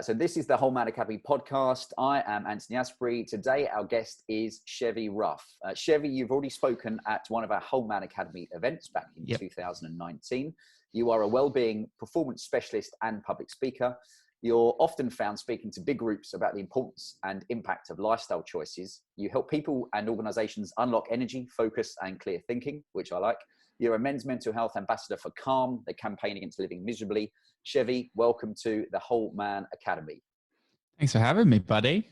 So this is the Whole Man Academy podcast. I am Anthony Asprey. Today, our guest is Chevy Ruff. Chevy, you've already spoken at one of our Whole Man Academy events back in 2019. You are a wellbeing performance specialist and public speaker. You're often found speaking to big groups about the importance and impact of lifestyle choices. You help people and organizations unlock energy, focus, and clear thinking, which I like. You're a men's mental health ambassador for Calm, the campaign against living miserably. Chevy, welcome to the Whole Man Academy. Thanks for having me, buddy.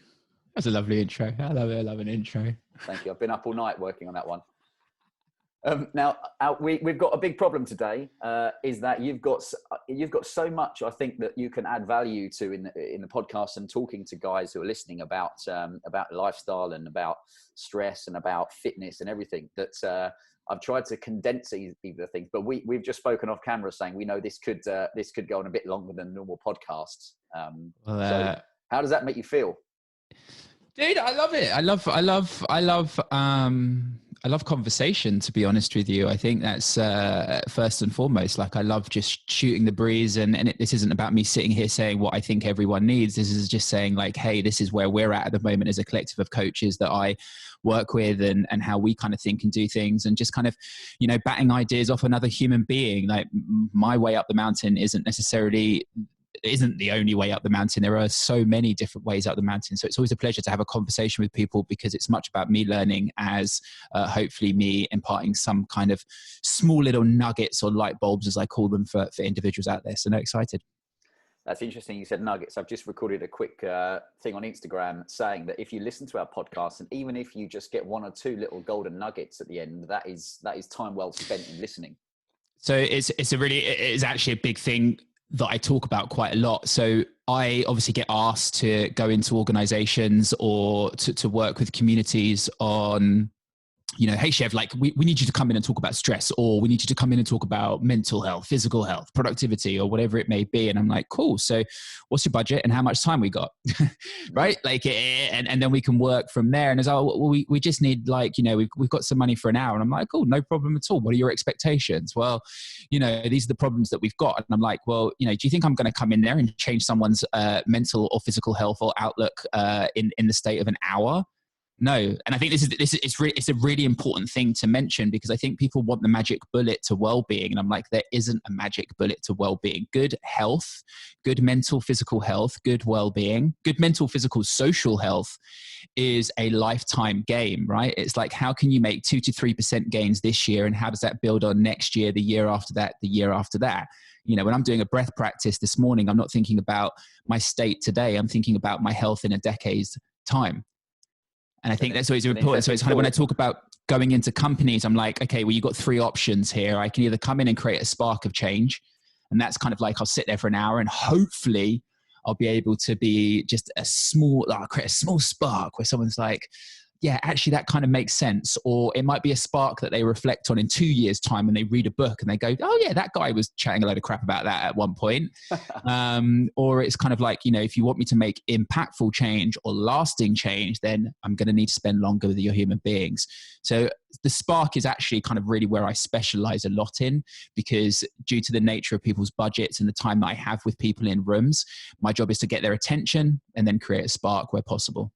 That's a lovely intro. I love it. I love an intro. Thank you. I've been up all night working on that one. Now, we've got a big problem today, is that you've got so much, I think, that you can add value to in the podcast and talking to guys who are listening about lifestyle and about stress and about fitness and everything that I've tried to condense these things, but we've just spoken off camera saying we know this could go on a bit longer than normal podcasts. So how does that make you feel? Dude, I love it. I love conversation, to be honest with you. I think that's first and foremost. Like, I love just shooting the breeze, and this isn't about me sitting here saying what I think everyone needs. This is just saying, like, hey, this is where we're at the moment as a collective of coaches that I work with, and how we kind of think and do things, and just kind of, batting ideas off another human being. Like, my way up the mountain isn't the only way up the mountain. There are so many different ways up the mountain. So it's always a pleasure to have a conversation with people, because it's much about me learning as hopefully me imparting some kind of small little nuggets or light bulbs, as I call them, for individuals out there. So no, excited. That's interesting. You said nuggets. I've just recorded a quick thing on Instagram saying that if you listen to our podcast, and even if you just get one or two little golden nuggets at the end, that is time well spent in listening. So it's actually a big thing that I talk about quite a lot. So I obviously get asked to go into organizations or to work with communities on, hey, Chev, like we need you to come in and talk about stress, or we need you to come in and talk about mental health, physical health, productivity, or whatever it may be. And I'm like, cool. So what's your budget and how much time we got? Right? Like, and then we can work from there. And as we just need, like, we've got some money for an hour. And I'm like, oh, no problem at all. What are your expectations? Well, these are the problems that we've got. And I'm like, well, do you think I'm going to come in there and change someone's mental or physical health or outlook in the state of an hour? No. And I think it's a really important thing to mention, because I think people want the magic bullet to well-being. And I'm like, there isn't a magic bullet to well-being. Good health, good mental, physical health, good well-being, good mental, physical, social health is a lifetime game, right? It's like, how can you make 2 to 3% gains this year? And how does that build on next year, the year after that, the year after that? When I'm doing a breath practice this morning, I'm not thinking about my state today. I'm thinking about my health in a decade's time. And I think that's always important. So it's kind of when I talk about going into companies, I'm like, okay, well, you've got 3 options here. I can either come in and create a spark of change. And that's kind of like, I'll sit there for an hour and hopefully I'll be able to be just create a small spark where someone's like, yeah, actually that kind of makes sense. Or it might be a spark that they reflect on in 2 years' time when they read a book and they go, oh yeah, that guy was chatting a load of crap about that at one point. Or it's kind of like, if you want me to make impactful change or lasting change, then I'm going to need to spend longer with your human beings. So the spark is actually kind of really where I specialize a lot in, because due to the nature of people's budgets and the time that I have with people in rooms, my job is to get their attention and then create a spark where possible.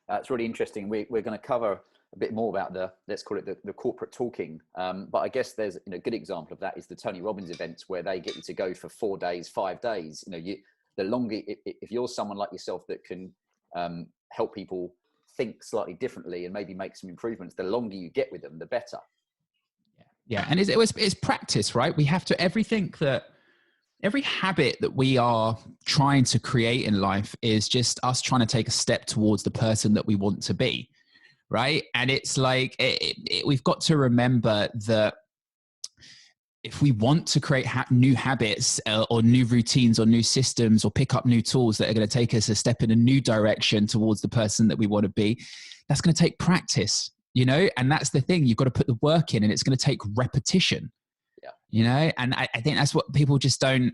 It's really interesting. We're going to cover a bit more about let's call it the corporate talking. But I guess there's a good example of that is the Tony Robbins events, where they get you to go for 4 days, 5 days. The longer, if you're someone like yourself that can help people think slightly differently and maybe make some improvements, the longer you get with them, the better. Yeah. And it's practice, right? We have to, every habit that we are trying to create in life is just us trying to take a step towards the person that we want to be, right? And it's like, we've got to remember that if we want to create new habits or new routines or new systems or pick up new tools that are going to take us a step in a new direction towards the person that we want to be, that's going to take practice, and that's the thing. You've got to put the work in, and it's going to take repetition. And I think that's what people just don't,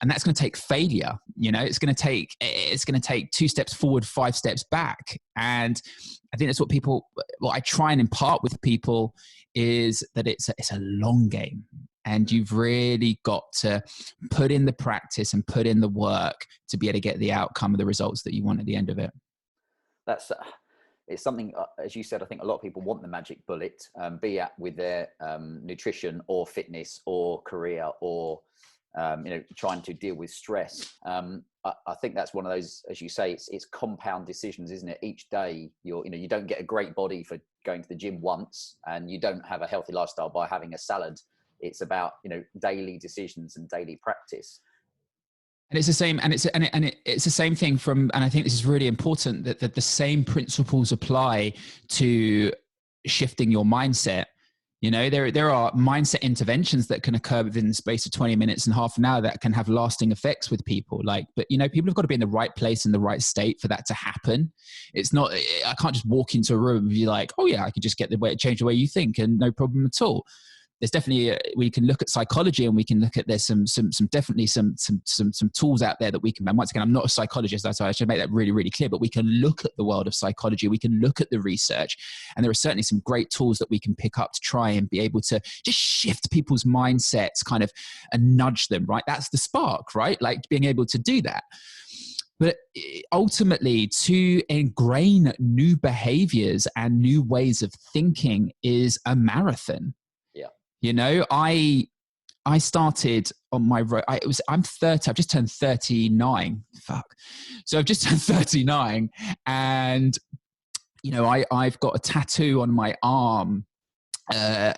and that's going to take failure. It's going to take 2 steps forward, 5 steps back. And I think that's what I try and impart with people, is that it's a long game. and you've really got to put in the practice and put in the work to be able to get the outcome of the results that you want at the end of it. That's it's something, as you said, I think a lot of people want the magic bullet, be it with their nutrition or fitness or career or trying to deal with stress. I think that's one of those, as you say, it's compound decisions, isn't it? Each day you don't get a great body for going to the gym once, and you don't have a healthy lifestyle by having a salad. It's about, daily decisions and daily practice. And it's the same, and it's the same thing and I think this is really important, that the same principles apply to shifting your mindset. There are mindset interventions that can occur within the space of 20 minutes and half an hour that can have lasting effects with people. But people have got to be in the right place, in the right state for that to happen. It's not, I can't just walk into a room and be like, oh yeah, I could just change the way you think and no problem at all. There's definitely we can look at psychology, and we can look at there's some tools out there that we can. And once again, I'm not a psychologist, so I should make that really, really clear. But we can look at the world of psychology. We can look at the research, and there are certainly some great tools that we can pick up to try and be able to just shift people's mindsets, kind of, and nudge them. Right, that's the spark, right? Like being able to do that. But ultimately, to ingrain new behaviors and new ways of thinking is a marathon. I started on my road. I'm 30. I've just turned 39. So I've just turned 39, and I've got a tattoo on my arm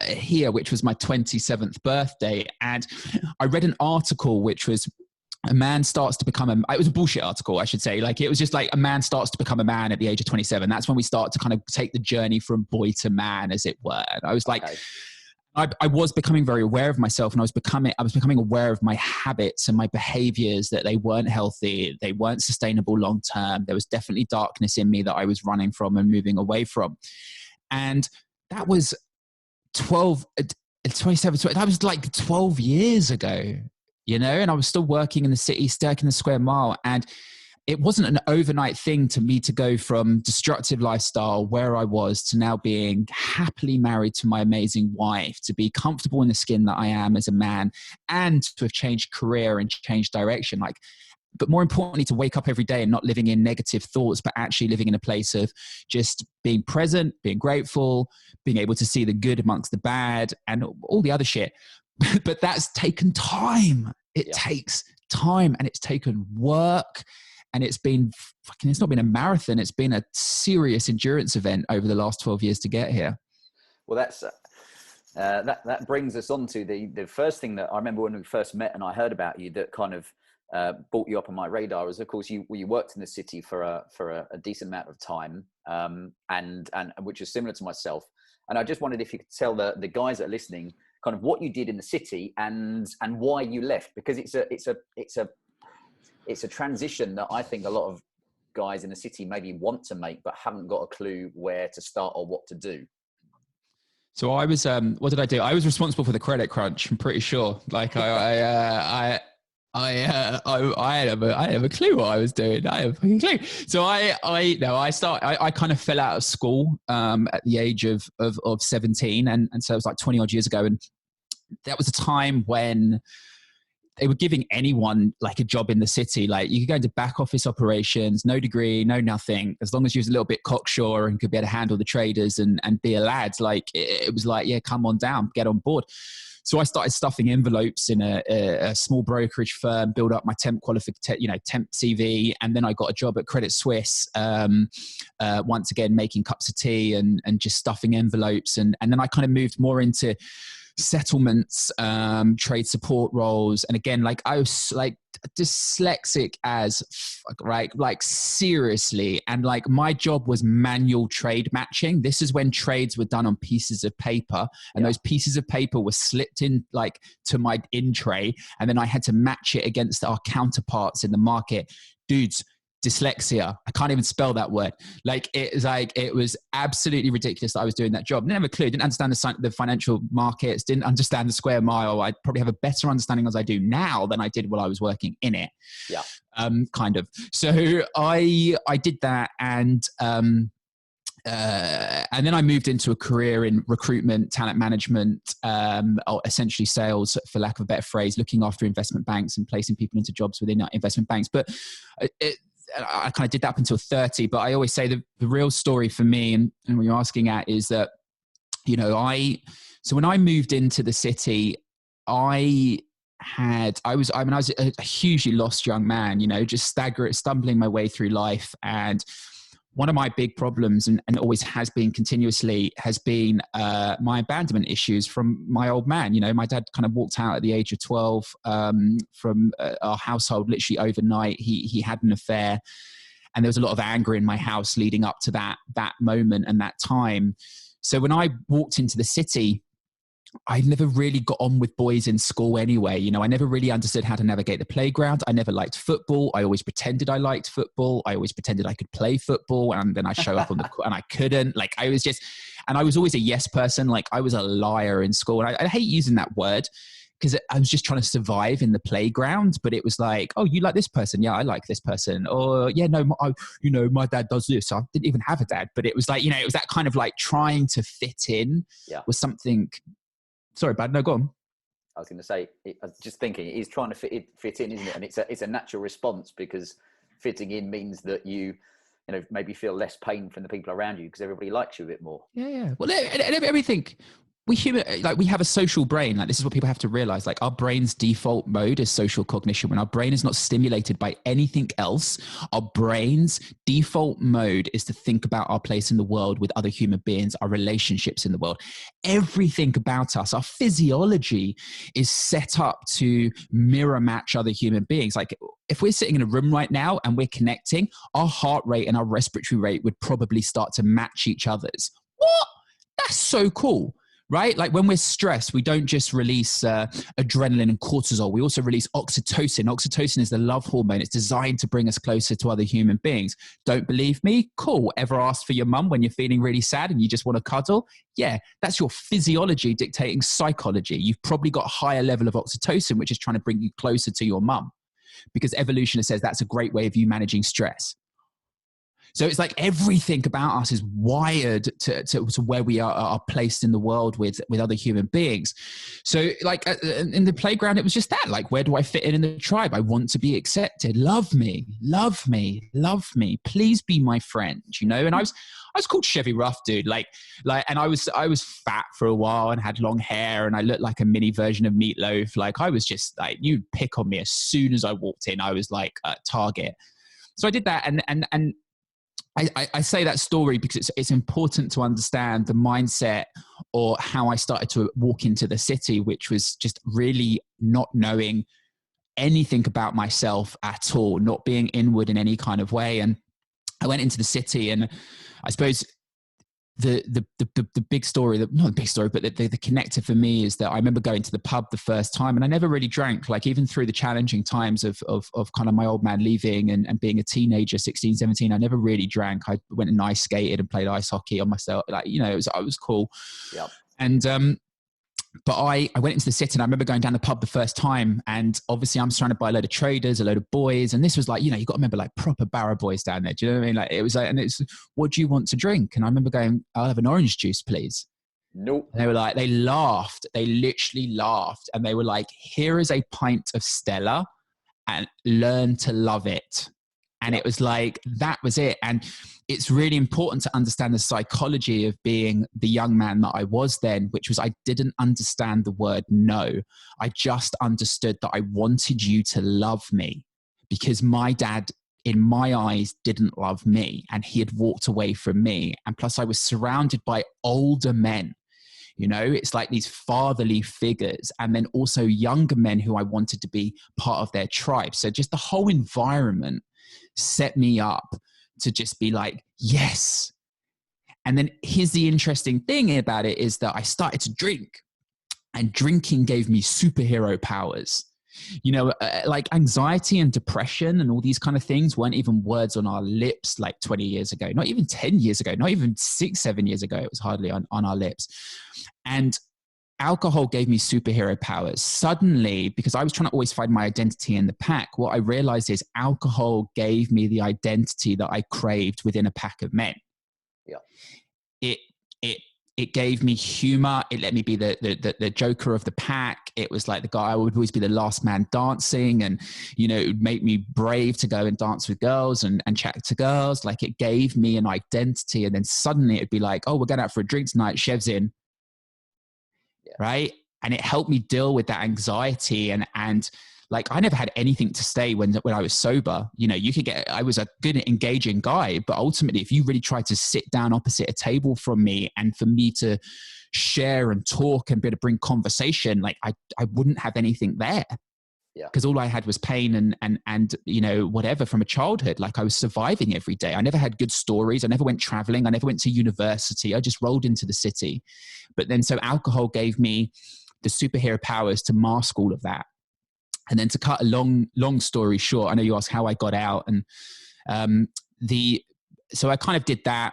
here, which was my 27th birthday. And I read an article which was, a man starts to become it was a bullshit article, I should say. Like, it was just like, a man starts to become a man at the age of 27. That's when we start to kind of take the journey from boy to man, as it were. And I was like, okay. I was becoming very aware of myself, and I was becoming aware of my habits and my behaviors, that they weren't healthy. They weren't sustainable long-term. There was definitely darkness in me that I was running from and moving away from. And that was 27, that was like 12 years ago, and I was still working in the city, stuck in the square mile. And it wasn't an overnight thing to me to go from destructive lifestyle where I was to now being happily married to my amazing wife, to be comfortable in the skin that I am as a man, and to have changed career and changed direction. But more importantly, to wake up every day and not living in negative thoughts, but actually living in a place of just being present, being grateful, being able to see the good amongst the bad and all the other shit. But that's taken time. It takes time, and it's taken work. And it's not been a marathon. It's been a serious endurance event over the last 12 years to get here. Well, that's that brings us on to the first thing that I remember when we first met and I heard about you, that kind of brought you up on my radar, was, of course, you worked in the city for a decent amount of time, and which is similar to myself. And I just wondered if you could tell the guys that are listening kind of what you did in the city and why you left, because it's a transition that I think a lot of guys in the city maybe want to make, but haven't got a clue where to start or what to do. So I was, what did I do? I was responsible for the credit crunch. I'm pretty sure. Like I have a clue what I was doing. I have a fucking clue. So I kind of fell out of school at the age of 17, and so it was like 20 odd years ago, and that was a time when they were giving anyone like a job in the city. Like, you could go into back office operations, no degree, no nothing, as long as you was a little bit cocksure and could be able to handle the traders and be a lad. Like, it was like, yeah, come on down, get on board. So I started stuffing envelopes in a small brokerage firm, build up my temp temp CV, and then I got a job at Credit Suisse. Once again, making cups of tea and just stuffing envelopes, and then I kind of moved more into settlements, trade support roles. And again, like, I was like dyslexic as fuck, right? Like, seriously. And like, my job was manual trade matching. This is when trades were done on pieces of paper, and those pieces of paper were slipped in like to my in tray, and then I had to match it against our counterparts in the market. Dudes, dyslexia. I can't even spell that word. Like, it was absolutely ridiculous that I was doing that job. Never a clue. Didn't understand the financial markets. Didn't understand the square mile. I probably have a better understanding as I do now than I did while I was working in it. Yeah. Kind of. So I did that, and and then I moved into a career in recruitment, talent management, or essentially sales, for lack of a better phrase, looking after investment banks and placing people into jobs within investment banks. But I kind of did that up until 30. But I always say the real story for me, and what you're asking at, is that, so when I moved into the city, I was a hugely lost young man, just stumbling my way through life. And one of my big problems, and always has been continuously, has been my abandonment issues from my old man. My dad kind of walked out at the age of 12 from our household literally overnight. He had an affair, and there was a lot of anger in my house leading up to that moment and that time. So when I walked into the city, I never really got on with boys in school anyway. I never really understood how to navigate the playground. I never liked football. I always pretended I liked football. I always pretended I could play football, and then I show up on the court and I couldn't. And I was always a yes person. I was a liar in school. And I hate using that word, because I was just trying to survive in the playground. But it was like, oh, you like this person? Yeah, I like this person. Or yeah, no, my dad does this. I didn't even have a dad. But it was like, it was that kind of trying to fit in was something. Sorry, Bad. No, go on. I was going to say, I was just thinking, he's trying to fit in, isn't it? And it's a natural response, because fitting in means that you maybe feel less pain from the people around you, because everybody likes you a bit more. Yeah. Well, everything. We have a social brain. This is what people have to realize. Our brain's default mode is social cognition. When our brain is not stimulated by anything else, our brain's default mode is to think about our place in the world with other human beings, our relationships in the world. Everything about us, our physiology, is set up to mirror match other human beings. If we're sitting in a room right now and we're connecting, our heart rate and our respiratory rate would probably start to match each other's. What? That's so cool. Right? When we're stressed, we don't just release adrenaline and cortisol. We also release oxytocin. Oxytocin is the love hormone. It's designed to bring us closer to other human beings. Don't believe me? Cool. Ever asked for your mum when you're feeling really sad and you just want to cuddle? Yeah, that's your physiology dictating psychology. You've probably got a higher level of oxytocin, which is trying to bring you closer to your mum, because evolution says that's a great way of you managing stress. So it's everything about us is wired to where we are placed in the world with other human beings. So in the playground, it was just that, where do I fit in the tribe? I want to be accepted. Love me, love me, love me. Please be my friend, And I was called Chevy Rough, dude. And I was fat for a while and had long hair, and I looked like a mini version of Meatloaf. I was just you'd pick on me as soon as I walked in. I was a target. So I did that, and I say that story because it's important to understand the mindset, or how I started to walk into the city, which was just really not knowing anything about myself at all, not being inward in any kind of way. And I went into the city, and I suppose the big story, not the big story, but the connector for me is that I remember going to the pub the first time, and I never really drank, even through the challenging times of kind of my old man leaving and being a teenager, 16, 17, I never really drank. I went and ice skated and played ice hockey on myself. I was cool. Yeah. And, but I went into the city, and I remember going down the pub the first time, and obviously I'm surrounded by a load of traders, a load of boys. And this was you got to remember proper barra boys down there. Do you know what I mean? It was and it's, what do you want to drink? And I remember going, I'll have an orange juice, please. Nope. And they were they laughed. They literally laughed. And they were here is a pint of Stella, and learn to love it. And it was that was it. And it's really important to understand the psychology of being the young man that I was then, which was I didn't understand the word no. I just understood that I wanted you to love me, because my dad, in my eyes, didn't love me, and he had walked away from me. And plus I was surrounded by older men. It's these fatherly figures, and then also younger men who I wanted to be part of their tribe. So just the whole environment set me up to just be yes. And then here's the interesting thing about it, is that I started to drink, and drinking gave me superhero powers. Anxiety and depression and all these kind of things weren't even words on our lips 20 years ago, not even 10 years ago, not even 6, 7 years ago. It was hardly on our lips. And alcohol gave me superhero powers. Suddenly, because I was trying to always find my identity in the pack, what I realized is alcohol gave me the identity that I craved within a pack of men. Yeah. It gave me humor. It let me be the joker of the pack. It was like the guy, I would always be the last man dancing, and, you know, it would make me brave to go and dance with girls and chat to girls. Like, it gave me an identity. And then suddenly it'd be like, oh, we're going out for a drink tonight. Chev's in. Yeah. Right. And it helped me deal with that anxiety. And like, I never had anything to say when I was sober. You know, I was a good, engaging guy, but ultimately, if you really tried to sit down opposite a table from me and for me to share and talk and be able to bring conversation, like, I wouldn't have anything there. Yeah. Because all I had was pain and, you know, whatever from a childhood. Like, I was surviving every day. I never had good stories. I never went traveling. I never went to university. I just rolled into the city. But then, so alcohol gave me the superhero powers to mask all of that. And then, to cut a long story short, I know you asked how I got out, and so I kind of did that.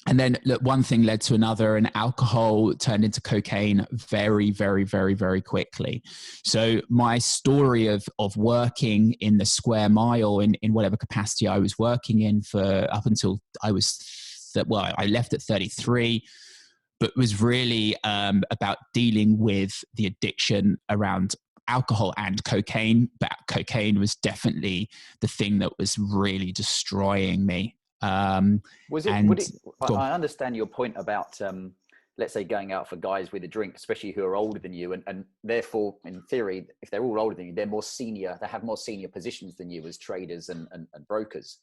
And then, look, one thing led to another, and alcohol turned into cocaine very, very, very, very quickly. So my story of working in the square mile in whatever capacity I was working in for up until I left at 33, but was really about dealing with the addiction around alcohol and cocaine. But cocaine was definitely the thing that was really destroying me. I understand your point about, let's say, going out for guys with a drink, especially who are older than you. And therefore, in theory, if they're all older than you, they're more senior, they have more senior positions than you as traders and brokers,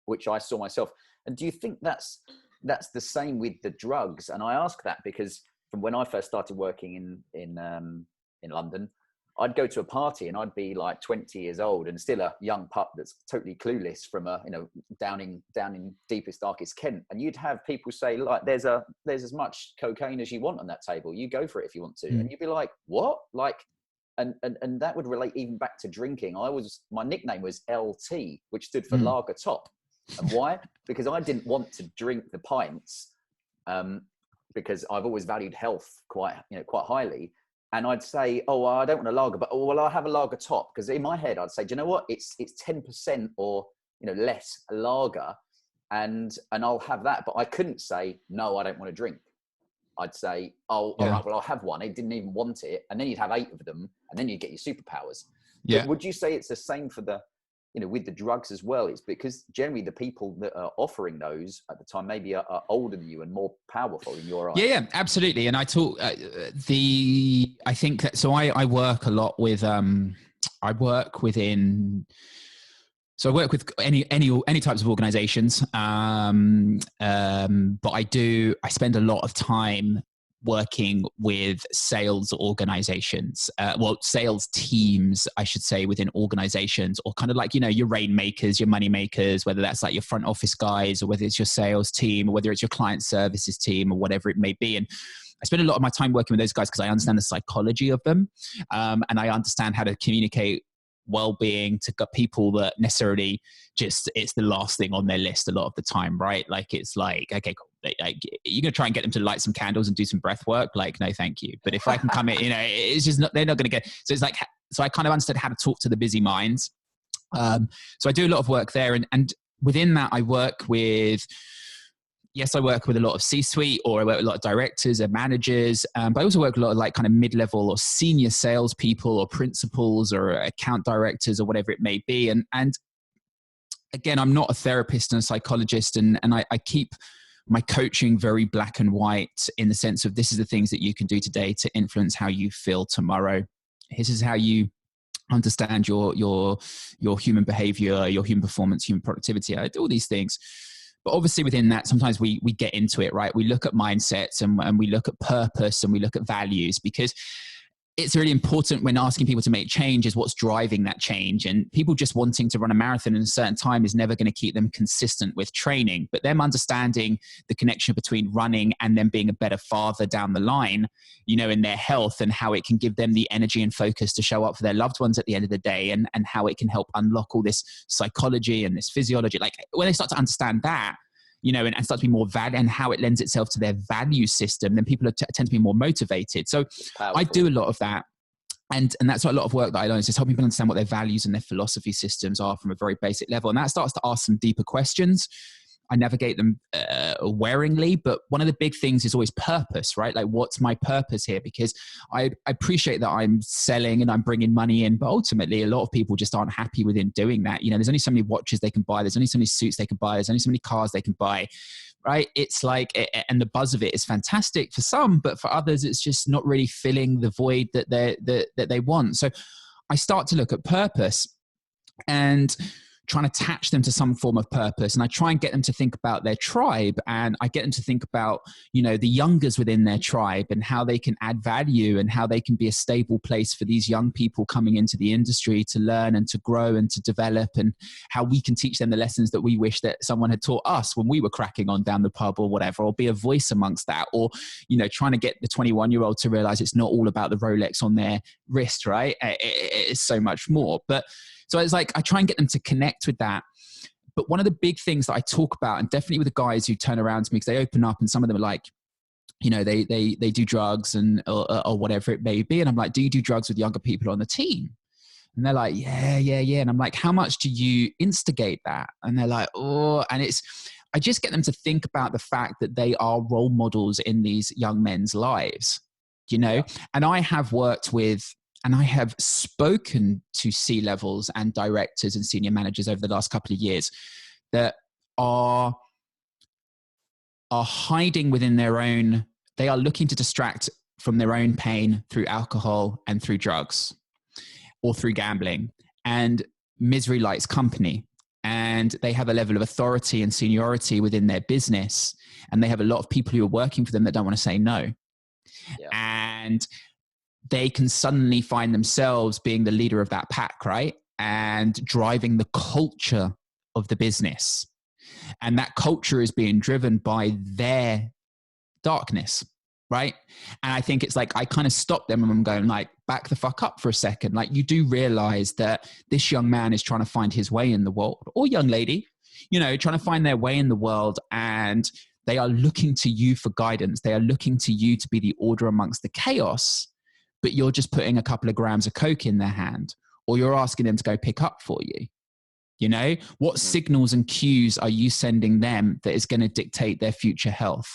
which I saw myself. And do you think that's the same with the drugs? And I ask that because from when I first started working in London, I'd go to a party and I'd be like 20 years old and still a young pup that's totally clueless from down in deepest, darkest Kent. And you'd have people say, like, there's as much cocaine as you want on that table. You go for it if you want to. And you'd be like, what? Like, and that would relate even back to drinking. My nickname was LT, which stood for lager top. And why? Because I didn't want to drink the pints, because I've always valued health quite highly. And I'd say, oh, well, I don't want a lager, but I'll have a lager top. Because in my head, I'd say, do you know what? It's 10% or less a lager, and I'll have that. But I couldn't say, no, I don't want to drink. I'd say, all right, well, I'll have one. I didn't even want it. And then you'd have 8 of them, and then you'd get your superpowers. Yeah. But would you say it's the same for with the drugs as well? It's because generally the people that are offering those at the time maybe are older than you and more powerful in your eyes. Yeah, absolutely. And I talk, I think that, so I work a lot with, I work with any types of organizations. But I spend a lot of time working with sales organizations, sales teams, I should say, within organizations, or kind of like, your rainmakers, your money makers, whether that's like your front office guys, or whether it's your sales team, or whether it's your client services team, or whatever it may be. And I spend a lot of my time working with those guys because I understand the psychology of them. And I understand how to communicate well-being to people that necessarily just, it's the last thing on their list a lot of the time, right? Like, it's like, okay, cool. You're going to try and get them to light some candles and do some breath work. Like, no, thank you. But if I can come in, it's just not, they're not going to get, so it's like, so I kind of understood how to talk to the busy minds. So I do a lot of work there. And within that, I work with a lot of C-suite, or I work with a lot of directors and managers. But I also work with a lot of like kind of mid-level or senior salespeople or principals or account directors or whatever it may be. And again, I'm not a therapist and a psychologist, and I keep my coaching very black and white, in the sense of, this is the things that you can do today to influence how you feel tomorrow. This is how you understand your human behavior, your human performance, human productivity. I do all these things. But obviously within that, sometimes we get into it, right? We look at mindsets and we look at purpose and we look at values, because it's really important when asking people to make change is what's driving that change. And people just wanting to run a marathon in a certain time is never going to keep them consistent with training. But them understanding the connection between running and them being a better father down the line, in their health, and how it can give them the energy and focus to show up for their loved ones at the end of the day, and how it can help unlock all this psychology and this physiology. Like, when they start to understand that, and start to be more valid, and how it lends itself to their value system, then people tend to be more motivated. So I do a lot of that. And that's what a lot of work that I learn is just help people understand what their values and their philosophy systems are from a very basic level. And that starts to ask some deeper questions. I navigate them waringly, but one of the big things is always purpose, right? Like, what's my purpose here? Because I appreciate that I'm selling and I'm bringing money in, but ultimately a lot of people just aren't happy within doing that. You know, there's only so many watches they can buy. There's only so many suits they can buy. There's only so many cars they can buy, right? It's like, and the buzz of it is fantastic for some, but for others, it's just not really filling the void that they want. So I start to look at purpose and trying to attach them to some form of purpose. And I try and get them to think about their tribe, and I get them to think about, you know, the youngers within their tribe and how they can add value and how they can be a stable place for these young people coming into the industry to learn and to grow and to develop, and how we can teach them the lessons that we wish that someone had taught us when we were cracking on down the pub or whatever, or be a voice amongst that, or, you know, trying to get the 21-year-old to realize it's not all about the Rolex on their wrist, right? It's so much more. But so it's like, I try and get them to connect with that. But one of the big things that I talk about, and definitely with the guys who turn around to me, because they open up and some of them are like, you know, they do drugs and or whatever it may be. And I'm like, do you do drugs with younger people on the team? And they're like, yeah. And I'm like, how much do you instigate that? And they're like, oh, and I just get them to think about the fact that they are role models in these young men's lives, you know? Yeah. And I have worked with, and I have spoken to C-levels and directors and senior managers over the last couple of years that are hiding within their own, they are looking to distract from their own pain through alcohol and through drugs or through gambling. And misery likes company. And they have a level of authority and seniority within their business. And they have a lot of people who are working for them that don't want to say no. Yeah. And they can suddenly find themselves being the leader of that pack, right? And driving the culture of the business. And that culture is being driven by their darkness, right? And I think it's like, I kind of stop them and I'm going like, back the fuck up for a second. Like, you do realize that this young man is trying to find his way in the world, or young lady, you know, trying to find their way in the world, and they are looking to you for guidance. They are looking to you to be the order amongst the chaos. But you're just putting a couple of grams of coke in their hand, or you're asking them to go pick up for you. You know, what signals and cues are you sending them that is going to dictate their future health?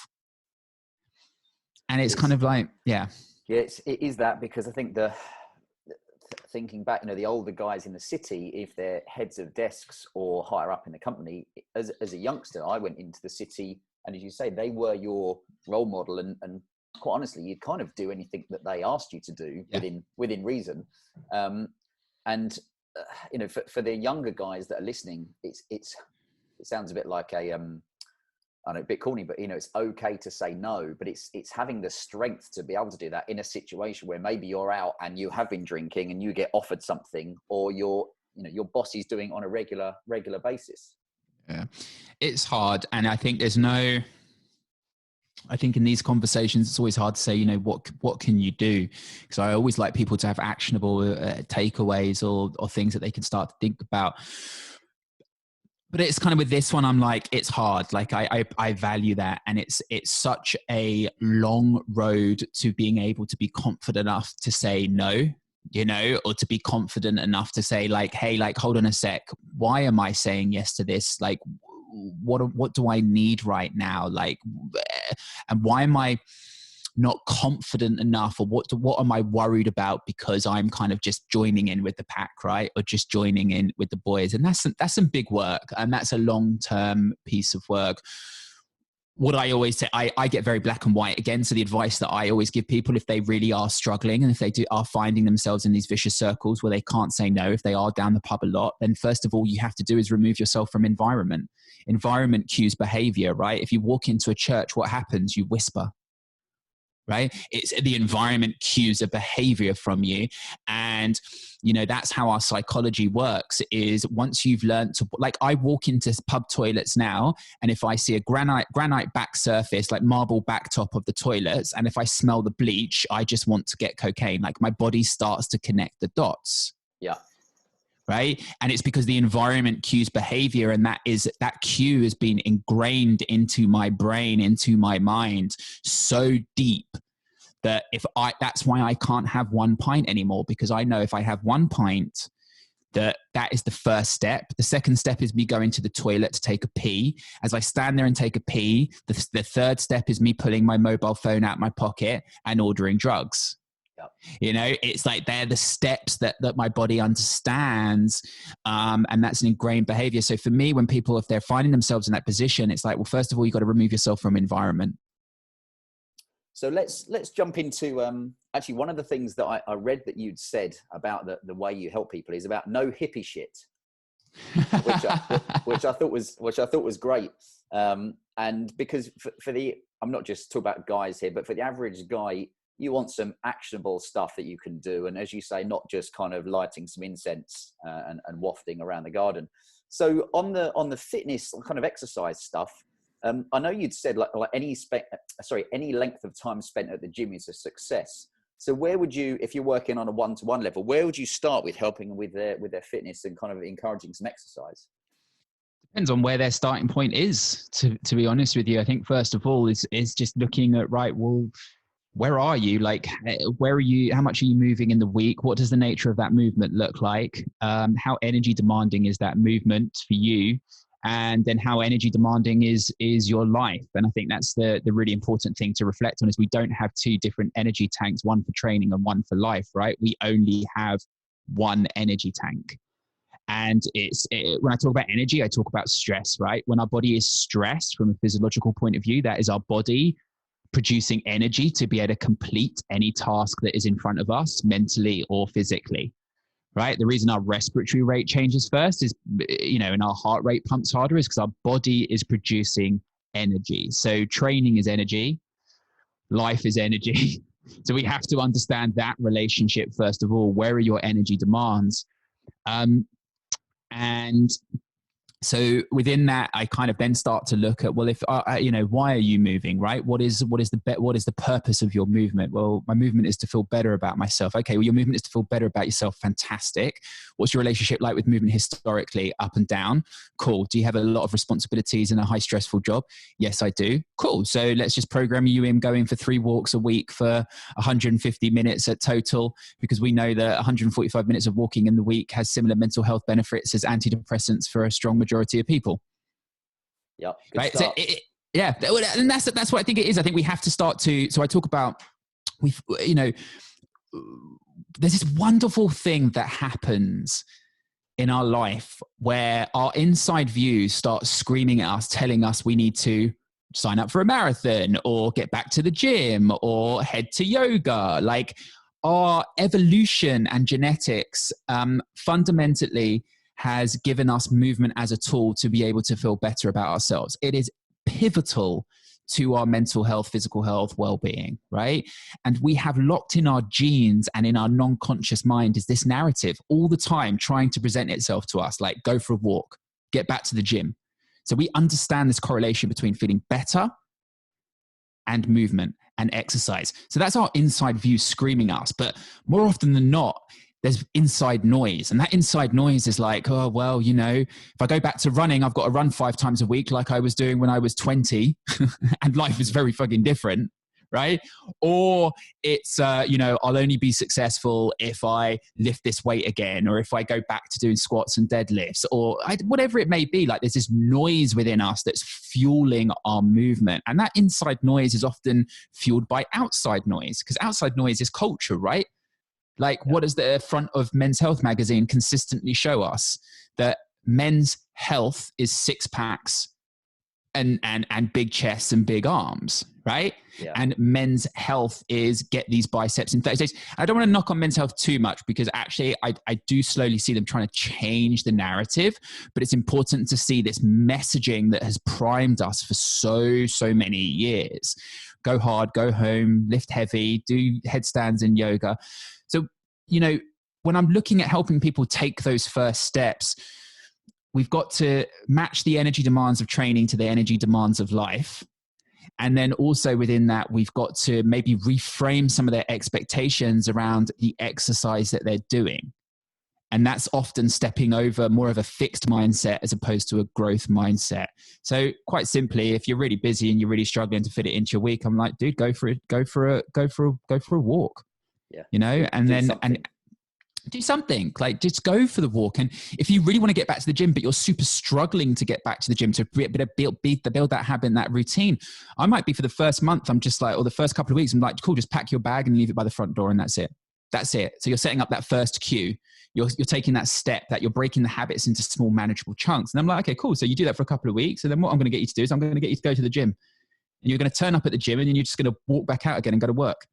And it's kind of like, yeah. Yeah, it is that, because I think thinking back, you know, the older guys in the city, if they're heads of desks or higher up in the company, as a youngster, I went into the city, and as you say, they were your role model, and quite honestly, you'd kind of do anything that they asked you to do within reason. And you know, for the younger guys that are listening, it sounds a bit like I know, a bit corny, but you know, it's okay to say no, but it's having the strength to be able to do that in a situation where maybe you're out and you have been drinking and you get offered something, or your boss is doing on a regular basis. Yeah, it's hard, and I think I think in these conversations, it's always hard to say, you know, what can you do? Because I always like people to have actionable takeaways or things that they can start to think about. But it's kind of with this one, I'm like, it's hard. Like I value that. And it's such a long road to being able to be confident enough to say no, you know, or to be confident enough to say like, hey, like, hold on a sec. Why am I saying yes to this? Like, what do I need right now? Like, and why am I not confident enough, or what am I worried about because I'm kind of just joining in with the pack, right? Or just joining in with the boys. And that's some big work, and that's a long-term piece of work. What I always say, I get very black and white again. So the advice that I always give people, if they really are struggling and if they are finding themselves in these vicious circles where they can't say no, if they are down the pub a lot, then first of all, you have to do is remove yourself from environment. Environment cues behavior, right? If you walk into a church, what happens? You whisper. Right? It's the environment cues a behavior from you. And, you know, that's how our psychology works, is once you've learned to, like, I walk into pub toilets now, and if I see a granite back surface, like marble back top of the toilets, and if I smell the bleach, I just want to get cocaine. Like, my body starts to connect the dots. Yeah. Right? And it's because the environment cues behavior, and that cue has been ingrained into my brain, into my mind so deep that that's why I can't have one pint anymore, because I know if I have one pint, that is the first step. The second step is me going to the toilet to take a pee. As I stand there and take a pee, the third step is me pulling my mobile phone out my pocket and ordering drugs. Yep. You know, it's like they're the steps that my body understands, and that's an ingrained behavior. So for me, when people, if they're finding themselves in that position, it's like, well, first of all, you got to remove yourself from environment. So let's jump into actually one of the things that I read that you'd said about the way you help people is about no hippie shit, which I thought was great. And because for the, I'm not just talking about guys here, but for the average guy, you want some actionable stuff that you can do. And as you say, not just kind of lighting some incense and wafting around the garden. So on the fitness kind of exercise stuff, I know you'd said like any length of time spent at the gym is a success. So where would you, if you're working on a one-to-one level, where would you start with helping with their fitness and kind of encouraging some exercise? Depends on where their starting point is, to be honest with you. I think first of all is just looking at, right, well, where are you? Like, where are you? How much are you moving in the week? What does the nature of that movement look like? How energy demanding is that movement for you? And then how energy demanding is your life? And I think that's the really important thing to reflect on, is we don't have two different energy tanks, one for training and one for life, right? We only have one energy tank. And when I talk about energy, I talk about stress, right? When our body is stressed from a physiological point of view, that is our body producing energy to be able to complete any task that is in front of us, mentally or physically. Right? The reason our respiratory rate changes first is, you know, and our heart rate pumps harder is because our body is producing energy. So training is energy, life is energy. So we have to understand that relationship first of all. Where are your energy demands? And so within that, I kind of then start to look at, well, if you know, why are you moving, right? What is the purpose of your movement? Well, my movement is to feel better about myself. Okay, well, your movement is to feel better about yourself. Fantastic. What's your relationship like with movement historically? Up and down. Cool. Do you have a lot of responsibilities in a high stressful job? Yes, I do. Cool. So let's just program you in going for 3 walks a week for 150 minutes at total, because we know that 145 minutes of walking in the week has similar mental health benefits as antidepressants for a strong majority of people. Yeah. Right. So yeah. And that's what I think it is. I think we have to start to, so I talk about, you know, there's this wonderful thing that happens in our life where our inside view starts screaming at us, telling us we need to sign up for a marathon or get back to the gym or head to yoga. Like, our evolution and genetics fundamentally has given us movement as a tool to be able to feel better about ourselves. It is pivotal to our mental health, physical health, well-being, right? And we have locked in our genes and in our non-conscious mind is this narrative all the time trying to present itself to us, like go for a walk, get back to the gym. So we understand this correlation between feeling better and movement and exercise. So that's our inside view screaming us. But more often than not, there's inside noise. And that inside noise is like, oh, well, you know, if I go back to running, I've got to run 5 times a week like I was doing when I was 20 and life is very fucking different, right? Or it's, you know, I'll only be successful if I lift this weight again, or if I go back to doing squats and deadlifts, or whatever it may be. Like, there's this noise within us that's fueling our movement. And that inside noise is often fueled by outside noise, because outside noise is culture, right? Like, what does the front of Men's Health magazine consistently show us? That men's health is 6-packs and big chests and big arms, right? Yeah. And men's health is get these biceps in 30 days. I don't want to knock on Men's Health too much, because actually I do slowly see them trying to change the narrative, but it's important to see this messaging that has primed us for so many years. Go hard, go home, lift heavy, do headstands and yoga. So, you know, when I'm looking at helping people take those first steps, we've got to match the energy demands of training to the energy demands of life. And then also within that, we've got to maybe reframe some of their expectations around the exercise that they're doing. And that's often stepping over more of a fixed mindset as opposed to a growth mindset. So quite simply, if you're really busy and you're really struggling to fit it into your week, I'm like, dude, go for a walk. Yeah. You know, and then, and Do something, like just go for the walk. And if you really want to get back to the gym, but you're super struggling to get back to the gym to build that habit and that routine, I might be for the first month, I'm just like, or the first couple of weeks, I'm like, cool, just pack your bag and leave it by the front door, and that's it. That's it. So you're setting up that first cue. You're taking that step, that you're breaking the habits into small, manageable chunks. And I'm like, okay, cool. So you do that for a couple of weeks. And then what I'm going to get you to do is I'm going to get you to go to the gym. And you're going to turn up at the gym, and then you're just going to walk back out again and go to work.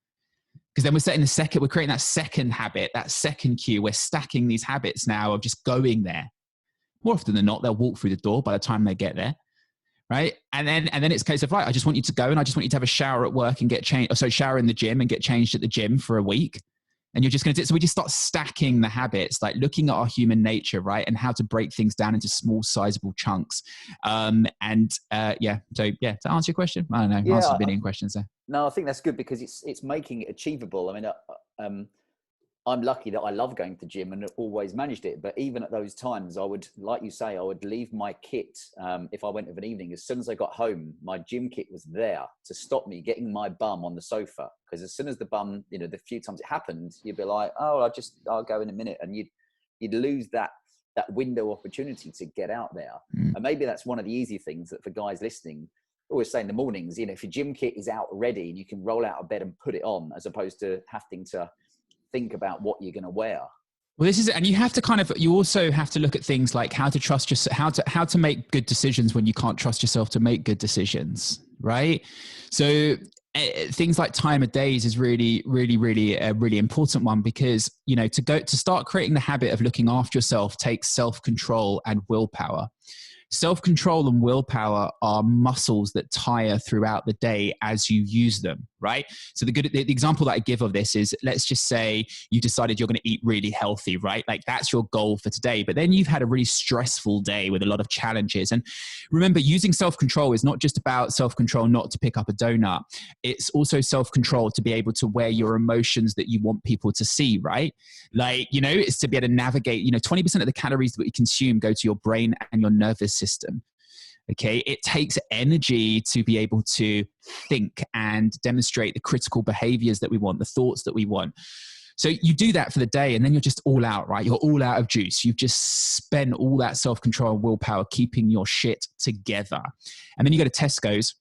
Because then we're creating that second habit, that second cue. We're stacking these habits now of just going there. More often than not, they'll walk through the door by the time they get there. Right. And then it's a case of, right, I just want you to go, and I just want you to have a shower at work and get changed. So shower in the gym and get changed at the gym for a week. And you're just going to do it. So we just start stacking the habits, like looking at our human nature, right? And how to break things down into small, sizable chunks. So to answer your question, I don't know, answer a billion questions there. No, I think that's good, because it's making it achievable. I mean, I'm lucky that I love going to the gym and always managed it. But even at those times, I would, like you say, I would leave my kit. If I went of an evening, as soon as I got home, my gym kit was there to stop me getting my bum on the sofa. Because as soon as the bum, the few times it happened, you'd be like, oh, I'll go in a minute. And you'd lose that window opportunity to get out there. And maybe that's one of the easy things that for guys listening, always say in the mornings, if your gym kit is out ready and you can roll out of bed and put it on, as opposed to having to think about what you're going to wear. Well, this is, and you also have to look at things like how to trust yourself, how to make good decisions when you can't trust yourself to make good decisions, right? So things like time of days is really, really, really a really important one, because, to start creating the habit of looking after yourself takes self-control and willpower. Self-control and willpower are muscles that tire throughout the day as you use them, right? So the example that I give of this is, let's just say you decided you're going to eat really healthy, right? Like that's your goal for today, but then you've had a really stressful day with a lot of challenges. And remember, using self-control is not just about self-control not to pick up a donut. It's also self-control to be able to wear your emotions that you want people to see, right? Like, it's to be able to navigate, 20% of the calories that we consume go to your brain and your nervous system. Okay. It takes energy to be able to think and demonstrate the critical behaviors that we want, the thoughts that we want. So you do that for the day, and then you're just all out, right? You're all out of juice. You've just spent all that self-control and willpower keeping your shit together. And then you go to Tesco's,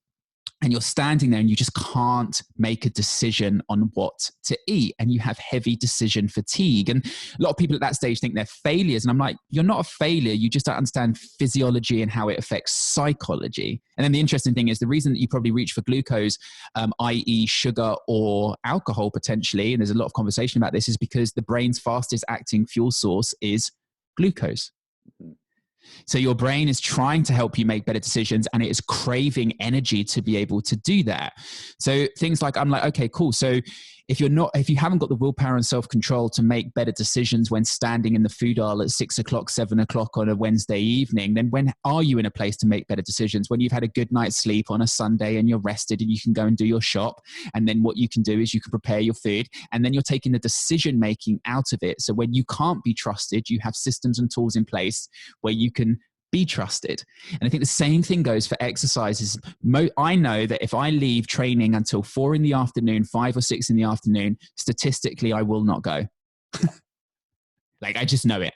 and you're standing there and you just can't make a decision on what to eat, and you have heavy decision fatigue. And a lot of people at that stage think they're failures. And I'm like, you're not a failure. You just don't understand physiology and how it affects psychology. And then the interesting thing is, the reason that you probably reach for glucose, i.e. sugar or alcohol potentially, and there's a lot of conversation about this, is because the brain's fastest acting fuel source is glucose. So your brain is trying to help you make better decisions, and it is craving energy to be able to do that. So things like, I'm like, okay, cool. So if you haven't got the willpower and self-control to make better decisions when standing in the food aisle at 6 o'clock, 7 o'clock on a Wednesday evening, then when are you in a place to make better decisions? When you've had a good night's sleep on a Sunday and you're rested and you can go and do your shop. And then what you can do is you can prepare your food, and then you're taking the decision making out of it. So when you can't be trusted, you have systems and tools in place where you can be trusted. And I think the same thing goes for exercises. I know that if I leave training until 4 in the afternoon, 5 or 6 in the afternoon, statistically, I will not go. Like, I just know it.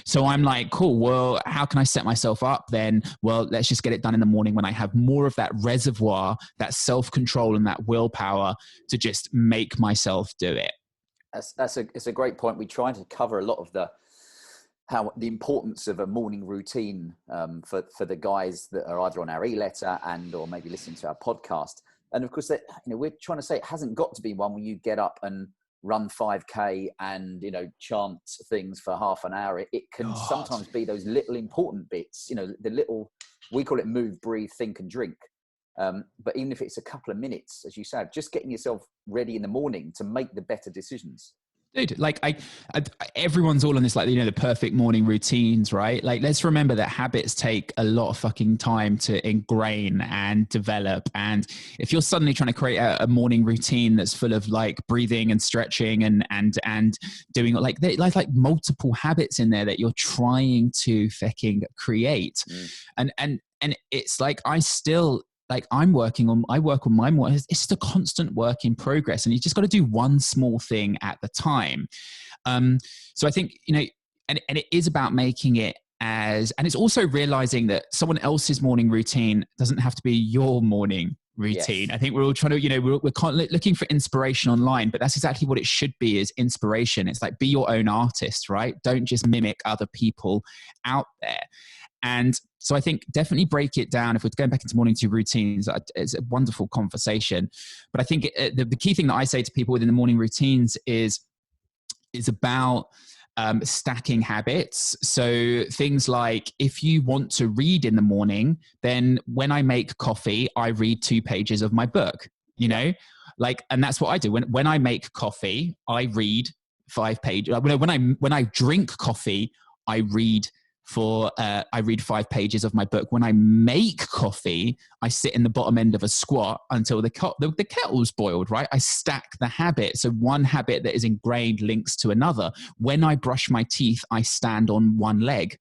So I'm like, cool, well, how can I set myself up then? Well, let's just get it done in the morning when I have more of that reservoir, that self-control and that willpower to just make myself do it. It's a great point. We try to cover a lot of the importance of a morning routine for the guys that are either on our e-letter or maybe listening to our podcast. And of course, we're trying to say it hasn't got to be one where you get up and run 5K and, chant things for half an hour. It can sometimes be those little important bits, the little, we call it move, breathe, think and drink. But even if it's a couple of minutes, as you said, just getting yourself ready in the morning to make the better decisions. Dude, like everyone's all on this, like, the perfect morning routines, right? Like, let's remember that habits take a lot of fucking time to ingrain and develop. And if you're suddenly trying to create a morning routine that's full of like breathing and stretching and doing like multiple habits in there that you're trying to fucking create. And it's like, I work on my morning. It's just a constant work in progress, and you just got to do one small thing at the time. So I think, and it is about making it and it's also realizing that someone else's morning routine doesn't have to be your morning routine. Yes. I think we're all trying to, we're looking for inspiration online, but that's exactly what it should be, is inspiration. It's like, be your own artist, right? Don't just mimic other people out there. And so I think definitely break it down. If we're going back into morning routines, it's a wonderful conversation. But I think the key thing that I say to people within the morning routines is about stacking habits. So things like, if you want to read in the morning, then when I make coffee, I read 2 pages of my book, and that's what I do. When I make coffee, I read 5 pages. When I drink coffee, I read 5 pages of my book. When I make coffee, I sit in the bottom end of a squat until the kettle's boiled, right? I stack the habit. So one habit that is ingrained links to another. When I brush my teeth, I stand on one leg.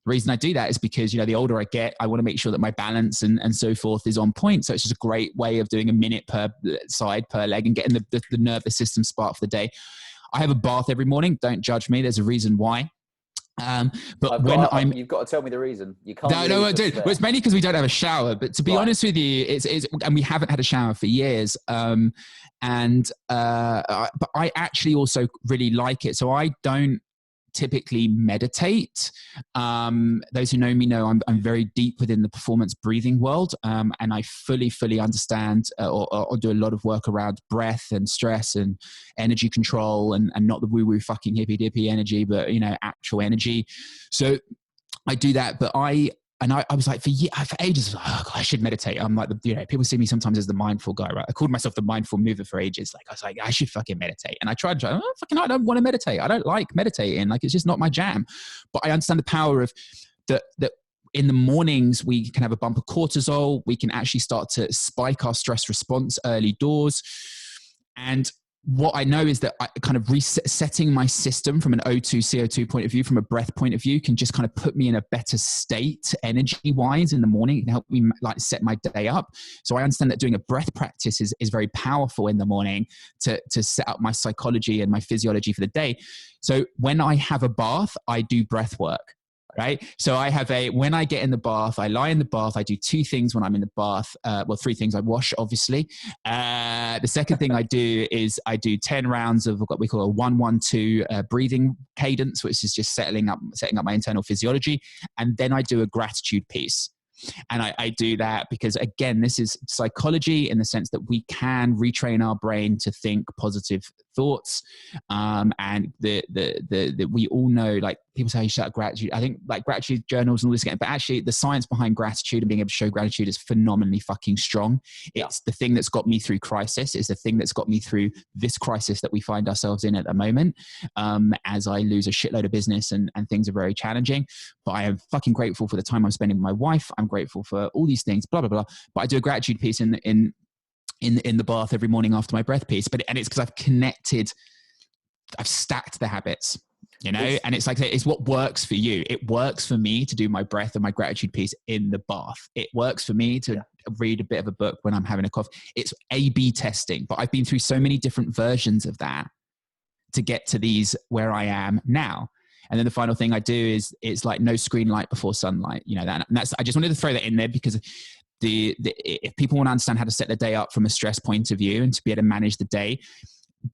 The reason I do that is because, the older I get, I want to make sure that my balance and so forth is on point. So it's just a great way of doing a minute per side, per leg, and getting the nervous system spark for the day. I have a bath every morning. Don't judge me. There's a reason why. But you've got to tell me the reason. You can't. No, dude. Well, it's mainly because we don't have a shower. But to be honest with you, it's and we haven't had a shower for years. But I actually also really like it. So I don't typically meditate. Those who know me know I'm very deep within the performance breathing world, and I fully understand or do a lot of work around breath and stress and energy control, and not the woo-woo fucking hippy dippy energy, but actual energy. So I do that, but I was like, for ages, I should meditate. I'm like, people see me sometimes as the mindful guy, right? I called myself the mindful mover for ages. Like, I was like, I should fucking meditate. And I tried, I don't want to meditate. I don't like meditating. Like, it's just not my jam. But I understand the power of that in the mornings, we can have a bump of cortisol. We can actually start to spike our stress response early doors. And what I know is that I kind of resetting my system from an O2, CO2 point of view, from a breath point of view, can just kind of put me in a better state energy-wise in the morning. It can help me set my day up. So I understand that doing a breath practice is very powerful in the morning to set up my psychology and my physiology for the day. So when I have a bath, I do breath work. Right. So when I get in the bath, I lie in the bath. I do 2 things when I'm in the bath. 3 things. I wash, obviously. The second thing I do is I do 10 rounds of what we call a 1-1-2 breathing cadence, which is just setting up my internal physiology. And then I do a gratitude piece. And I do that because, again, this is psychology in the sense that we can retrain our brain to think positive thoughts. And we all know, like, people say you shout gratitude. I think like gratitude journals and all this, but actually the science behind gratitude and being able to show gratitude is phenomenally fucking strong. It's the thing that's got me through crisis. It's the thing that's got me through this crisis that we find ourselves in at the moment. As I lose a shitload of business and things are very challenging, but I am fucking grateful for the time I'm spending with my wife. I'm grateful for all these things, blah, blah, blah. But I do a gratitude piece in the bath every morning after my breath piece. And it's because I've stacked the habits. And it's like, it's what works for you. It works for me to do my breath and my gratitude piece in the bath. It works for me to read a bit of a book when I'm having a coffee. It's A/B testing, but I've been through so many different versions of that to get to these where I am now. And then the final thing I do is it's like no screen light before sunlight. That's, I just wanted to throw that in there because if people want to understand how to set their day up from a stress point of view and to be able to manage the day,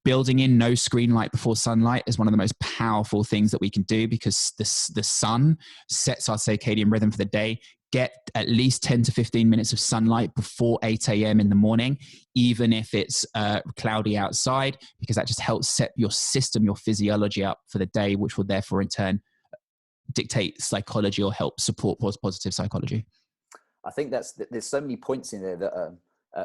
building in no screen light before sunlight is one of the most powerful things that we can do, because the sun sets our circadian rhythm for the day. Get at least 10 to 15 minutes of sunlight before 8 a.m. in the morning, even if it's cloudy outside, because that just helps set your system, your physiology up for the day, which will therefore in turn dictate psychology or help support positive psychology. I think there's so many points in there that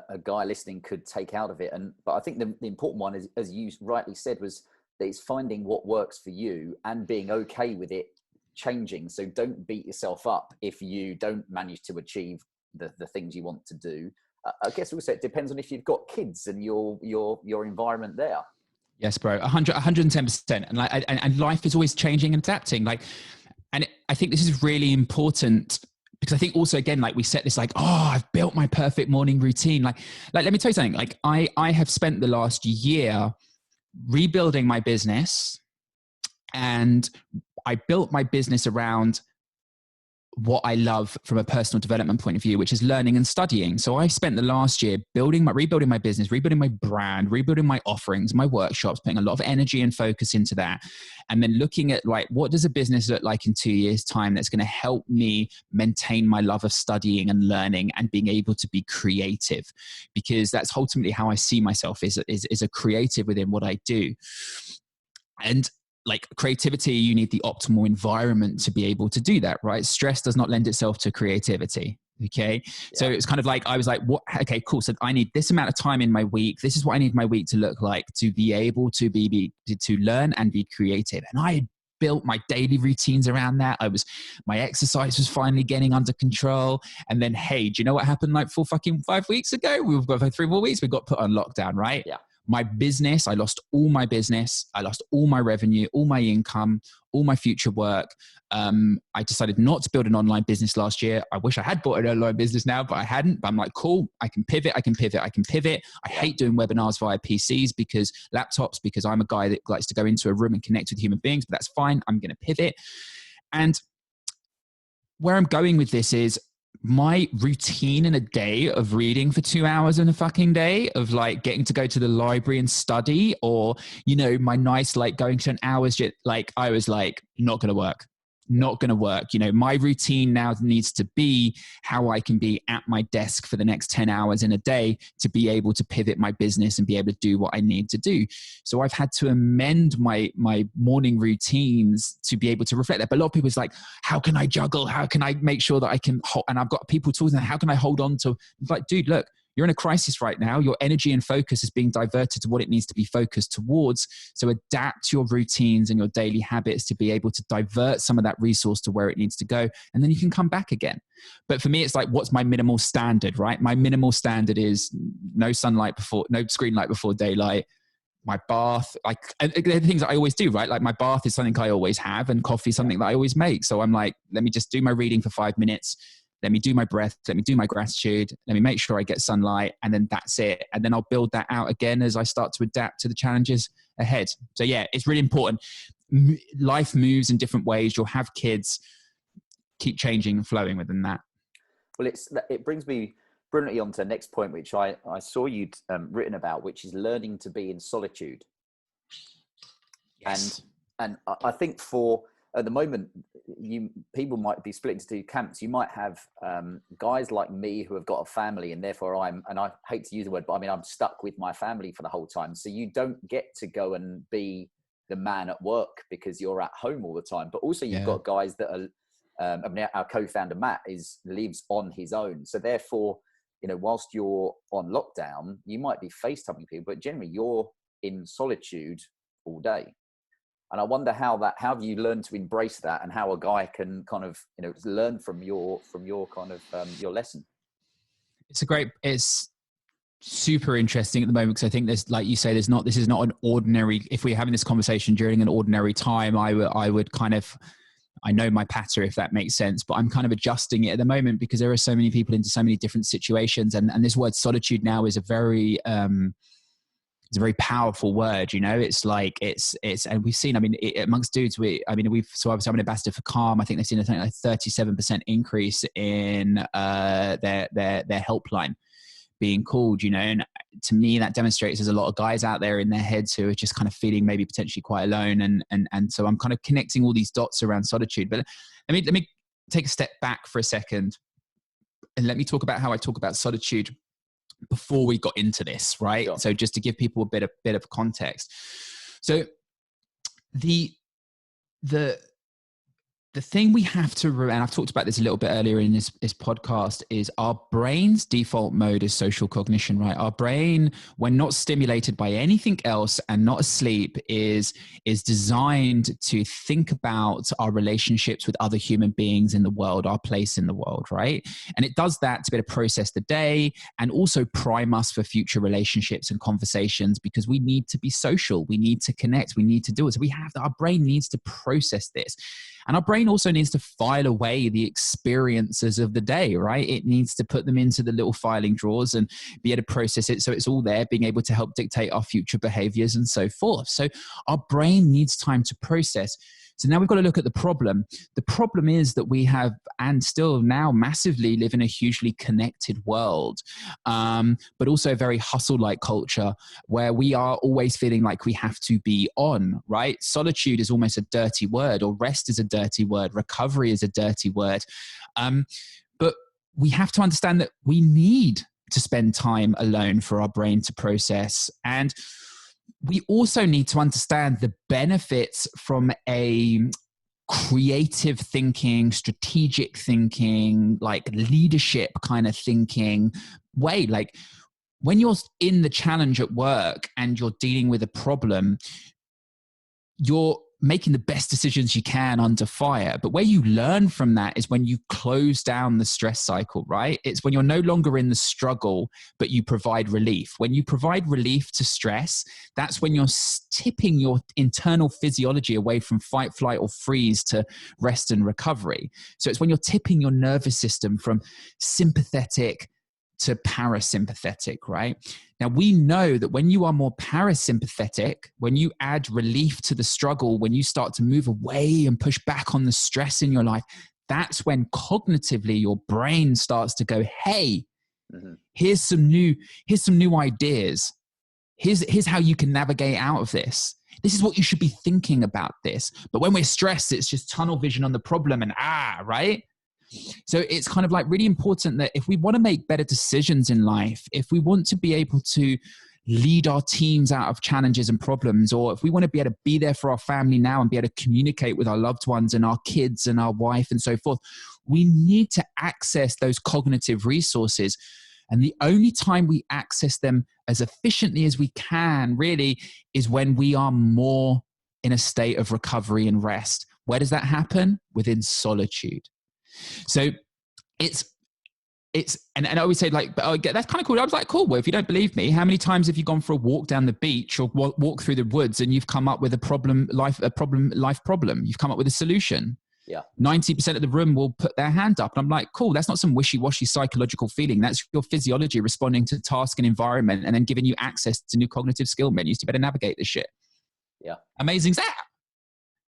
a guy listening could take out of it. But I think the important one is, as you rightly said, was that it's finding what works for you and being okay with it changing. So don't beat yourself up if you don't manage to achieve the things you want to do. I guess also it depends on if you've got kids and your environment there. Yes, bro. 110%. And life is always changing and adapting. I think this is really important, because I think also, again, like we set this like, oh, I've built my perfect morning routine. Like let me tell you something. Like I have spent the last year rebuilding my business, And I built my business around what I love from a personal development point of view, which is learning and studying. So I spent the last year rebuilding my business, rebuilding my brand, rebuilding my offerings, my workshops, putting a lot of energy and focus into that. And then looking at like, what does a business look like in 2 years' time that's going to help me maintain my love of studying and learning and being able to be creative? Because that's ultimately how I see myself, is a creative within what I do. And like creativity, you need the optimal environment to be able to do that, right? Stress does not lend itself to creativity. Okay. Yeah. So it's kind of like, I was like, what? Okay, cool. So I need this amount of time in my week. This is what I need my week to look like to be able to to learn and be creative. And I built my daily routines around that. My exercise was finally getting under control. And then, hey, do you know what happened like 5 weeks ago? We've got 3 more weeks. We got put on lockdown, right? Yeah. My business, I lost all my business. I lost all my revenue, all my income, all my future work. I decided not to build an online business last year. I wish I had bought an online business now, but I hadn't. But I'm like, cool, I can pivot. I hate doing webinars via PCs because I'm a guy that likes to go into a room and connect with human beings, but that's fine. I'm going to pivot. And where I'm going with this is, my routine in a day of reading for 2 hours in a fucking day, of like getting to go to the library and study, or, you know, my nice, like going to an hour's, like I was like, not going to work. You know, my routine now needs to be how I can be at my desk for the next 10 hours in a day to be able to pivot my business and be able to do what I need to do. So I've had to amend my morning routines to be able to reflect that. But a lot of people is like, how can I juggle? How can I make sure that I can hold? And I've got people talking, how can I hold on to, like, dude, look, you're in a crisis right now. Your energy and focus is being diverted to what it needs to be focused towards. So adapt your routines and your daily habits to be able to divert some of that resource to where it needs to go. And then you can come back again. But for me, it's like, what's my minimal standard, right? My minimal standard is no screen light before daylight. My bath, like, and the things that I always do, right? Like my bath is something I always have, and coffee is something that I always make. So I'm like, let me just do my reading for 5 minutes. Let me do my breath. Let me do my gratitude. Let me make sure I get sunlight, and then that's it. And then I'll build that out again as I start to adapt to the challenges ahead. So yeah, it's really important. Life moves in different ways. You'll have kids. Keep changing and flowing within that. Well, it brings me brilliantly on to the next point, which I saw you'd written about, which is learning to be in solitude. Yes. And I think at the moment, people might be split into two camps. You might have guys like me who have got a family, and therefore and I hate to use the word, but I mean, I'm stuck with my family for the whole time. So you don't get to go and be the man at work because you're at home all the time. But also you've got guys that are, I mean, our co-founder Matt lives on his own. So therefore, you know, whilst you're on lockdown, you might be FaceTiming people, but generally you're in solitude all day. And I wonder how have you learned to embrace that, and how a guy can kind of, you know, learn from your kind of your lesson. It's super interesting at the moment, because I think there's, like you say, this is not an ordinary, if we're having this conversation during an ordinary time, I would kind of, I know my patter, if that makes sense, but I'm kind of adjusting it at the moment because there are so many people into so many different situations. And this word solitude now is a very powerful word, you know. It's like, it's, and we've seen, I mean, amongst dudes, so obviously I'm an ambassador for Calm. I think they've seen like 37% increase in their helpline being called, you know. And to me, that demonstrates there's a lot of guys out there in their heads who are just kind of feeling maybe potentially quite alone. And so I'm kind of connecting all these dots around solitude. But let me take a step back for a second, and let me talk about how I talk about solitude before we got into this, right? Sure. So just to give people a bit of context. So the thing we have to, and I've talked about this a little bit earlier in this podcast, is our brain's default mode is social cognition, right? Our brain, when not stimulated by anything else and not asleep, is designed to think about our relationships with other human beings in the world, our place in the world, right? And it does that to be able to process the day and also prime us for future relationships and conversations, because we need to be social, we need to connect, we need to do it. So our brain needs to process this. And our brain also needs to file away the experiences of the day, right? It needs to put them into the little filing drawers and be able to process it so it's all there, being able to help dictate our future behaviors and so forth. So our brain needs time to process. So now we've got to look at the problem. The problem is that we have, and still now massively live in a hugely connected world, but also a very hustle-like culture where we are always feeling like we have to be on, right? Solitude is almost a dirty word, or rest is a dirty word. Recovery is a dirty word. But we have to understand that we need to spend time alone for our brain to process. And we also need to understand the benefits from a creative thinking, strategic thinking, like leadership kind of thinking way. Like when you're in the challenge at work and you're dealing with a problem, you're making the best decisions you can under fire. But where you learn from that is when you close down the stress cycle, right? It's when you're no longer in the struggle, but you provide relief. When you provide relief to stress, that's when you're tipping your internal physiology away from fight, flight, or freeze to rest and recovery. So it's when you're tipping your nervous system from sympathetic to parasympathetic, right? Now, we know that when you are more parasympathetic, when you add relief to the struggle, when you start to move away and push back on the stress in your life, that's when cognitively your brain starts to go, hey, here's some new ideas. Here's how you can navigate out of this. This is what you should be thinking about this. But when we're stressed, it's just tunnel vision on the problem and right? So it's kind of like really important that if we want to make better decisions in life, if we want to be able to lead our teams out of challenges and problems, or if we want to be able to be there for our family now and be able to communicate with our loved ones and our kids and our wife and so forth, we need to access those cognitive resources. And the only time we access them as efficiently as we can really is when we are more in a state of recovery and rest. Where does that happen? Within solitude. So it's and I always say like, that's kind of cool. I was like, cool. Well, if you don't believe me, how many times have you gone for a walk down the beach or walk through the woods and you've come up with a life problem? You've come up with a solution. Yeah. 90% of the room will put their hand up. And I'm like, cool. That's not some wishy-washy psychological feeling. That's your physiology responding to task and environment and then giving you access to new cognitive skill menus to better navigate this shit. Yeah. Amazing as that.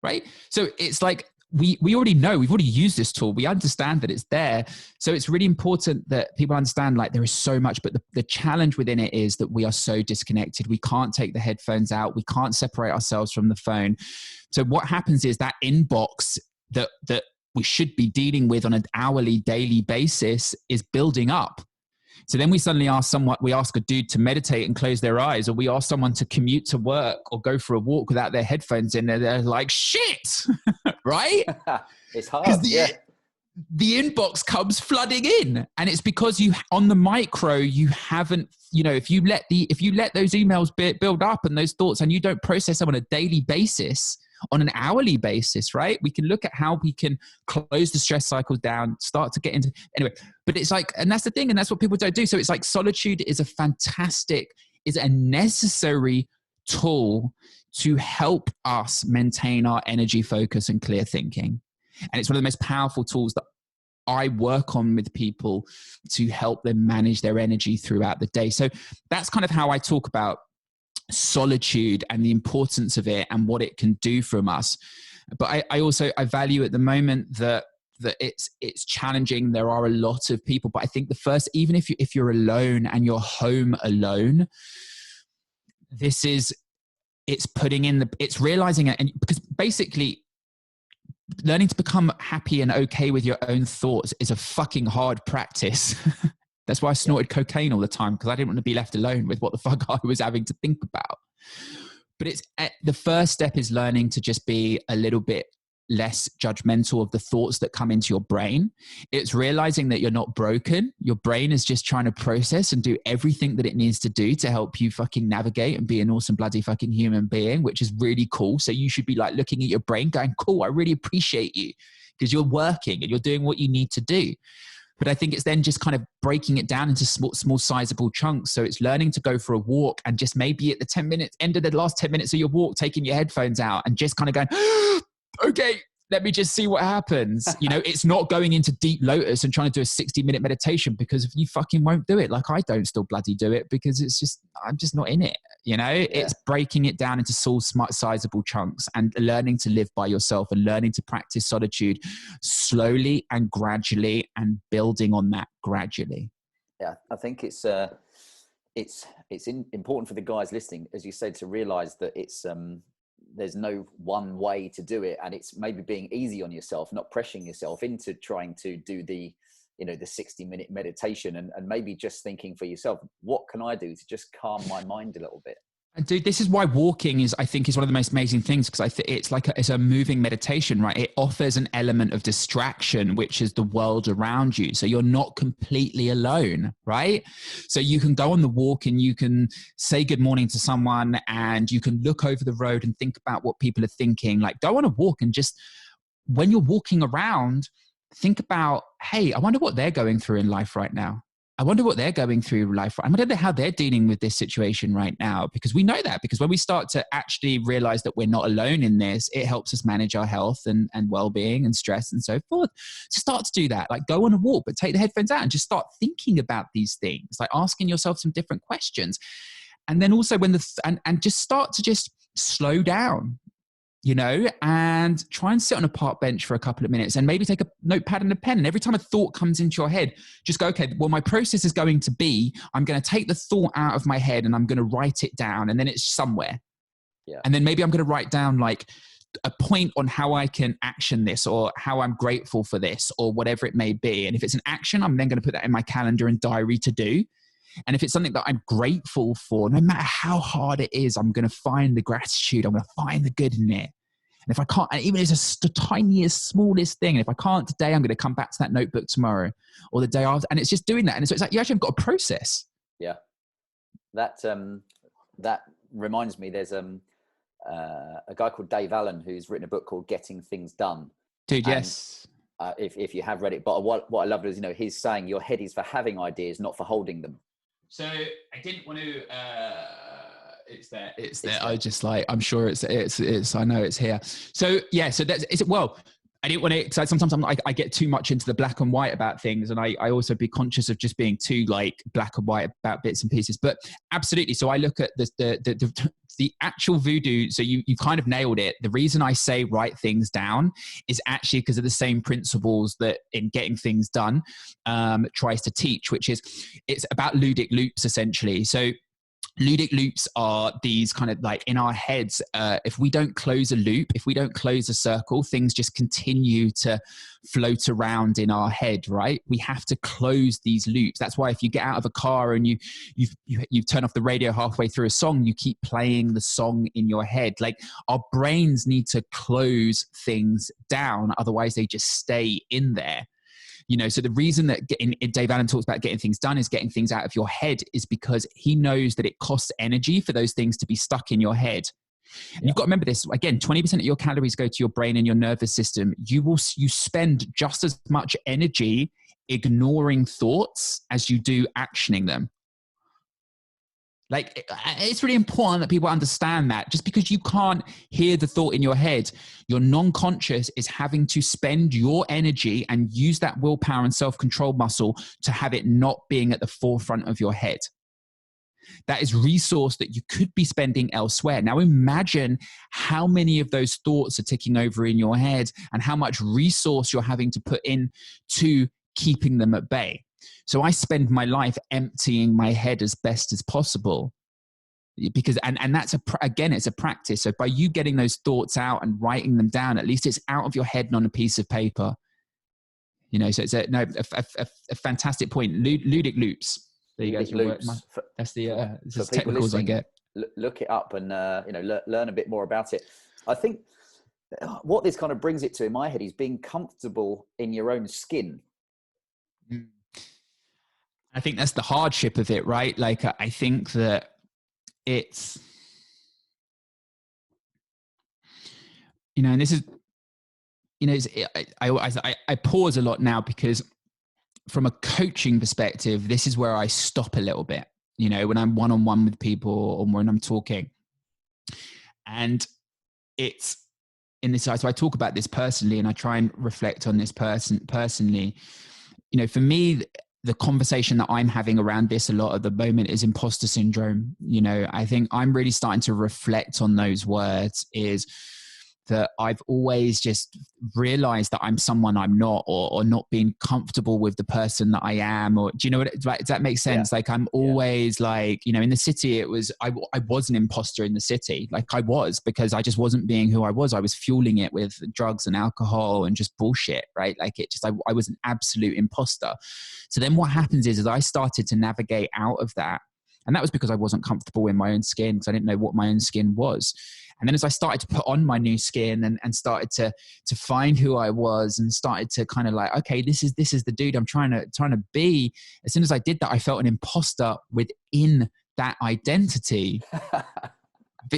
Right? So it's like, we already know, we've already used this tool. We understand that it's there. So it's really important that people understand like there is so much, but the challenge within it is that we are so disconnected. We can't take the headphones out. We can't separate ourselves from the phone. So what happens is that inbox that we should be dealing with on an hourly, daily basis is building up. So then we suddenly ask a dude to meditate and close their eyes, or we ask someone to commute to work or go for a walk without their headphones in. They're like, shit, right? It's hard. The inbox comes flooding in, and it's because on the micro, you haven't, if you let those emails build up and those thoughts, and you don't process them on a daily basis, on an hourly basis, right? We can look at how we can close the stress cycles down, start to get into, anyway, but it's like, and that's the thing, and that's what people don't do. So it's like solitude is a necessary tool to help us maintain our energy, focus, and clear thinking. And it's one of the most powerful tools that I work on with people to help them manage their energy throughout the day. So that's kind of how I talk about solitude and the importance of it and what it can do from us. But I value at the moment that it's challenging. There are a lot of people, but I think the first, even if you're alone and you're home alone, it's realizing it. And because basically learning to become happy and okay with your own thoughts is a fucking hard practice. That's why I snorted cocaine all the time, because I didn't want to be left alone with what the fuck I was having to think about. But the first step is learning to just be a little bit less judgmental of the thoughts that come into your brain. It's realizing that you're not broken. Your brain is just trying to process and do everything that it needs to do to help you fucking navigate and be an awesome bloody fucking human being, which is really cool. So you should be like looking at your brain going, cool, I really appreciate you because you're working and you're doing what you need to do. But I think it's then just kind of breaking it down into small sizable chunks. So it's learning to go for a walk and just maybe at the end of the last 10 minutes of your walk, taking your headphones out and just kind of going, okay, let me just see what happens. You know, it's not going into deep lotus and trying to do a 60-minute meditation, because if you fucking won't do it, like I don't still bloody do it, because I'm just not in it. You know, it's breaking it down into small, smart, sizable chunks and learning to live by yourself and learning to practice solitude slowly and gradually and building on that gradually. Yeah, I think it's important for the guys listening, as you said, to realize that there's no one way to do it, and it's maybe being easy on yourself, not pressuring yourself into trying to do the 60-minute meditation, and maybe just thinking for yourself, what can I do to just calm my mind a little bit? And dude, this is why walking is one of the most amazing things, because it's a moving meditation, right? It offers an element of distraction, which is the world around you. So you're not completely alone, right? So you can go on the walk and you can say good morning to someone, and you can look over the road and think about what people are thinking. Like, go on a walk and just, when you're walking around, think about, hey, I wonder what they're going through in life right now. I wonder what they're going through life. I wonder how they're dealing with this situation right now, because we know that, because when we start to actually realize that we're not alone in this, it helps us manage our health and well-being and stress and so forth. So start to do that. Like, go on a walk, but take the headphones out and just start thinking about these things, like asking yourself some different questions. And then also and just start to just slow down, you know, and try and sit on a park bench for a couple of minutes and maybe take a notepad and a pen. And every time a thought comes into your head, just go, okay, well, my process is going to be, I'm going to take the thought out of my head and I'm going to write it down, and then it's somewhere. Yeah. And then maybe I'm going to write down like a point on how I can action this, or how I'm grateful for this, or whatever it may be. And if it's an action, I'm then going to put that in my calendar and diary to do. And if it's something that I'm grateful for, no matter how hard it is, I'm going to find the gratitude. I'm going to find the good in it. And if I can't, and even if it's the tiniest, smallest thing, and if I can't today, I'm going to come back to that notebook tomorrow or the day after. And it's just doing that. And so it's like, you actually have got a process. Yeah. That reminds me, there's a guy called Dave Allen who's written a book called Getting Things Done. Dude, yes. If you have read it, but what I love is, he's saying your head is for having ideas, not for holding them. So I didn't want to, it's there. I just like, I'm sure it's, I know it's here. So yeah, so I didn't want to, because sometimes I get too much into the black and white about things. And I also be conscious of just being too like black and white about bits and pieces, but absolutely. So I look at the actual voodoo. So you kind of nailed it. The reason I say write things down is actually because of the same principles that in Getting Things Done tries to teach, which is it's about ludic loops essentially. So ludic loops are these kind of like in our heads, if we don't close a loop, if we don't close a circle, things just continue to float around in our head, right? We have to close these loops. That's why if you get out of a car and you turn off the radio halfway through a song, you keep playing the song in your head. Like, our brains need to close things down, otherwise they just stay in there. So the reason that Dave Allen talks about getting things done is getting things out of your head is because he knows that it costs energy for those things to be stuck in your head. And you've got to remember this, again, 20% of your calories go to your brain and your nervous system. You spend just as much energy ignoring thoughts as you do actioning them. Like, it's really important that people understand that just because you can't hear the thought in your head, your non-conscious is having to spend your energy and use that willpower and self-control muscle to have it not being at the forefront of your head. That is resource that you could be spending elsewhere. Now imagine how many of those thoughts are ticking over in your head and how much resource you're having to put in to keeping them at bay. So I spend my life emptying my head as best as possible because, and that's again, it's a practice. So by you getting those thoughts out and writing them down, at least it's out of your head and on a piece of paper, so it's a fantastic point. Ludic loops. There you go. That's the technicals I get. Look it up and, learn a bit more about it. I think what this kind of brings it to in my head is being comfortable in your own skin. I think that's the hardship of it, right? Like, I think that it's, and this is, I pause a lot now because from a coaching perspective, this is where I stop a little bit, when I'm one-on-one with people or when I'm talking. And it's in this, so I talk about this personally, and I try and reflect on this personally. You know, for me, the conversation that I'm having around this a lot at the moment is imposter syndrome. You know, I think I'm really starting to reflect on those words, is that I've always just realized that I'm someone I'm not, or not being comfortable with the person that I am, or do you know what, like, does that make sense? Yeah. Like I'm always like, you know, in the city, it was, I was an imposter in the city. Like I was, because I just wasn't being who I was. I was fueling it with drugs and alcohol and just bullshit, right? Like it just, I was an absolute imposter. So then what happens is I started to navigate out of that. And that was because I wasn't comfortable in my own skin, because I didn't know what my own skin was. And then as I started to put on my new skin and started to find who I was, and started to kind of like, okay, this is the dude I'm trying to be. As soon as I did that, I felt an imposter within that identity.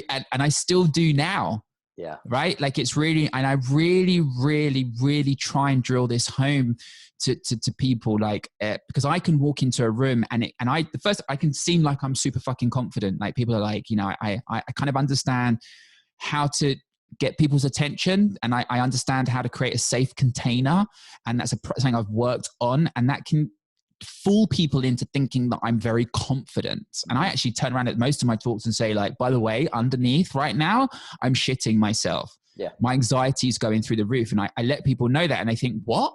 and I still do now. Yeah. Right. Like it's really, and I really, really, really try and drill this home to people, like, because I can walk into a room and I can seem like I'm super fucking confident. Like people are like, you know, I kind of understand how to get people's attention, and I understand how to create a safe container. And that's something I've worked on, and that can fool people into thinking that I'm very confident. And I actually turn around at most of my talks and say, like, by the way, underneath right now, I'm shitting myself. Yeah. My anxiety is going through the roof. And I let people know that, and they think, what?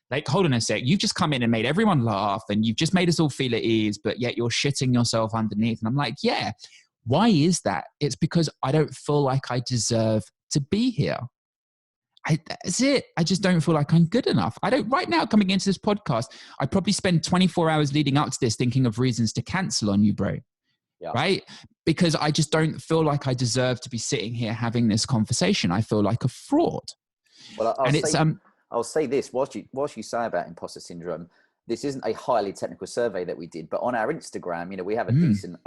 Like, hold on a sec. You've just come in and made everyone laugh, and you've just made us all feel at ease, but yet you're shitting yourself underneath. And I'm like, yeah. Why is that? It's because I don't feel like I deserve to be here. That's it. I just don't feel like I'm good enough. I don't, right now, coming into this podcast, I probably spend 24 hours leading up to this thinking of reasons to cancel on you, bro. Yeah. Right? Because I just don't feel like I deserve to be sitting here having this conversation. I feel like a fraud. Well, I'll say this, whilst you say about imposter syndrome, this isn't a highly technical survey that we did, but on our Instagram, you know, we have a decent,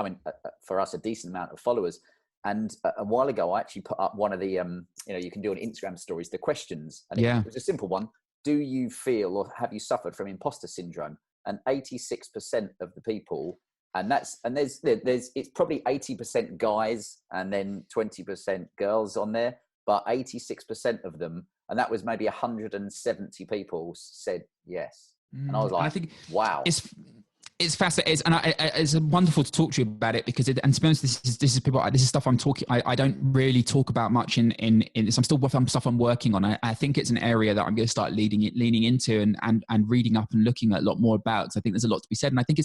for us, a decent amount of followers. And a while ago, I actually put up one of the, you know, you can do on Instagram stories, the questions. And it was a simple one. Do you feel, or have you suffered from imposter syndrome? And 86% of the people, and there's it's probably 80% guys and then 20% girls on there, but 86% of them, and that was maybe 170 people, said yes. And I was like, I think, wow. It's fascinating, and it's wonderful to talk to you about it, because and to be honest, this is stuff I'm talking. I don't really talk about much in this. I'm still stuff I'm working on. I think it's an area that I'm going to start leaning into and reading up and looking at a lot more about, because I think there's a lot to be said, and I think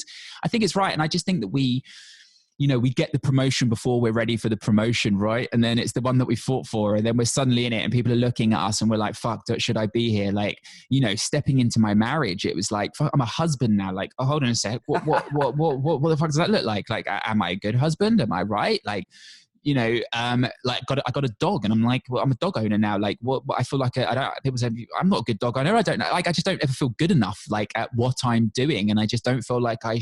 it's right. And I just think that we get the promotion before we're ready for the promotion, right? And then it's the one that we fought for, and then we're suddenly in it, and people are looking at us, and we're like, fuck, should I be here? Like, you know, stepping into my marriage, it was like, fuck, I'm a husband now. Like, oh, hold on a sec. What the fuck does that look like? Like, am I a good husband? Am I right? Like, you know, like I got a dog, and I'm like, well, I'm a dog owner now. Like, what I feel like people say I'm not a good dog owner. I don't know. Like, I just don't ever feel good enough, like, at what I'm doing, and I just don't feel like I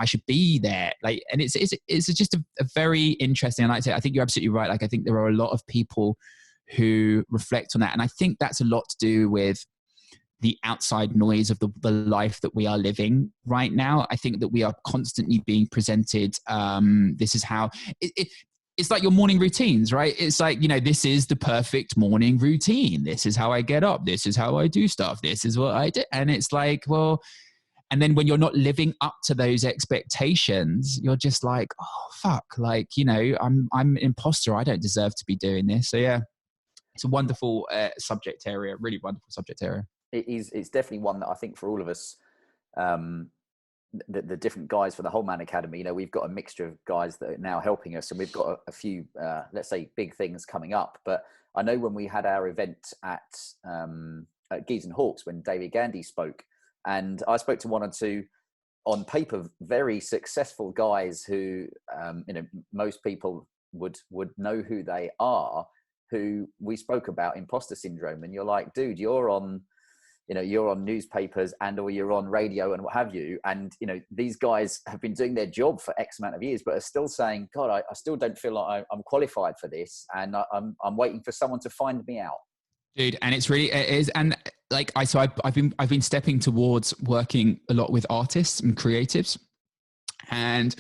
should be there. Like, and it's just a very interesting. And like I say, I think you're absolutely right. Like, I think there are a lot of people who reflect on that, and I think that's a lot to do with the outside noise of the life that we are living right now. I think that we are constantly being presented. This is how it's like your morning routines, right? It's like, you know, this is the perfect morning routine. This is how I get up. This is how I do stuff. This is what I do. And it's like, well, and then when you're not living up to those expectations, you're just like, oh, fuck. Like, you know, I'm an imposter. I don't deserve to be doing this. So yeah, it's a wonderful subject area, really wonderful subject area. It's definitely one that I think for all of us, the different guys for the Whole Man Academy, you know, we've got a mixture of guys that are now helping us, and we've got a few, let's say, big things coming up. But I know when we had our event at Geese and Hawks, when David Gandy spoke, and I spoke to one or two, on paper, very successful guys who, you know, most people would know who they are, who we spoke about imposter syndrome. And you're like, dude, you're on newspapers or you're on radio and what have you. And, you know, these guys have been doing their job for X amount of years, but are still saying, God, I still don't feel like I'm qualified for this. And I'm waiting for someone to find me out. Dude, and it is, and like I've been stepping towards working a lot with artists and creatives, and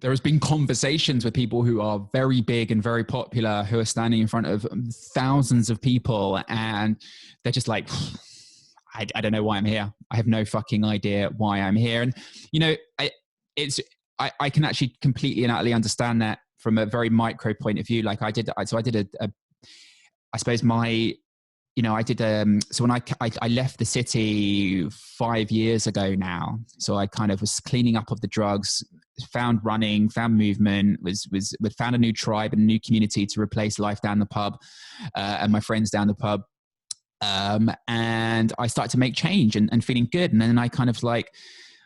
there has been conversations with people who are very big and very popular, who are standing in front of thousands of people, and they're just like, I don't know why I'm here. I have no fucking idea why I'm here. And, you know, I can actually completely and utterly understand that from a very micro point of view. Like I did I suppose my, you know, so when I left the city 5 years ago now, so I kind of was cleaning up of the drugs, found running, found movement, found a new tribe and a new community to replace life down the pub, and my friends down the pub. And I started to make change and feeling good. And then I kind of like,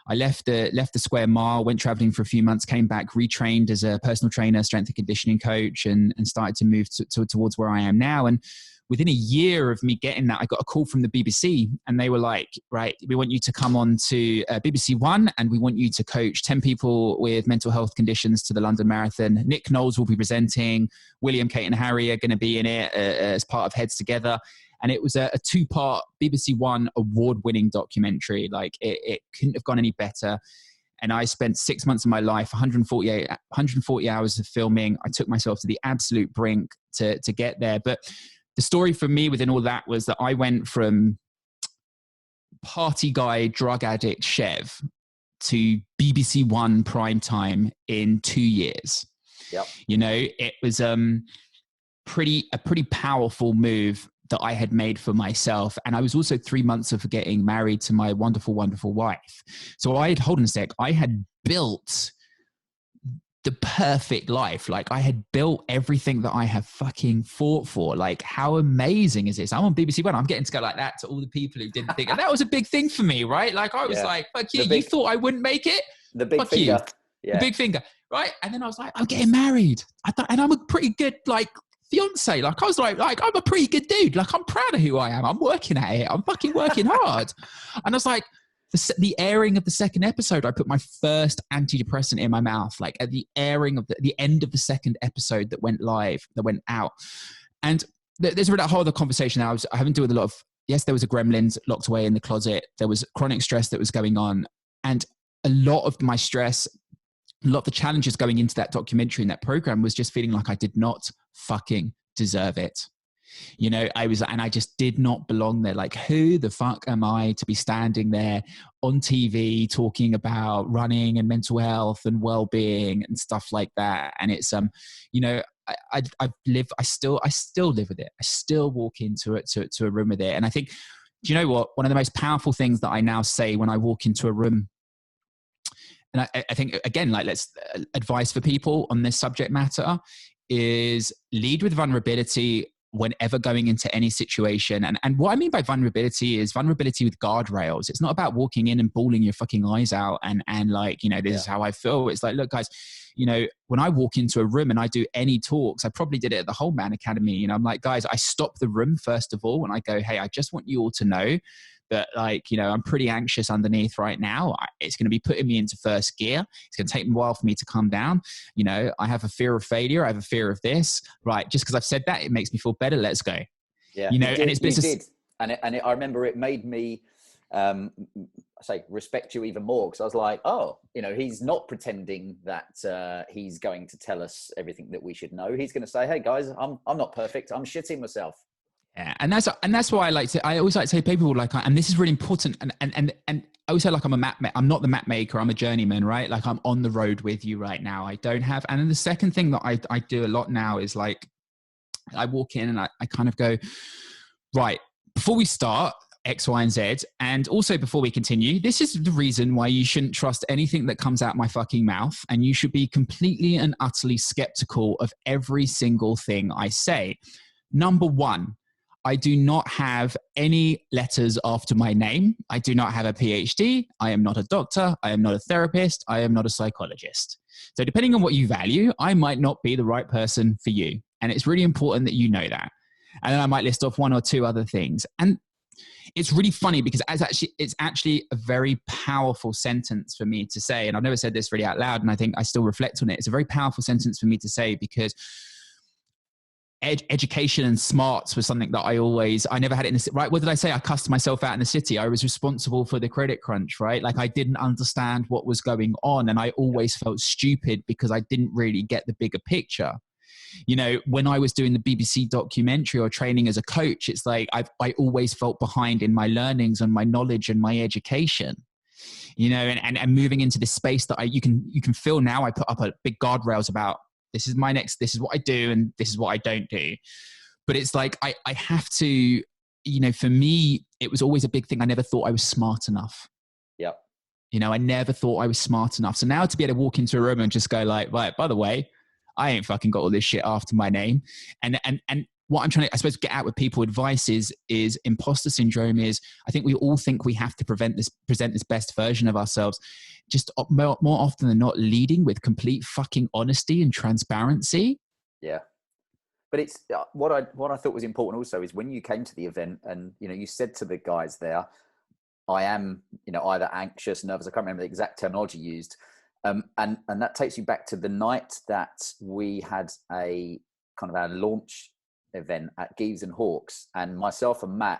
I left the square mile, went traveling for a few months, came back, retrained as a personal trainer, strength and conditioning coach, and started to move towards where I am now. And within a year of me getting that, I got a call from the BBC, and they were like, right, we want you to come on to BBC One, and we want you to coach 10 people with mental health conditions to the London Marathon. Nick Knowles will be presenting. William, Kate and Harry are going to be in it as part of Heads Together. And it was a 2-part BBC One award-winning documentary. Like it couldn't have gone any better. And I spent 6 months of my life, 140 hours of filming. I took myself to the absolute brink to get there. But the story for me within all that was that I went from party guy, drug addict Chev to BBC One prime time in 2 years. Yep. You know, it was a pretty powerful move that I had made for myself. And I was also 3 months of getting married to my wonderful, wonderful wife. So hold on a sec, I had built the perfect life. Like I had built everything that I have fucking fought for. Like how amazing is this? I'm on BBC One. I'm getting to go like that to all the people who didn't think. And that was a big thing for me, right? Like I was like, fuck you. You thought I wouldn't make it? The big fuck finger. You. Yeah. The big finger, right? And then I was like, I'm getting married. And I'm a pretty good, like, fiance. Like I was like I'm a pretty good dude. Like I'm proud of who I am. I'm working at it. I'm fucking working hard. And I was like, the airing of the second episode, I put my first antidepressant in my mouth. Like at the airing of the end of the second episode that went out. And there's that whole other conversation I was having to do with a lot of. Yes, there was a gremlins locked away in the closet. There was chronic stress that was going on, and a lot of my stress. A lot of the challenges going into that documentary and that program was just feeling like I did not fucking deserve it. You know, I just did not belong there. Like, who the fuck am I to be standing there on TV talking about running and mental health and well-being and stuff like that? And it's, you know, I still live with it. I still walk into it, to a room with it. And I think, do you know what? One of the most powerful things that I now say when I walk into a room, and I think, again, like let's advice for people on this subject matter is lead with vulnerability whenever going into any situation. And what I mean by vulnerability is vulnerability with guardrails. It's not about walking in and bawling your fucking eyes out and like, you know, this is how I feel. It's like, look, guys, you know, when I walk into a room and I do any talks, I probably did it at the Whole Man Academy. You know, I'm like, guys, I stop the room first of all and I go, hey, I just want you all to know that, like, you know, I'm pretty anxious underneath right now. It's going to be putting me into first gear. It's going to take a while for me to come down. You know, I have a fear of failure. I have a fear of this. Right. Just because I've said that, it makes me feel better. Let's go. Yeah. You know, and it's business. Did. And I remember it made me, respect you even more. Because I was like, oh, you know, he's not pretending that he's going to tell us everything that we should know. He's going to say, hey guys, I'm not perfect. I'm shitting myself. Yeah, and that's why I always like to say people like, and this is really important. And I always say, like, I'm not the map maker. I'm a journeyman, right? Like I'm on the road with you right now. I don't have. And then the second thing that I do a lot now is like, I walk in and I kind of go, right, before we start X, Y, and Z, and also before we continue, this is the reason why you shouldn't trust anything that comes out my fucking mouth. And you should be completely and utterly skeptical of every single thing I say. Number one, I do not have any letters after my name. I do not have a PhD. I am not a doctor. I am not a therapist. I am not a psychologist. So depending on what you value, I might not be the right person for you. And it's really important that you know that. And then I might list off one or two other things. And it's really funny because it's actually a very powerful sentence for me to say. And I've never said this really out loud, and I think I still reflect on it. It's a very powerful sentence for me to say because education and smarts was something that I never had it in the right. What did I say? I cussed myself out in the city. I was responsible for the credit crunch, right? Like I didn't understand what was going on. And I always felt stupid because I didn't really get the bigger picture. You know, when I was doing the BBC documentary or training as a coach, it's like I always felt behind in my learnings and my knowledge and my education. You know, and moving into this space that you can feel now. I put up a big guardrails about this is what I do and this is what I don't do. But it's like I have to, you know, for me, it was always a big thing. I never thought I was smart enough. Yep. You know, I never thought I was smart enough. So now to be able to walk into a room and just go like, right, by the way, I ain't fucking got all this shit after my name. And what I'm trying to, I suppose, get out with people advice is imposter syndrome is, I think we all think we have to present this best version of ourselves. Just more often than not, leading with complete fucking honesty and transparency. Yeah. But it's what I thought was important also is when you came to the event and, you know, you said to the guys there, I am, you know, either anxious, nervous, I can't remember the exact terminology used. And that takes you back to the night that we had a kind of our launch event at Geeves and Hawks, and myself and Matt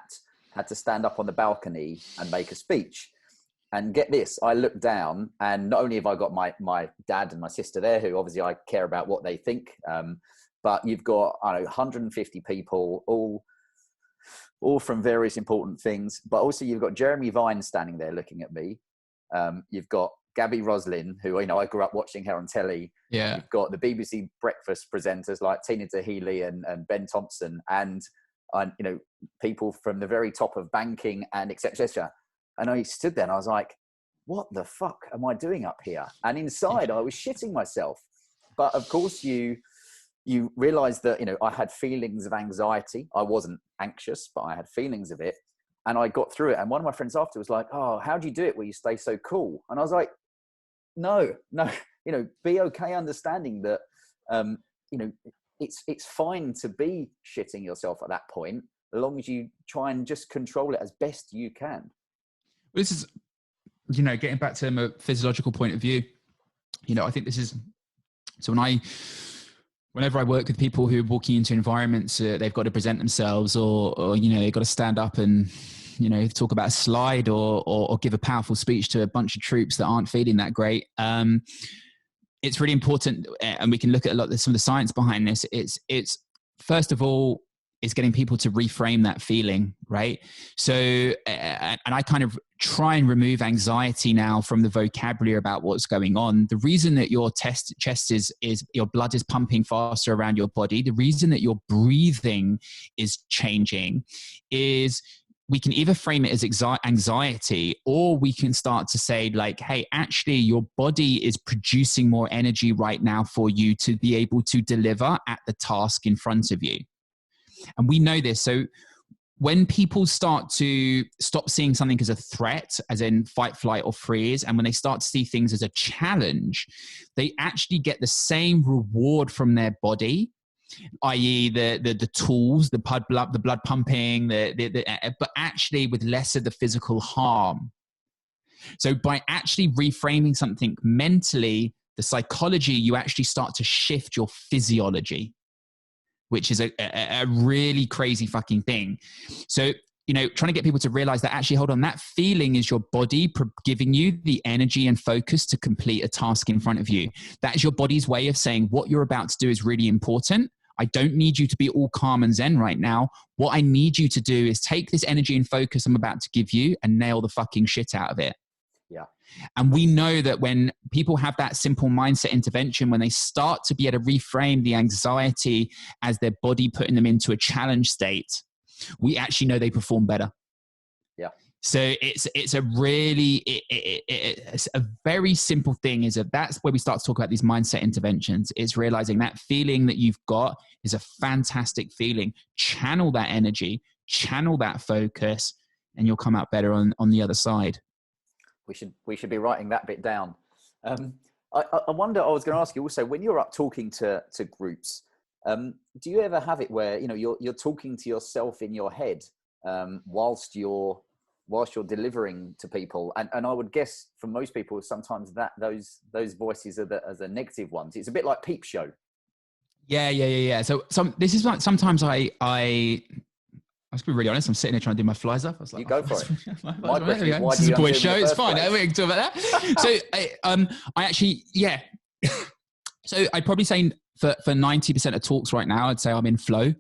had to stand up on the balcony and make a speech. And get this, I looked down, and not only have I got my dad and my sister there, who obviously I care about what they think, but you've got, I don't know, 150 people, all from various important things. But also you've got Jeremy Vine standing there looking at me. You've got Gabby Roslin, who, you know, I grew up watching her on telly. Yeah. You've got the BBC breakfast presenters like Tina Tahili and Ben Thompson, and you know, people from the very top of banking and et cetera, et cetera. And I stood there and I was like, what the fuck am I doing up here? And inside I was shitting myself. But of course you realize that, you know, I had feelings of anxiety. I wasn't anxious, but I had feelings of it. And I got through it. And one of my friends after was like, oh, how do you do it where you stay so cool? And I was like, no, you know, be okay understanding that, you know, it's fine to be shitting yourself at that point, as long as you try and just control it as best you can. This is, you know, getting back to a physiological point of view, you know, I think this is, so whenever I work with people who are walking into environments, they've got to present themselves or, you know, they've got to stand up and, you know, talk about a slide or give a powerful speech to a bunch of troops that aren't feeling that great. It's really important, and we can look at some of the science behind this. It's first of all, is getting people to reframe that feeling, right? So, and I kind of try and remove anxiety now from the vocabulary about what's going on. The reason that your chest is your blood is pumping faster around your body, the reason that your breathing is changing is we can either frame it as anxiety, or we can start to say like, hey, actually your body is producing more energy right now for you to be able to deliver at the task in front of you. And we know this. So when people start to stop seeing something as a threat, as in fight, flight, or freeze, and when they start to see things as a challenge, they actually get the same reward from their body, i.e. the tools, the blood pumping, but actually with less of the physical harm. So by actually reframing something mentally, the psychology, you actually start to shift your physiology, which is a really crazy fucking thing. So, you know, trying to get people to realize that actually, hold on, that feeling is your body giving you the energy and focus to complete a task in front of you. That is your body's way of saying what you're about to do is really important. I don't need you to be all calm and zen right now. What I need you to do is take this energy and focus I'm about to give you and nail the fucking shit out of it. Yeah. And we know that when people have that simple mindset intervention, when they start to be able to reframe the anxiety as their body putting them into a challenge state, we actually know they perform better. Yeah. So it's a really, it's a very simple thing is that's where we start to talk about these mindset interventions. It's realizing that feeling that you've got is a fantastic feeling. Channel that energy, channel that focus, and you'll come out better on the other side. We should be writing that bit down. I wonder, I was going to ask you also, when you're up talking to groups, do you ever have it where, you know, you're talking to yourself in your head whilst you're delivering to people? And I would guess for most people, sometimes that those voices are the negative ones. It's a bit like Peep Show. Yeah. So this is like, sometimes I must be really honest. I'm sitting here trying to do my flies up. I was like, you go for it. My question is, why this do is you a boy do show. It's fine. We can talk about that. So I actually, yeah. So I'd probably say for 90% of talks right now, I'd say I'm in flow.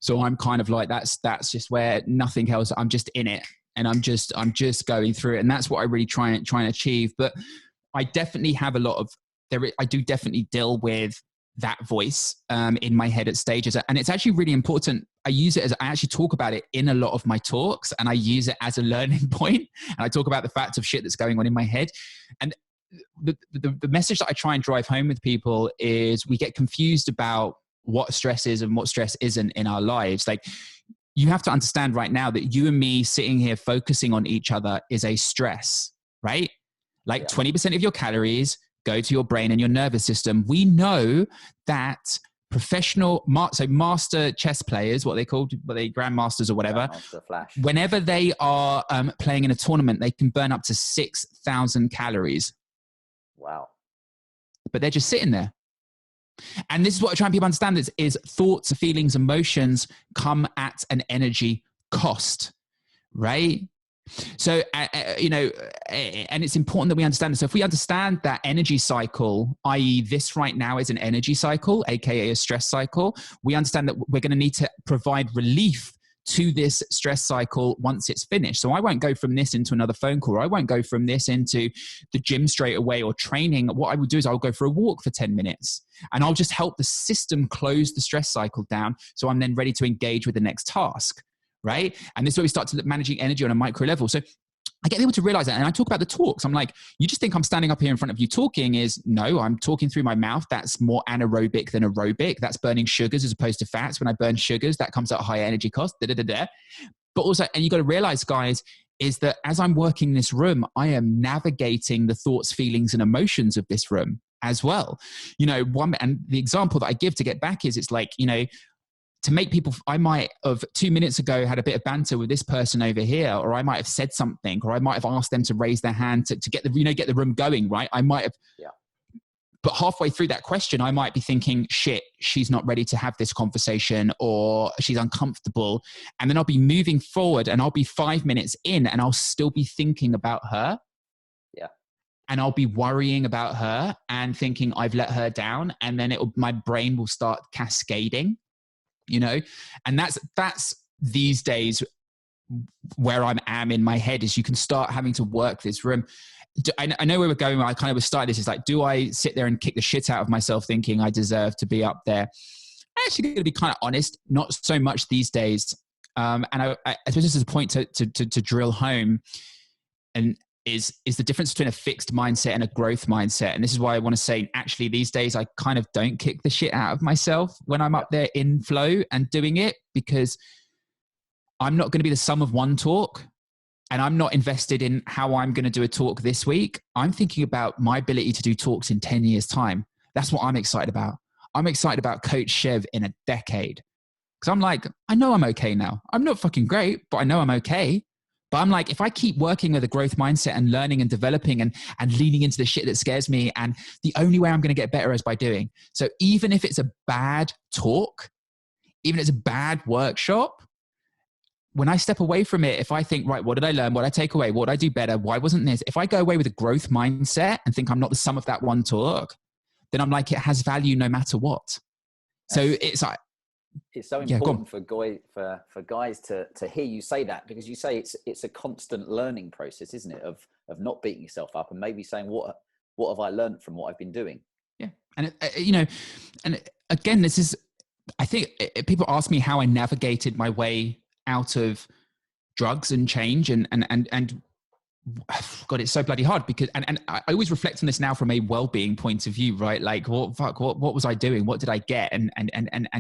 So I'm kind of like, that's just where nothing else, I'm just in it, and I'm just going through it. And that's what I really try and achieve. But I definitely have a lot of, I do definitely deal with that voice in my head at stages. And it's actually really important. I use it I actually talk about it in a lot of my talks, and I use it as a learning point. And I talk about the facts of shit that's going on in my head. And the message that I try and drive home with people is we get confused about what stress is and what stress isn't in our lives. Like, you have to understand right now that you and me sitting here focusing on each other is a stress, right? Like 20% of your calories go to your brain and your nervous system. We know that professional, so master chess players, what they called, grandmasters or whatever, whenever they are playing in a tournament, they can burn up to 6,000 calories. Wow. But they're just sitting there. And this is what I try and people understand is thoughts, feelings, emotions come at an energy cost, right? So, and it's important that we understand this. So if we understand that energy cycle, i.e. this right now is an energy cycle, aka a stress cycle, we understand that we're going to need to provide relief to this stress cycle once it's finished. So I won't go from this into another phone call. I won't go from this into the gym straight away or training. What I would do is I'll go for a walk for 10 minutes and I'll just help the system close the stress cycle down. So I'm then ready to engage with the next task, right? And this is where we start to managing energy on a micro level. So I get people to realize that. And I talk about the talks. I'm like, you just think I'm standing up here in front of you talking no, I'm talking through my mouth. That's more anaerobic than aerobic. That's burning sugars as opposed to fats. When I burn sugars, that comes at a higher energy cost. But also, and you got to realize, guys, is that as I'm working in this room, I am navigating the thoughts, feelings, and emotions of this room as well. And the example that I give to get back is it's like, to make people, I might have 2 minutes ago had a bit of banter with this person over here, or I might have said something, or I might have asked them to raise their hand to get the room going, right? I might have, but halfway through that question, I might be thinking, shit, she's not ready to have this conversation, or she's uncomfortable. And then I'll be moving forward and I'll be 5 minutes in and I'll still be thinking about her. Yeah. And I'll be worrying about her and thinking I've let her down. And then my brain will start cascading. And that's these days where I am in my head, is you can start having to work this room. I know where we're going. I kind of started this is like, do I sit there and kick the shit out of myself thinking I deserve to be up there? I'm actually going to be kind of honest, not so much these days. And I suppose this is a point to drill home, and is the difference between a fixed mindset and a growth mindset. And this is why I want to say, actually, these days, I kind of don't kick the shit out of myself when I'm up there in flow and doing it, because I'm not going to be the sum of one talk, and I'm not invested in how I'm going to do a talk this week. I'm thinking about my ability to do talks in 10 years' time. That's what I'm excited about. I'm excited about Coach Chev in a decade. Because I'm like, I know I'm okay now. I'm not fucking great, but I know I'm okay. But I'm like, if I keep working with a growth mindset and learning and developing and leaning into the shit that scares me, and the only way I'm going to get better is by doing. So even if it's a bad talk, even if it's a bad workshop, when I step away from it, if I think, right, what did I learn? What did I take away? What did I do better? Why wasn't this? If I go away with a growth mindset and think I'm not the sum of that one talk, then I'm like, it has value no matter what. So it's like, it's so important for guys to hear you say that, because you say it's a constant learning process, isn't it? Of not beating yourself up and maybe saying, what have I learned from what I've been doing? Yeah. And and again, this is, I think people ask me how I navigated my way out of drugs and change and God, it's so bloody hard, because and I always reflect on this now from a well-being point of view, right? Like, what was I doing? What did I get? And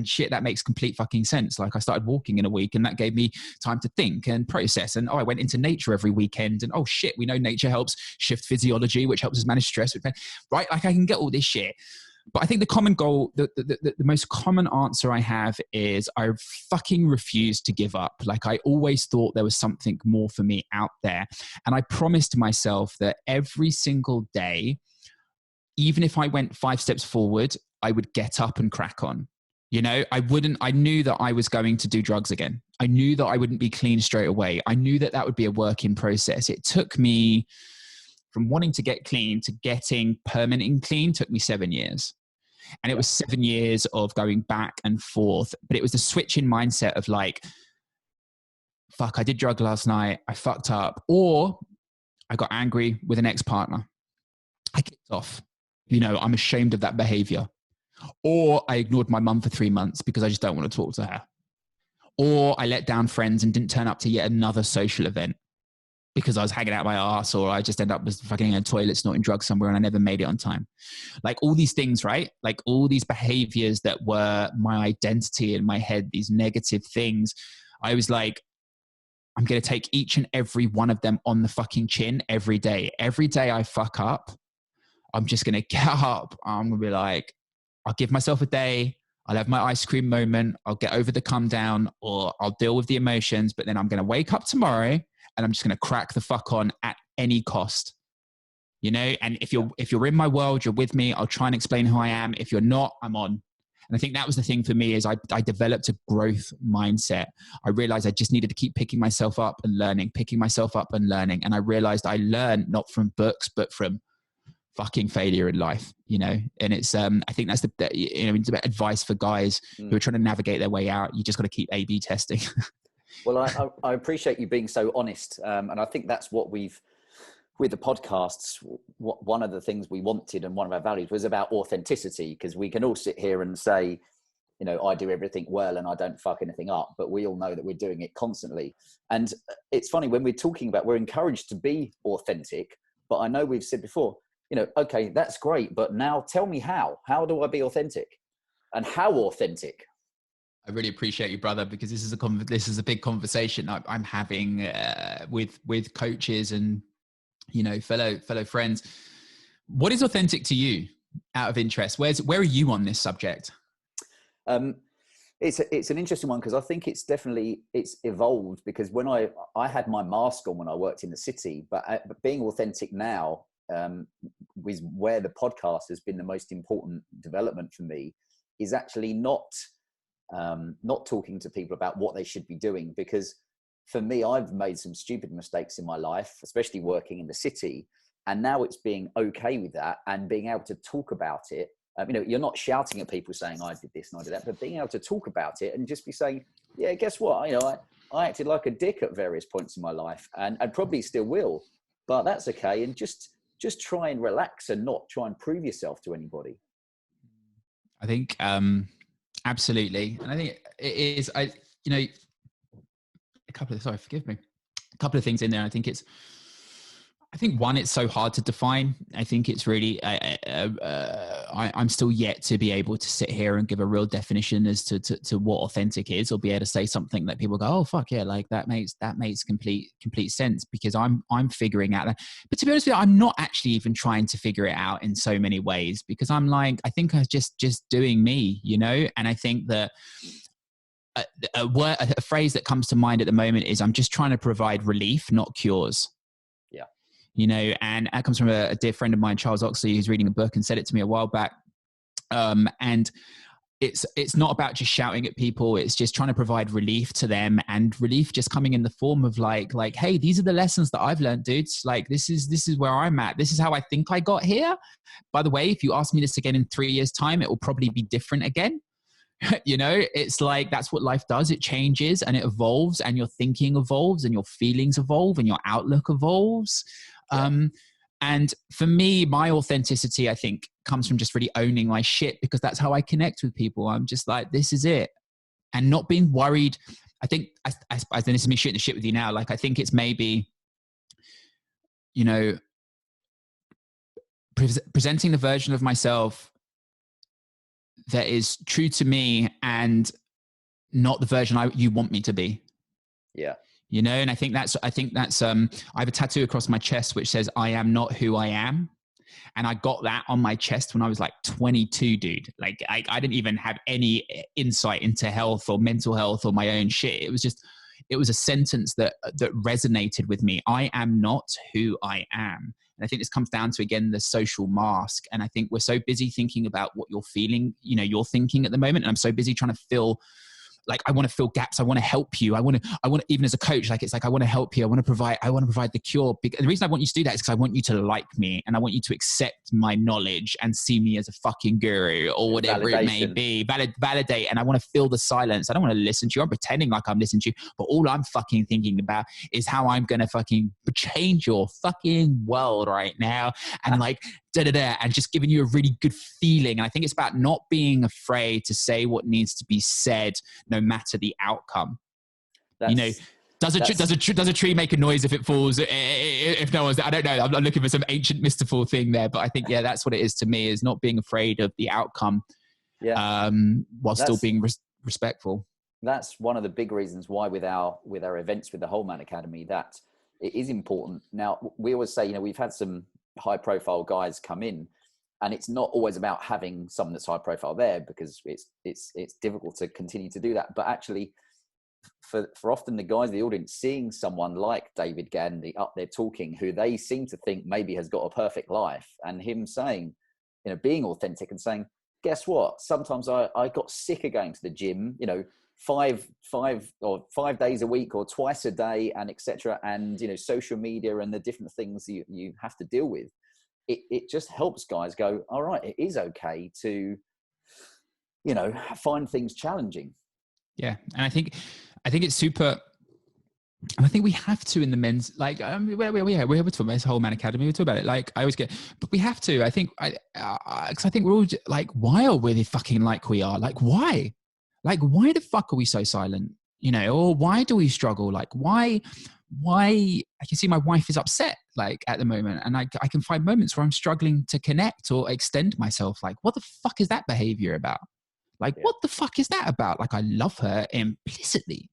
shit, that makes complete fucking sense. Like, I started walking in a week, and that gave me time to think and process. And I went into nature every weekend, and shit, we know nature helps shift physiology, which helps us manage stress, right? Like, I can get all this shit. But I think the common goal, the most common answer I have is I fucking refuse to give up. Like, I always thought there was something more for me out there. And I promised myself that every single day, even if I went 5 steps forward, I would get up and crack on. You know, I knew that I was going to do drugs again. I knew that I wouldn't be clean straight away. I knew that that would be a work in process. It took me from wanting to get clean to getting permanent clean took me 7 years. And it was 7 years of going back and forth, but it was the switch in mindset of like, fuck, I did drug last night. I fucked up. Or I got angry with an ex-partner. I kicked off. You know, I'm ashamed of that behavior. Or I ignored my mum for 3 months because I just don't want to talk to her. Or I let down friends and didn't turn up to yet another social event because I was hanging out my ass, or I just ended up fucking in a toilet snorting drugs somewhere and I never made it on time. Like all these things, right? Like all these behaviors that were my identity in my head, these negative things. I was like, I'm going to take each and every one of them on the fucking chin every day. Every day I fuck up, I'm just going to get up. I'm going to be like, I'll give myself a day. I'll have my ice cream moment. I'll get over the come down, or I'll deal with the emotions, but then I'm going to wake up tomorrow and I'm just going to crack the fuck on at any cost, you know? And if you're in my world, you're with me, I'll try and explain who I am. If you're not, I'm on. And I think that was the thing for me is I developed a growth mindset. I realized I just needed to keep picking myself up and learning. And I realized I learned not from books, but from fucking failure in life, you know? And it's, I think that's it's about advice for guys who are trying to navigate their way out. You just got to keep A/B testing. Well, I appreciate you being so honest. And I think that's what with the podcasts, one of the things we wanted and one of our values was about authenticity, because we can all sit here and say, you know, I do everything well and I don't fuck anything up, but we all know that we're doing it constantly. And it's funny when we're talking about, we're encouraged to be authentic, but I know we've said before, you know, okay, that's great, but now tell me how do I be authentic, and how authentic? I really appreciate you, brother, because this is a big conversation I'm having with coaches and, you know, fellow friends. What is authentic to you, out of interest? Where are you on this subject? It's an interesting one, because I think it's evolved, because when I had my mask on when I worked in the city, but being authentic now is where the podcast has been the most important development for me, is actually not talking to people about what they should be doing, because for me, I've made some stupid mistakes in my life, especially working in the city. And now it's being okay with that and being able to talk about it. You know, you're not shouting at people saying I did this and I did that, but being able to talk about it and just be saying, yeah, guess what? You know, I acted like a dick at various points in my life, and probably still will, but that's okay. And just try and relax and not try and prove yourself to anybody. I think, absolutely. And I think it is, a couple of things in there. I think one, it's so hard to define. I think it's really, I'm still yet to be able to sit here and give a real definition as to what authentic is, or be able to say something that people go, oh fuck yeah, like that makes complete sense, because I'm figuring out that. But to be honest with you, I'm not actually even trying to figure it out in so many ways, because I'm like, I think I'm just doing me, you know? And I think that a phrase that comes to mind at the moment is, I'm just trying to provide relief, not cures. You know, and that comes from a dear friend of mine, Charles Oxley, who's reading a book and said it to me a while back. And it's not about just shouting at people. It's just trying to provide relief to them, and relief just coming in the form of like, hey, these are the lessons that I've learned, dudes. Like, this is where I'm at. This is how I think I got here. By the way, if you ask me this again in 3 years' time, it will probably be different again. You know, it's like, that's what life does. It changes and it evolves, and your thinking evolves, and your feelings evolve, and your outlook evolves. And for me, my authenticity, I think, comes from just really owning my shit, because that's how I connect with people. I'm just like, this is it. And not being worried. I think, I this is me shooting the shit with you now. Like, I think it's maybe, you know, presenting the version of myself that is true to me, and not the version you want me to be. Yeah. You know, and I think that's, I have a tattoo across my chest which says, I am not who I am. And I got that on my chest when I was like 22, dude. Like, I didn't even have any insight into health or mental health or my own shit. It was a sentence that resonated with me. I am not who I am. And I think this comes down to, again, the social mask. And I think we're so busy thinking about what you're feeling, you're thinking at the moment. And I'm so busy trying to fill, like, I want to fill gaps. I want to help you. I want to, even as a coach, like, it's like, I want to help you. I want to provide the cure. The reason I want you to do that is because I want you to like me, and I want you to accept my knowledge and see me as a fucking guru or whatever it may be. Validate. And I want to fill the silence. I don't want to listen to you. I'm pretending like I'm listening to you, but all I'm fucking thinking about is how I'm going to fucking change your fucking world right now. And like, and just giving you a really good feeling. And I think it's about not being afraid to say what needs to be said, no matter the outcome. Does a tree make a noise if it falls? If no one's, I don't know. I'm not looking for some ancient mystical thing there, but I think, that's what it is to me, is not being afraid of the outcome, while still being respectful. That's one of the big reasons why with our events with the Whole Man Academy, that it is important. Now, we always say, we've had some high profile guys come in, and it's not always about having someone that's high profile there, because it's difficult to continue to do that. But actually, for often the guys in the audience, seeing someone like David Gandy up there talking, who they seem to think maybe has got a perfect life, and him saying, being authentic and saying, guess what? Sometimes I got sick of going to the gym, 5 days a week or twice a day, and etc. And social media and the different things you have to deal with. It just helps guys go, all right, it is okay to find things challenging. Yeah. And I think it's super, and I think we have to in the men's, like, we're talking about this Whole Man Academy, we talk about it, like, I always get, but we have to, I think, because I think we're all just, like, why are we fucking like we are? Like, why? Like, why the fuck are we so silent? Or why do we struggle? Like, why I can see my wife is upset, like, at the moment. And I can find moments where I'm struggling to connect or extend myself. Like, what the fuck is that behavior about? Like, what the fuck is that about? Like, I love her implicitly.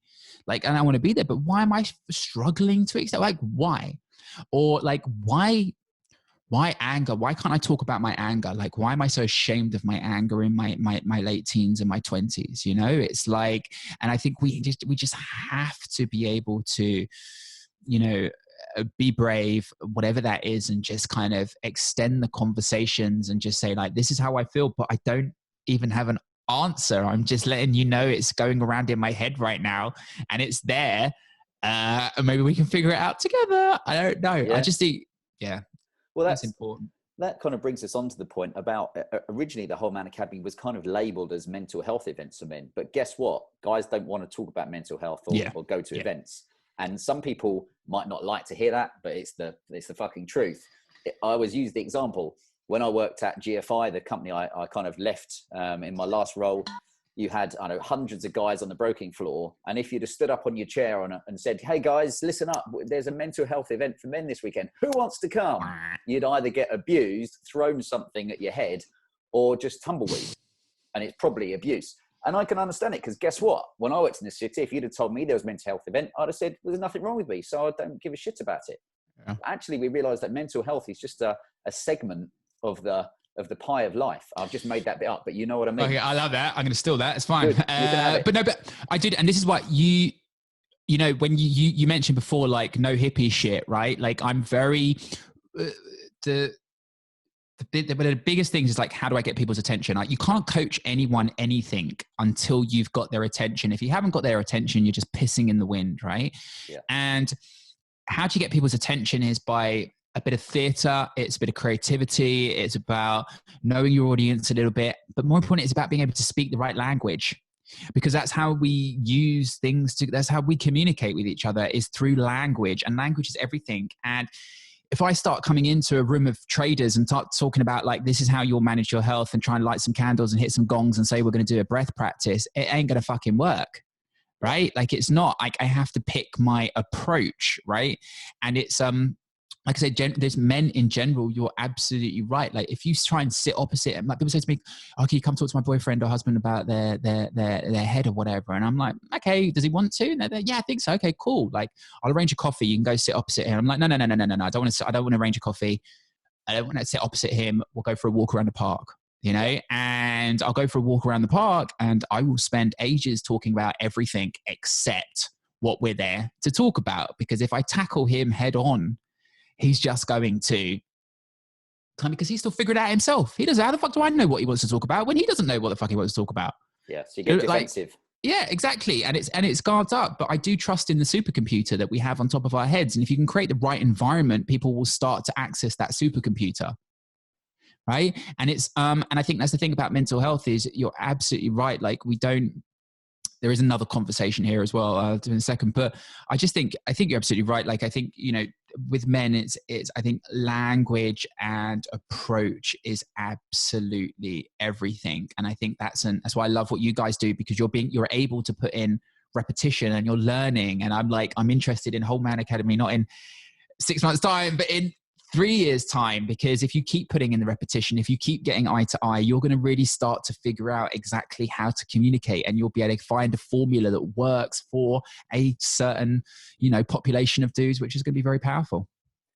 Like, and I want to be there, but why am I struggling to accept? Like, why? Or like, why anger? Why can't I talk about my anger? Like, why am I so ashamed of my anger in my late teens and my 20s? It's like, and I think we just have to be able to, be brave, whatever that is, and just kind of extend the conversations and just say, like, this is how I feel, but I don't even have an answer. I'm just letting you know it's going around in my head right now, and it's there. And maybe we can figure it out together. I don't know. I just think, well, that's important. That kind of brings us on to the point about originally the Whole Man Academy was kind of labeled as mental health events for men. But guess what? Guys don't want to talk about mental health or go to events. And some people might not like to hear that, but it's the fucking truth. I always use the example. When I worked at GFI, the company I kind of left in my last role, you had, hundreds of guys on the broking floor. And if you'd have stood up on your chair and said, hey guys, listen up, there's a mental health event for men this weekend. Who wants to come? You'd either get abused, thrown something at your head, or just tumbleweed. And it's probably abuse. And I can understand it, because guess what? When I worked in the city, if you'd have told me there was a mental health event, I'd have said, there's nothing wrong with me, so I don't give a shit about it. Yeah. Actually, we realized that mental health is just a segment of the pie of life. I've just made that bit up, but you know what I mean. Okay, I love that. I'm going to steal that. It's fine. But I did, and this is what when you mentioned before, like, no hippie shit, right? Like, I'm very the biggest things is, like, how do I get people's attention? Like, you can't coach anyone anything until you've got their attention. If you haven't got their attention, you're just pissing in the wind, right? Yeah. And how do you get people's attention is by a bit of theater, it's a bit of creativity, it's about knowing your audience a little bit, but more important, it's about being able to speak the right language, because that's how we use things that's how we communicate with each other, is through language, and language is everything. And if I start coming into a room of traders and start talking about, like, this is how you'll manage your health, and try and light some candles and hit some gongs and say we're going to do a breath practice, it ain't going to fucking work, right? Like, it's not, like, I have to pick my approach, right? And it's like I said, there's men in general, you're absolutely right. Like, if you try and sit opposite, and like, people say to me, oh, can you come talk to my boyfriend or husband about their head or whatever? And I'm like, okay, does he want to? And yeah, I think so. Okay, cool. Like, I'll arrange a coffee. You can go sit opposite him. I'm like, no. I don't want to arrange a coffee. I don't want to sit opposite him. We'll go for a walk around the park, and I'll go for a walk around the park, and I will spend ages talking about everything except what we're there to talk about. Because if I tackle him head on, he's just going to because he's still figuring it out himself. He doesn't, how the fuck do I know what he wants to talk about when he doesn't know what the fuck he wants to talk about? Yeah, so you get defensive. Yeah, exactly. And it's guards up. But I do trust in the supercomputer that we have on top of our heads. And if you can create the right environment, people will start to access that supercomputer. Right. And and I think that's the thing about mental health is you're absolutely right. Like there is another conversation here as well. I'll do in a second, but I think you're absolutely right. Like, I think, with men, it's, I think language and approach is absolutely everything. And I think that's why I love what you guys do, because you're able to put in repetition and you're learning. And I'm interested in Whole Man Academy, not in 6 months time, but in 3 years time, because if you keep putting in the repetition, if you keep getting eye to eye, you're going to really start to figure out exactly how to communicate, and you'll be able to find a formula that works for a certain, population of dudes, which is going to be very powerful.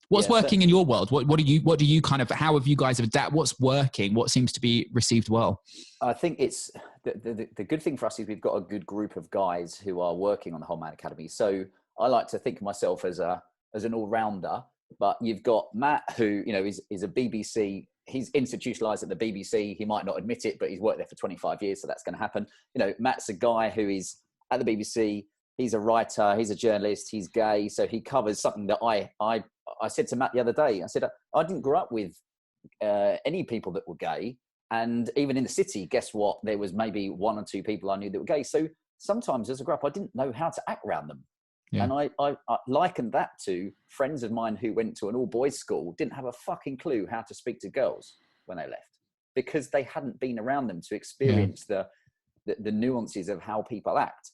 What's working in your world? What do you kind of, how have you guys adapted? What's working? What seems to be received well? I think it's the good thing for us is we've got a good group of guys who are working on the Whole Man Academy. So I like to think of myself as an all-rounder. But you've got Matt, who, is a BBC, he's institutionalized at the BBC. He might not admit it, but he's worked there for 25 years. So that's going to happen. Matt's a guy who is at the BBC. He's a writer. He's a journalist. He's gay. So he covers something that I said to Matt the other day. I said, I didn't grow up with any people that were gay. And even in the city, guess what? There was maybe 1 or 2 people I knew that were gay. So sometimes as I grew up, I didn't know how to act around them. Yeah. And I likened that to friends of mine who went to an all-boys school, didn't have a fucking clue how to speak to girls when they left, because they hadn't been around them to experience the nuances of how people act.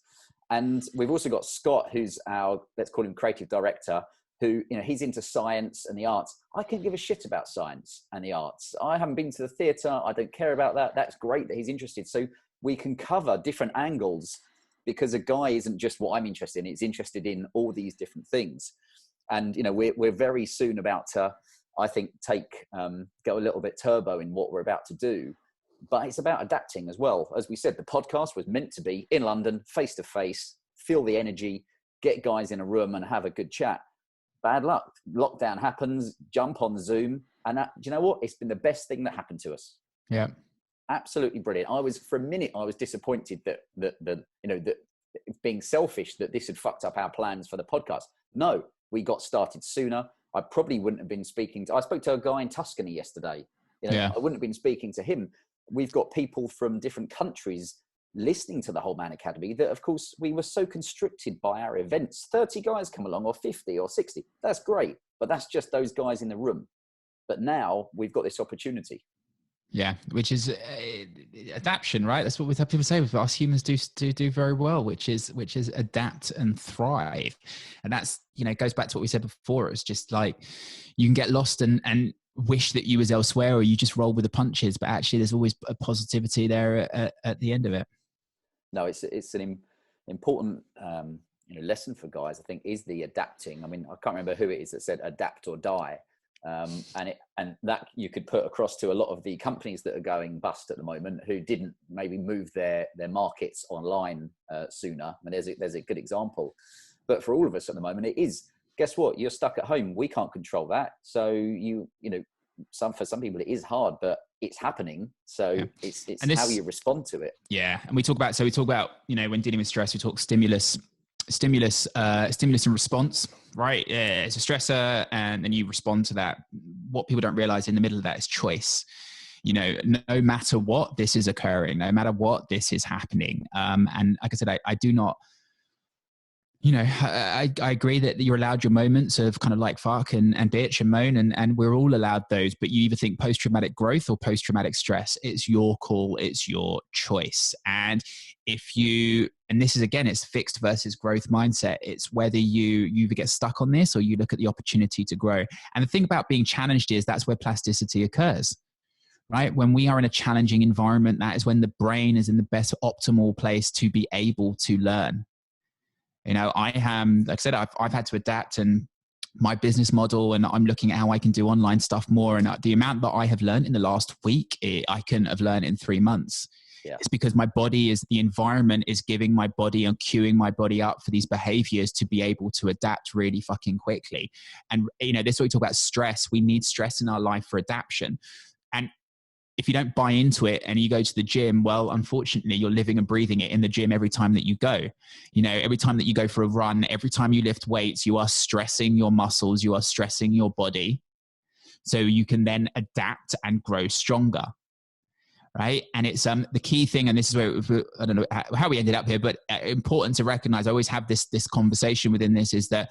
And we've also got Scott, who's our, let's call him creative director, who, he's into science and the arts. I couldn't give a shit about science and the arts. I haven't been to the theatre. I don't care about that. That's great that he's interested. So we can cover different angles, because a guy isn't just what I'm interested in. He's interested in all these different things. And, we're very soon about to, I think, go a little bit turbo in what we're about to do. But it's about adapting as well. As we said, the podcast was meant to be in London, face to face, feel the energy, get guys in a room and have a good chat. Bad luck. Lockdown happens, jump on Zoom. And do you know what? It's been the best thing that happened to us. Yeah. Absolutely brilliant. For a minute, I was disappointed that being selfish, that this had fucked up our plans for the podcast. No, we got started sooner. I probably wouldn't have been I spoke to a guy in Tuscany yesterday. I wouldn't have been speaking to him. We've got people from different countries listening to the Whole Man Academy that, of course, we were so constricted by our events. 30 guys come along, or 50 or 60. That's great. But that's just those guys in the room. But now we've got this opportunity. Yeah, which is adaptation, right? That's what we have people say. With us humans do very well, which is adapt and thrive. And that's, goes back to what we said before. It's just like you can get lost and wish that you was elsewhere, or you just roll with the punches. But actually, there's always a positivity there at the end of it. No, it's an important lesson for guys. I think is the adapting. I mean, I can't remember who it is that said adapt or die. And that you could put across to a lot of the companies that are going bust at the moment, who didn't maybe move their markets online sooner. I mean, there's a good example. But for all of us at the moment, it is, guess what? You're stuck at home. We can't control that. So for some people it is hard, but it's happening. So it's how you respond to it. Yeah. And we talk about when dealing with stress, we talk stimulus and response, right? Yeah, it's a stressor, and then you respond to that. What people don't realize in the middle of that is choice. No matter what, this is occurring. No matter what, this is happening. And like I said, I do not. I agree that you're allowed your moments of kind of like fuck and bitch and moan, and we're all allowed those, but you either think post-traumatic growth or post-traumatic stress. It's your call, it's your choice. And this is, again, it's fixed versus growth mindset. It's whether you either get stuck on this or you look at the opportunity to grow. And the thing about being challenged is that's where plasticity occurs. Right? When we are in a challenging environment, that is when the brain is in the best optimal place to be able to learn. I am, like I said, I've had to adapt and my business model, and I'm looking at how I can do online stuff more. And the amount that I have learned in the last week, I couldn't have learned in 3 months. Yeah. It's because my body the environment is giving my body and cueing my body up for these behaviors to be able to adapt really fucking quickly. And, this is what we talk about stress. We need stress in our life for adaptation. And if you don't buy into it and you go to the gym, well, unfortunately, you're living and breathing it in the gym every time that you go. Every time that you go for a run, every time you lift weights, you are stressing your muscles, you are stressing your body. So you can then adapt and grow stronger. Right. And it's the key thing, and this is where I don't know how we ended up here, but important to recognize, I always have this conversation within this, is that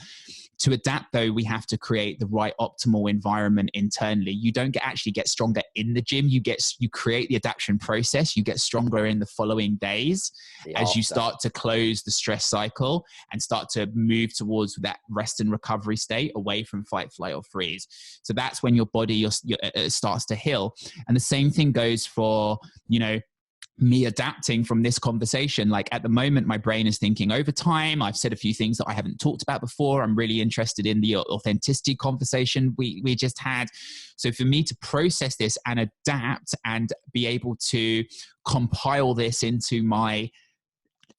to adapt, though, we have to create the right optimal environment internally. You don't actually get stronger in the gym. You create the adaptation process. You get stronger in the following days as you start to close the stress cycle and start to move towards that rest and recovery state, away from fight, flight, or freeze. So that's when your body starts to heal. And the same thing goes for, me adapting from this conversation. Like at the moment, my brain is thinking over time. I've said a few things that I haven't talked about before. I'm really interested in the authenticity conversation we just had. So for me to process this and adapt and be able to compile this into my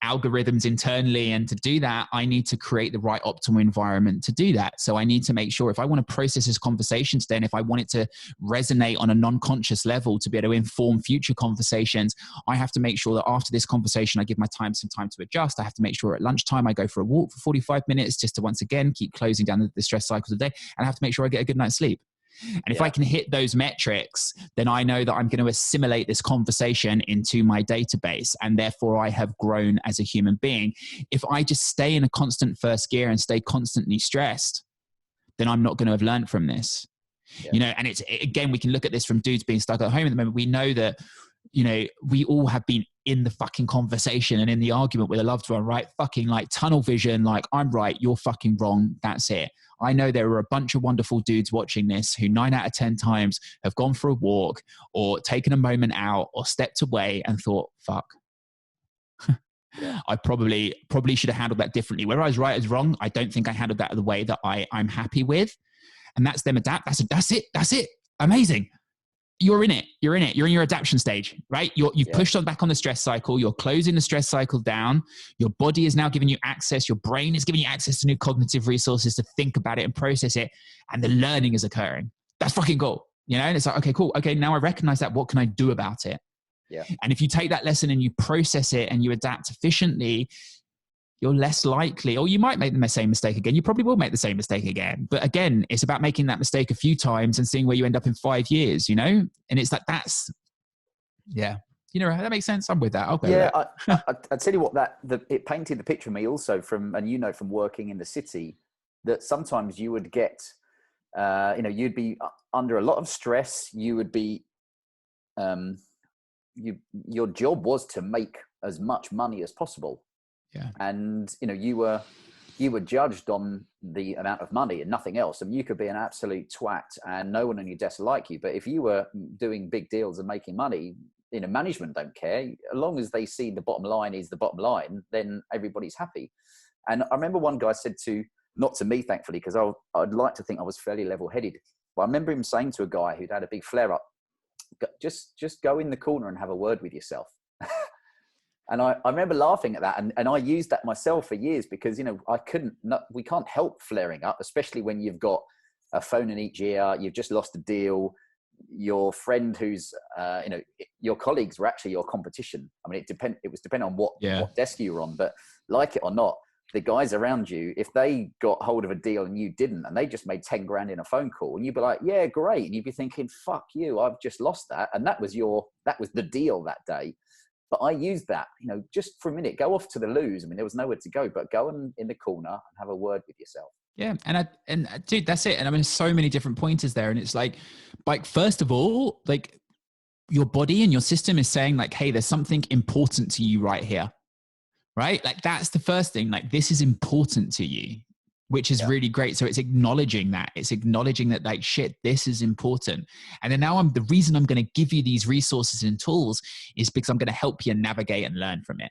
algorithms internally, and to do that, I need to create the right optimal environment to do that. So I need to make sure, if I want to process this conversation today, and if I want it to resonate on a non-conscious level to be able to inform future conversations, I have to make sure that after this conversation, I give my time some time to adjust. I have to make sure at lunchtime I go for a walk for 45 minutes just to once again keep closing down the stress cycles of the day. And I have to make sure I get a good night's sleep. And if I can hit those metrics, then I know that I'm going to assimilate this conversation into my database, and therefore I have grown as a human being. If I just stay in a constant first gear and stay constantly stressed, then I'm not going to have learned from this. And it's, again, we can look at this from dudes being stuck at home at the moment. We know that, we all have been in the fucking conversation and in the argument with a loved one, right? Fucking like tunnel vision, like I'm right, you're fucking wrong. That's it. I know there are a bunch of wonderful dudes watching this who 9 out of 10 times have gone for a walk or taken a moment out or stepped away and thought, fuck, I probably should have handled that differently. Whether I was right or wrong, I don't think I handled that the way that I'm happy with. And that's them adapt. That's it. Amazing. You're in it. You're in your adaptation stage, right? You've pushed on back on the stress cycle. You're closing the stress cycle down. Your body is now giving you access. Your brain is giving you access to new cognitive resources to think about it and process it. And the learning is occurring. That's fucking cool. And it's like, okay, cool. Okay, now I recognize that. What can I do about it? Yeah. And if you take that lesson and you process it and you adapt efficiently, you're less likely, or you might make the same mistake again. You probably will make the same mistake again. But again, it's about making that mistake a few times and seeing where you end up in 5 years, And it's like, that makes sense. I'm with that. I'll go with that. I tell you what, it painted the picture of me also from working in the city, that sometimes you would get, you'd be under a lot of stress. You would be, your job was to make as much money as possible. Yeah. And, you were judged on the amount of money and nothing else. I mean, you could be an absolute twat and no one on your desk like you. But if you were doing big deals and making money, management don't care. As long as they see the bottom line is the bottom line, then everybody's happy. And I remember one guy said not to me, thankfully, because I'd like to think I was fairly level-headed. But I remember him saying to a guy who'd had a big flare-up, just go in the corner and have a word with yourself. And I remember laughing at that. And I used that myself for years because, we can't help flaring up, especially when you've got a phone in each ear, you've just lost a deal, your friend who's, your colleagues were actually your competition. I mean, it was depending on what desk you were on, but like it or not, the guys around you, if they got hold of a deal and you didn't, and they just made 10 grand in a phone call, and you'd be like, yeah, great. And you'd be thinking, fuck you, I've just lost that. And that was the deal that day. But I used that, just for a minute, go off to the loos. I mean, there was nowhere to go, but go in the corner and have a word with yourself. Yeah. And dude, that's it. And I mean, so many different pointers there. And it's like, first of all, like your body and your system is saying like, hey, there's something important to you right here. Right? Like that's the first thing. Like this is important to you, which is really great. So it's acknowledging that. It's acknowledging that like, shit, this is important. And then now the reason I'm going to give you these resources and tools is because I'm going to help you navigate and learn from it.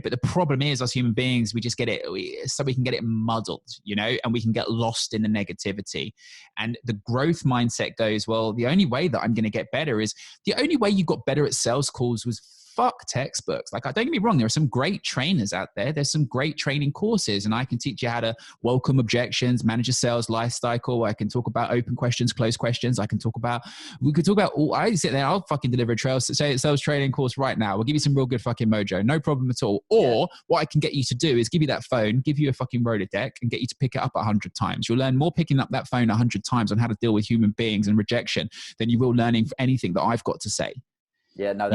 But the problem is as human beings, we just get it, so we can get it muddled, and we can get lost in the negativity. And the growth mindset goes, well, the only way that I'm going to get better is the only way you got better at sales calls was fuck textbooks. Like, don't get me wrong, there are some great trainers out there. There's some great training courses, and I can teach you how to welcome objections, manage a sales life cycle. I can talk about open questions, closed questions. We could talk about all, I sit there, I'll fucking deliver a sales training course right now. We'll give you some real good fucking mojo. No problem at all. Or what I can get you to do is give you that phone, give you a fucking Rolodeck, and get you to pick it up 100 times. You'll learn more picking up that phone 100 times on how to deal with human beings and rejection than you will learning for anything that I've got to say. Yeah, no,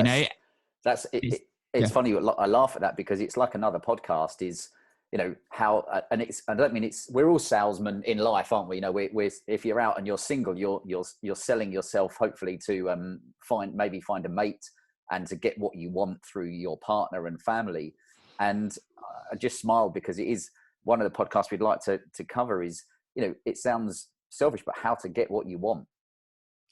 it's funny. I laugh at that because it's like another podcast is, you know, how, and I don't mean we're all salesmen in life, aren't we? You know, we're if you're out and you're single, you're selling yourself, hopefully to find a mate and to get what you want through your partner and family. And I just smiled because it is one of the podcasts we'd like to cover is, you know, it sounds selfish, but how to get what you want.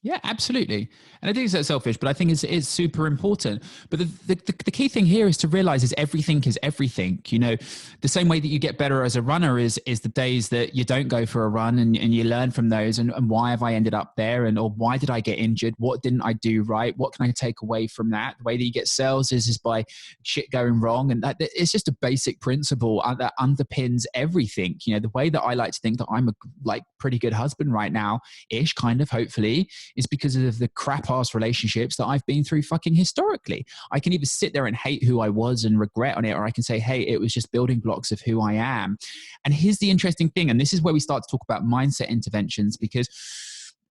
Yeah, absolutely. And I think it's selfish, but I think it's super important. But the key thing here is to realize is everything is everything. You know, the same way that you get better as a runner is the days that you don't go for a run and you learn from those and why have I ended up there or why did I get injured? What didn't I do right? What can I take away from that? The way that you get sales is by shit going wrong. And it's just a basic principle that underpins everything. You know, the way that I like to think that I'm a pretty good husband right now-ish, kind of, hopefully, is because of the crap ass relationships that I've been through fucking historically. I can either sit there and hate who I was and regret on it, or I can say, hey, it was just building blocks of who I am. And here's the interesting thing. And this is where we start to talk about mindset interventions because,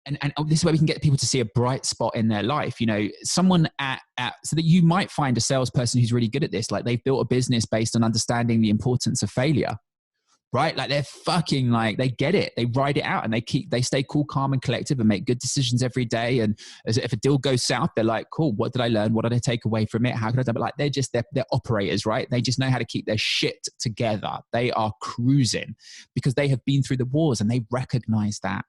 and this is where we can get people to see a bright spot in their life. You know, someone so that you might find a salesperson who's really good at this. Like they've built a business based on understanding the importance of failure. Right? Like they're fucking they get it. They ride it out and they stay cool, calm and collective and make good decisions every day. And as if a deal goes south, they're like, cool, what did I learn? What did I take away from it? How can I do it? Like they're operators, right? They just know how to keep their shit together. They are cruising because they have been through the wars and they recognize that.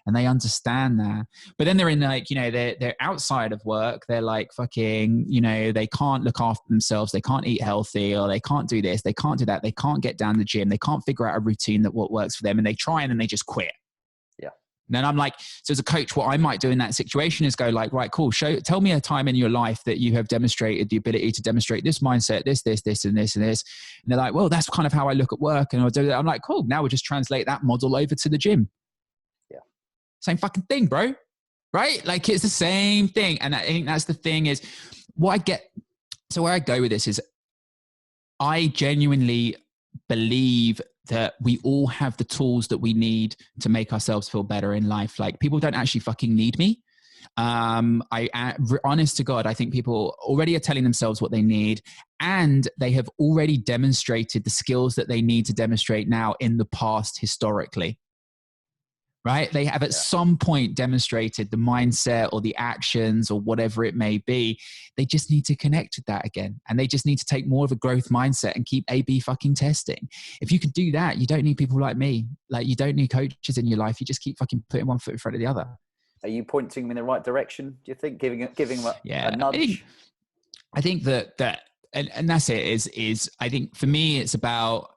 And they understand that. But then they're in they're outside of work. They're like fucking, they can't look after themselves. They can't eat healthy or they can't do this. They can't do that. They can't get down the gym. They can't figure out a routine what works for them. And they try and then they just quit. Yeah. And then I'm like, so as a coach, what I might do in that situation is go like, right, cool. Tell me a time in your life that you have demonstrated the ability to demonstrate this mindset, this, and this, and this. And they're like, well, that's kind of how I look at work. And I'll do that. I'm like, cool. Now we'll just translate that model over to the gym. Same fucking thing, bro. Right? Like it's the same thing. And I think that's the thing is what I get. So where I go with this is I genuinely believe that we all have the tools that we need to make ourselves feel better in life. Like people don't actually fucking need me. Honest to God, I think people already are telling themselves what they need and they have already demonstrated the skills that they need to demonstrate now in the past historically. Right? They have at some point demonstrated the mindset or the actions or whatever it may be. They just need to connect with that again. And they just need to take more of a growth mindset and keep A/B fucking testing. If you can do that, you don't need people like me. Like you don't need coaches in your life. You just keep fucking putting one foot in front of the other. Are you pointing them in the right direction? Do you think giving them a nudge? I think that and that's it is I think for me, it's about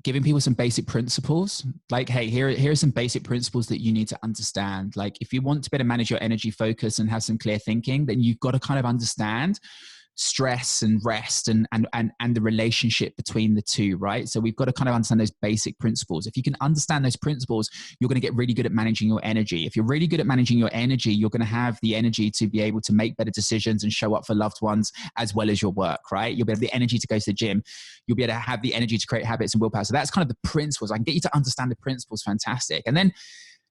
giving people some basic principles like, hey, here are some basic principles that you need to understand. Like if you want to better manage your energy focus and have some clear thinking, then you've got to kind of understand stress and rest and the relationship between the two, right? So we've got to kind of understand those basic principles. If you can understand those principles, you're going to get really good at managing your energy. If you're really good at managing your energy, you're going to have the energy to be able to make better decisions and show up for loved ones as well as your work, right? You'll be able to have the energy to go to the gym. You'll be able to have the energy to create habits and willpower. So that's kind of the principles. I can get you to understand the principles. Fantastic. And then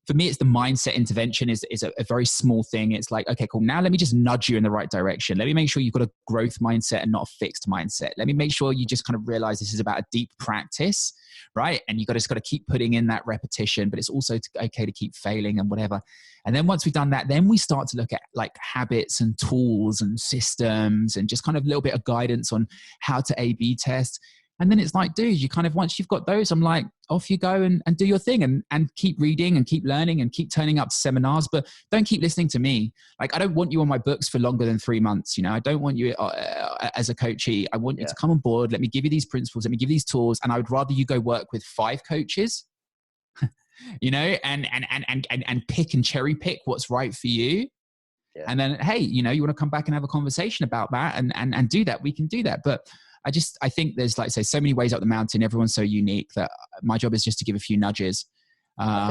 for me, it's the mindset intervention is a very small thing. It's like, okay, cool. Now let me just nudge you in the right direction. Let me make sure you've got a growth mindset and not a fixed mindset. Let me make sure you just kind of realize this is about a deep practice, right? And you just got to keep putting in that repetition, but it's also okay to keep failing and whatever. And then once we've done that, then we start to look at like habits and tools and systems and just kind of a little bit of guidance on how to A/B test. And then it's like, dude, you kind of, once you've got those, I'm like, off you go and do your thing and keep reading and keep learning and keep turning up to seminars, but don't keep listening to me. Like, I don't want you on my books for longer than 3 months. I don't want you as a coachee. I want you to come on board. Let me give you these principles. Let me give you these tools. And I would rather you go work with 5 coaches, and pick and cherry pick what's right for you. And then, hey, you know, you want to come back and have a conversation about that and do that, we can do that. But I think there's, like I say, so many ways up the mountain. Everyone's so unique that my job is just to give a few nudges. That's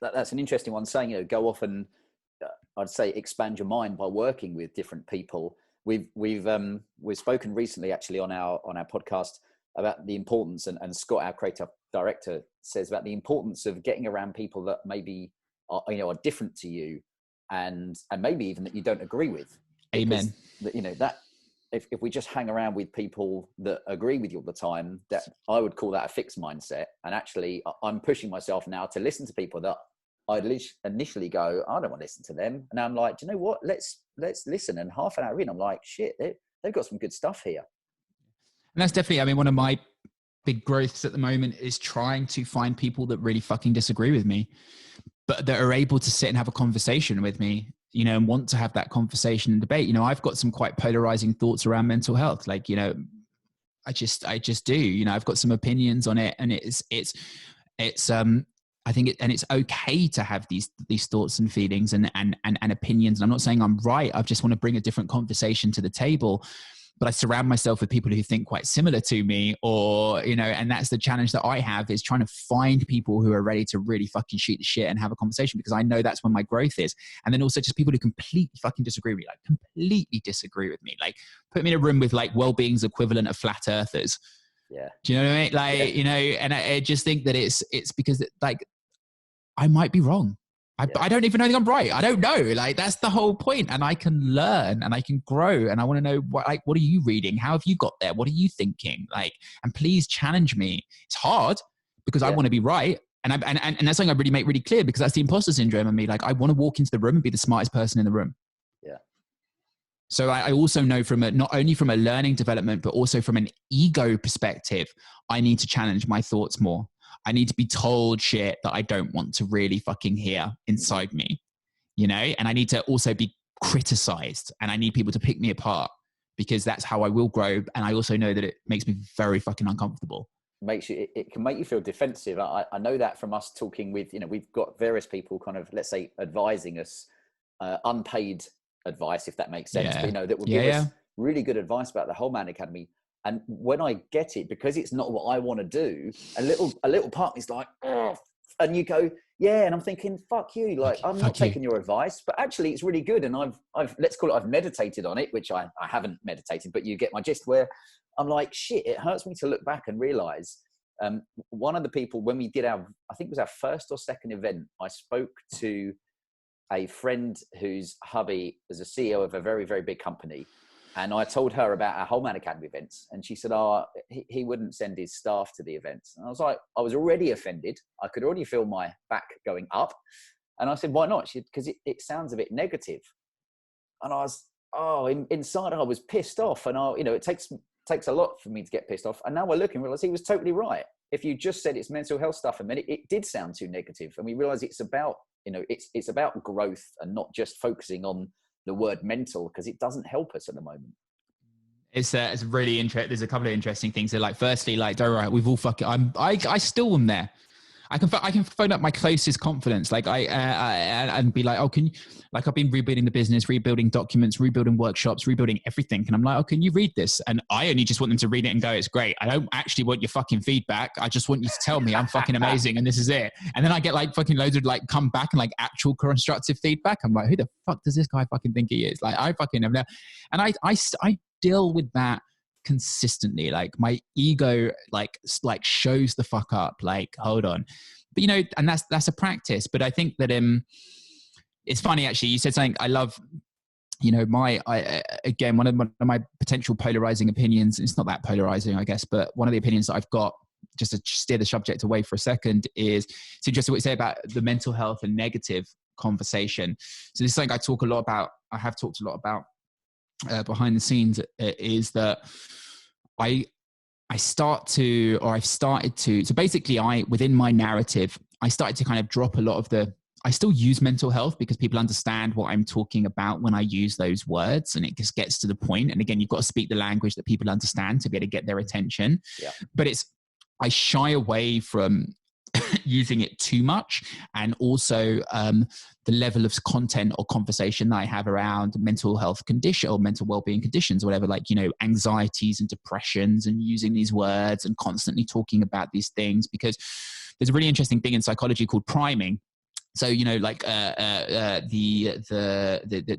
an interesting one, saying, you know, go off and I'd say expand your mind by working with different people. We've spoken recently actually on our podcast about the importance, and Scott, our creative director, says about the importance of getting around people that maybe are different to you, and maybe even that you don't agree with. Amen. That, you know, that if we just hang around with people that agree with you all the time, that I would call that a fixed mindset. And actually, I'm pushing myself now to listen to people that I'd initially go, I don't want to listen to them. And I'm like, do you know what? Let's listen. And half an hour in, I'm like, shit, they've got some good stuff here. And that's definitely, I mean, one of my big growths at the moment is trying to find people that really fucking disagree with me, but that are able to sit and have a conversation with me, you know, and want to have that conversation and debate. You know, I've got some quite polarizing thoughts around mental health. Like, you know, I just do, you know, I've got some opinions on it, and it's I think it's okay to have these thoughts and feelings and opinions. And I'm not saying I'm right. I just want to bring a different conversation to the table. But I surround myself with people who think quite similar to me, or, you know, and that's the challenge that I have, is trying to find people who are ready to really fucking shoot the shit and have a conversation, because I know that's when my growth is. And then also just people who completely fucking disagree with me, like completely disagree with me. Like, put me in a room with like Wellbeing's equivalent of flat earthers. Yeah. Do you know what I mean? Like, you know, and I just think that it's because like, I might be wrong. I don't even know if I'm right. I don't know. Like, that's the whole point. And I can learn and I can grow. And I want to know what are you reading? How have you got there? What are you thinking? Like, and please challenge me. It's hard because I want to be right. And that's something I really make really clear, because that's the imposter syndrome in me. Like, I want to walk into the room and be the smartest person in the room. Yeah. So I also know not only from a learning development, but also from an ego perspective, I need to challenge my thoughts more. I need to be told shit that I don't want to really fucking hear inside me, you know? And I need to also be criticized, and I need people to pick me apart, because that's how I will grow. And I also know that it makes me very fucking uncomfortable. It can make you feel defensive. I know that from us talking with, you know, we've got various people kind of, let's say, advising us, unpaid advice, if that makes sense, but, you know, that will give us really good advice about the Whole Man Academy. And when I get it, because it's not what I want to do, a little part is like, oh, and you go, yeah. And I'm thinking, fuck you. Like, I'm not taking your advice, but actually it's really good. And I've let's call it, I've meditated on it, which I haven't meditated, but you get my gist, where I'm like, shit, it hurts me to look back and realize, one of the people, when we did I think it was our first or second event, I spoke to a friend whose hubby is a CEO of a very, very big company. And I told her about our Whole Man Academy events. And she said, he wouldn't send his staff to the events. And I was like, I was already offended. I could already feel my back going up. And I said, why not? She said, because it sounds a bit negative. And I was, inside I was pissed off. And it takes a lot for me to get pissed off. And now I look and realize he was totally right. If you just said it's mental health stuff a minute, it did sound too negative. And we realize it's about, it's about growth, and not just focusing on the word mental, because it doesn't help us at the moment. It's really interesting. There's a couple of interesting things. Like, firstly, like, don't worry, we've all fucking, I still am there. I can phone up my closest confidence, like and be like, oh, can you, like, I've been rebuilding the business, rebuilding documents, rebuilding workshops, rebuilding everything. And I'm like, oh, can you read this? And I only just want them to read it and go, it's great. I don't actually want your fucking feedback. I just want you to tell me I'm fucking amazing and this is it. And then I get like fucking loads of like come back and like actual constructive feedback. I'm like, who the fuck does this guy fucking think he is? Like, I fucking have never, and I deal with that consistently. Like, my ego like shows the fuck up, like, hold on. But, you know, and that's a practice. But I think that it's funny, actually, you said something I love. You know, again, one of my potential polarizing opinions, it's not that polarizing, I guess, but one of the opinions that I've got, just to steer the subject away for a second, is it's interesting what you say about the mental health and negative conversation. So this is something I have talked a lot about behind the scenes, is that I've started to, so basically within my narrative, I started to kind of drop a lot of I still use mental health because people understand what I'm talking about when I use those words, and it just gets to the point. And again, you've got to speak the language that people understand to be able to get their attention. Yeah. But I shy away from using it too much, and also the level of content or conversation that I have around mental health condition or mental well-being conditions, or whatever, like, you know, anxieties and depressions, and using these words and constantly talking about these things, because there's a really interesting thing in psychology called priming. So, you know, like you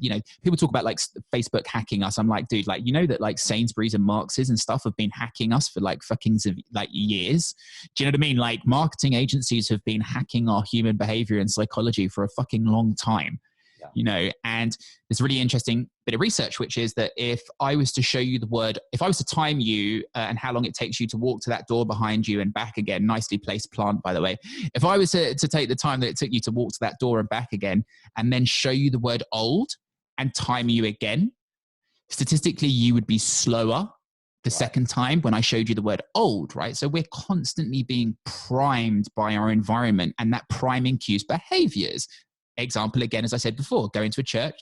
know, people talk about like Facebook hacking us. I'm like, dude, like, you know that like Sainsbury's and Marx's and stuff have been hacking us for like fucking like years. Do you know what I mean? Like, marketing agencies have been hacking our human behavior and psychology for a fucking long time. Yeah. You know, and there's a really interesting bit of research, which is that if I was to show you the word, if I was to time you and how long it takes you to walk to that door behind you and back again, nicely placed plant, by the way. If I was to take the time that it took you to walk to that door and back again, and then show you the word old and time you again, statistically, you would be slower the second time when I showed you the word old, right? So we're constantly being primed by our environment, and that priming cues behaviors. Example again, as I said before, going to a church,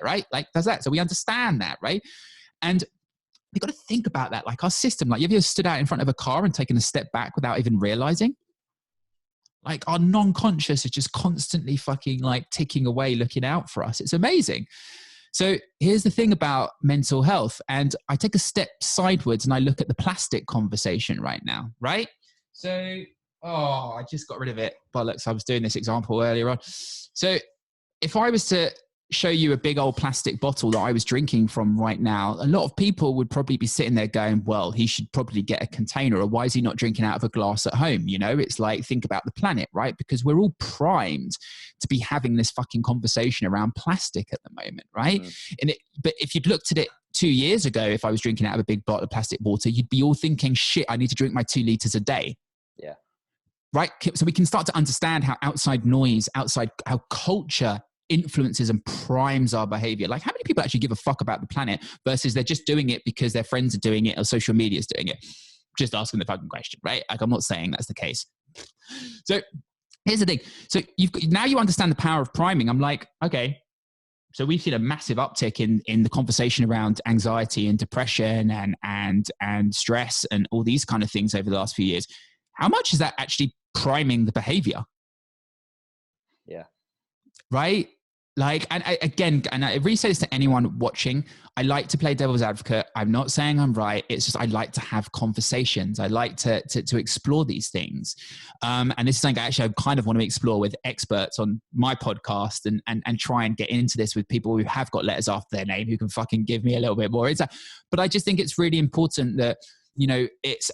right? Like, does that. So we understand that, right? And we've got to think about that, like our system. Like, have you ever stood out in front of a car and taken a step back without even realizing? Like, our non-conscious is just constantly fucking like ticking away, looking out for us. It's amazing. So here's the thing about mental health. And I take a step sideways and I look at the plastic conversation right now, right? So, oh, I just got rid of it. Bollocks, I was doing this example earlier on. So if I was to show you a big old plastic bottle that I was drinking from right now, a lot of people would probably be sitting there going, well, he should probably get a container, or why is he not drinking out of a glass at home? You know, it's like, think about the planet, right? Because we're all primed to be having this fucking conversation around plastic at the moment, right? But if you'd looked at it 2 years ago, if I was drinking out of a big bottle of plastic water, you'd be all thinking, shit, I need to drink my 2 liters a day. Yeah. Right? So we can start to understand how outside noise, how culture influences and primes our behavior. Like, how many people actually give a fuck about the planet versus they're just doing it because their friends are doing it or social media is doing it? Just asking the fucking question, right? Like, I'm not saying that's the case. So here's the thing. So now you understand the power of priming. I'm like, okay, so we've seen a massive uptick in the conversation around anxiety and depression and stress and all these kind of things over the last few years. How much is that actually priming the behavior? Yeah. Right? Like, and I really say this to anyone watching, I like to play devil's advocate. I'm not saying I'm right. It's just, I like to have conversations. I like to explore these things. And this is something I kind of want to explore with experts on my podcast and try and get into this with people who have got letters after their name, who can fucking give me a little bit more. But I just think it's really important that, you know,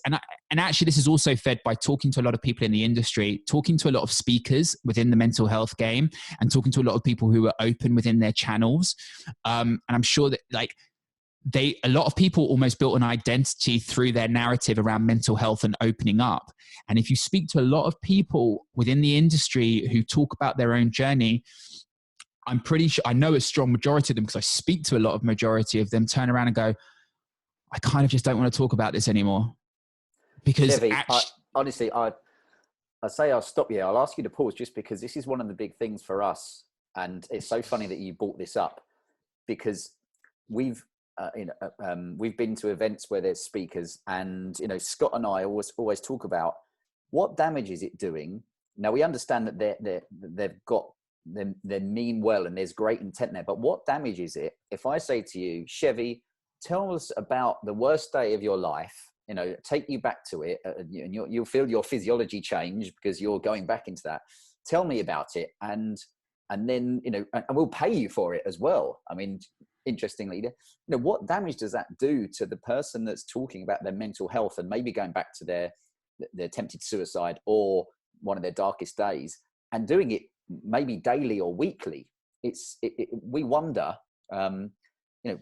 and actually this is also fed by talking to a lot of people in the industry, talking to a lot of speakers within the mental health game, and talking to a lot of people who are open within their channels. And I'm sure that like a lot of people almost built an identity through their narrative around mental health and opening up. And if you speak to a lot of people within the industry who talk about their own journey, I'm pretty sure, I know a strong majority of them, because I speak to a lot of majority of them, turn around and go, I kind of just don't want to talk about this anymore. Because Chevy, honestly, I say I'll stop you. I'll ask you to pause, just because this is one of the big things for us. And it's so funny that you brought this up, because we've been to events where there's speakers, and, you know, Scott and I always talk about what damage is it doing. Now, we understand that they mean well and there's great intent there, but what damage is it if I say to you, Chevy, tell us about the worst day of your life, you know, take you back to it, and you'll feel your physiology change because you're going back into that. Tell me about it. And then, you know, and we'll pay you for it as well. I mean, interestingly, you know, what damage does that do to the person that's talking about their mental health and maybe going back to their attempted suicide or one of their darkest days, and doing it maybe daily or weekly? We wonder, you know,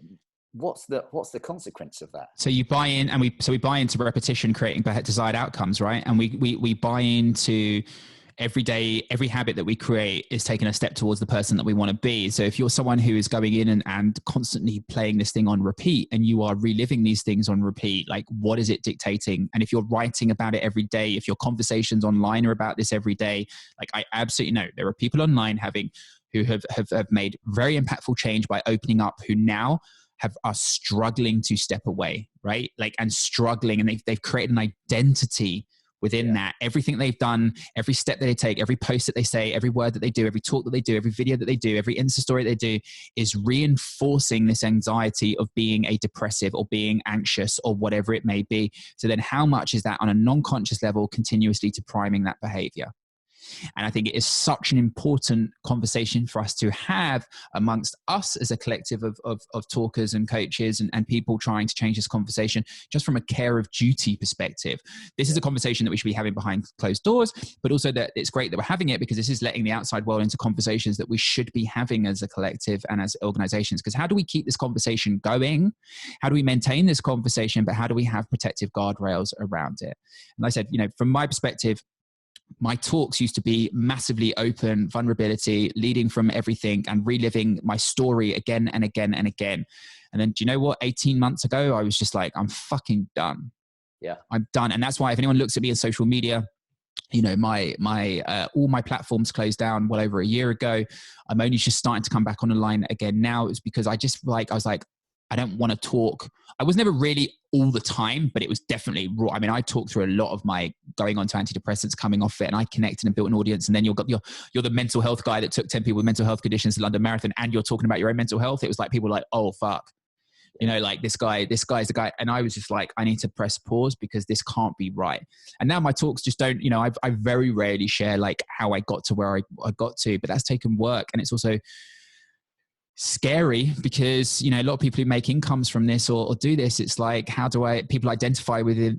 what's the consequence of that? So you buy in, and we buy into repetition creating desired outcomes, right? And we buy into every day, every habit that we create is taking a step towards the person that we want to be. So if you're someone who is going in and constantly playing this thing on repeat, and you are reliving these things on repeat, like, what is it dictating? And if you're writing about it every day, if your conversations online are about this every day, like, I absolutely know there are people online who have made very impactful change by opening up, who now are struggling to step away, right? Like, and struggling, and they've created an identity within that. Everything they've done, every step that they take, every post that they say, every word that they do, every talk that they do, every video that they do, every Insta story that they do is reinforcing this anxiety of being a depressive or being anxious or whatever it may be. So then how much is that on a non-conscious level continuously to priming that behavior? And I think it is such an important conversation for us to have amongst us as a collective of talkers and coaches and people trying to change this conversation just from a care of duty perspective. This is a conversation that we should be having behind closed doors, but also that it's great that we're having it because this is letting the outside world into conversations that we should be having as a collective and as organizations. Because how do we keep this conversation going? How do we maintain this conversation? But how do we have protective guardrails around it? And like I said, from my perspective, my talks used to be massively open, vulnerability, leading from everything and reliving my story again and again and again. And then, do you know what? 18 months ago, I was just like, I'm fucking done. Yeah. I'm done. And that's why if anyone looks at me on social media, my all my platforms closed down well over a year ago. I'm only just starting to come back online again now. It's because I was like, I don't want to talk. I was never really all the time, but it was definitely raw. I mean, I talked through a lot of my going on to antidepressants, coming off it, and I connected and built an audience. And then you're the mental health guy that took 10 people with mental health conditions to London Marathon, and you're talking about your own mental health. It was like people were like, oh fuck, like this guy's the guy. And I was just like, I need to press pause because this can't be right. And now my talks just don't, I very rarely share like how I got to where I got to, but that's taken work. And it's also scary because a lot of people who make incomes from this or do this, it's like, how do people identify with it?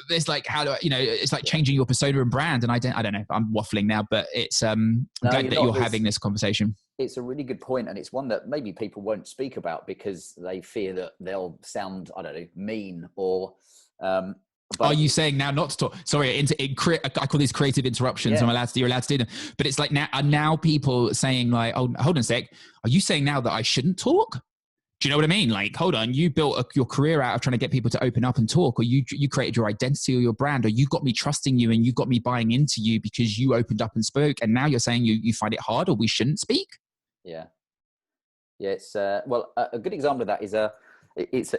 It's like, how do I, it's like changing your persona and brand. And I don't know, I'm waffling now, but it's I'm glad that you're having this conversation. It's a really good point, and it's one that maybe people won't speak about because they fear that they'll sound, I don't know, mean or but are you saying now not to talk? Sorry, I call these creative interruptions. Yeah. You're allowed to do them. But it's like now people saying like, oh, hold on a sec. Are you saying now that I shouldn't talk? Do you know what I mean? Like, hold on, you built your career out of trying to get people to open up and talk, or you created your identity or your brand, or you got me trusting you and you got me buying into you because you opened up and spoke. And now you're saying you find it hard or we shouldn't speak? Yeah. Yeah, it's well, a good example of that is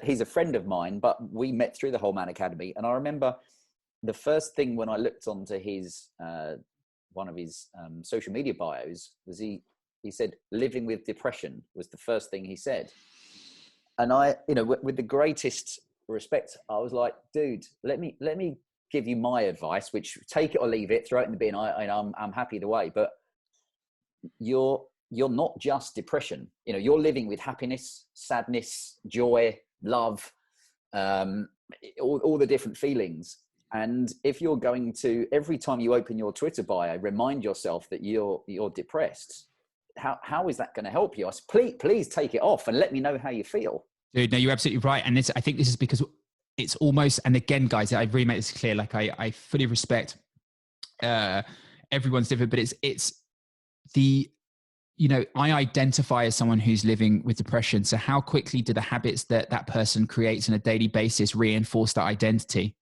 he's a friend of mine, but we met through the Whole Man Academy. And I remember the first thing when I looked onto his one of his social media bios was he said living with depression was the first thing he said. And I, with the greatest respect, I was like, dude, let me give you my advice, which take it or leave it, throw it in the bin. I'm happy either way, but you're not just depression. You're living with happiness, sadness, joy, love, all the different feelings. And if you're going to, every time you open your Twitter bio, remind yourself that you're depressed, how is that going to help you? Please take it off and let me know how you feel. Dude, no, you're absolutely right. And I think this is because it's almost, and again, guys, I really make this clear. Like I fully respect everyone's different, but it's the, I identify as someone who's living with depression. So how quickly do the habits that person creates on a daily basis reinforce that identity?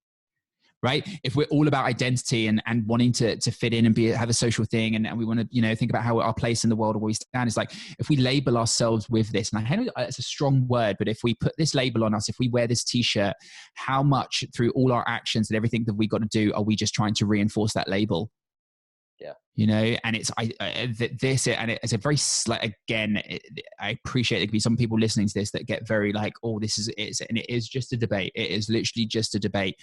Right? If we're all about identity and wanting to fit in and have a social thing, and we want to, think about how our place in the world or where we stand, it's like, if we label ourselves with this, and I know it's a strong word, but if we put this label on us, if we wear this t-shirt, how much through all our actions and everything that we got to do, are we just trying to reinforce that label? Yeah. And it's, it's a very, again, I appreciate there could be some people listening to this that get very like, oh, and it is just a debate. It is literally just a debate.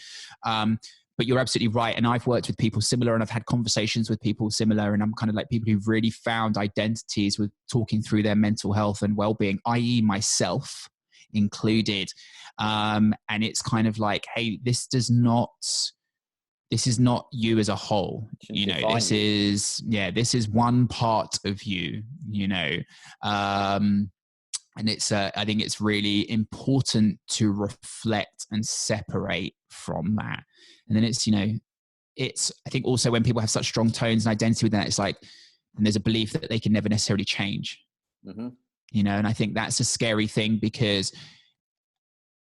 But you're absolutely right. And I've worked with people similar, and I've had conversations with people similar, and I'm kind of like people who've really found identities with talking through their mental health and well-being, i.e. myself included. And it's kind of like, hey, this is not you as a whole. This is one part of you, and it's, I think it's really important to reflect and separate from that. And then it's, I think also when people have such strong tones and identity with that, it's like, and there's a belief that they can never necessarily change, and I think that's a scary thing, because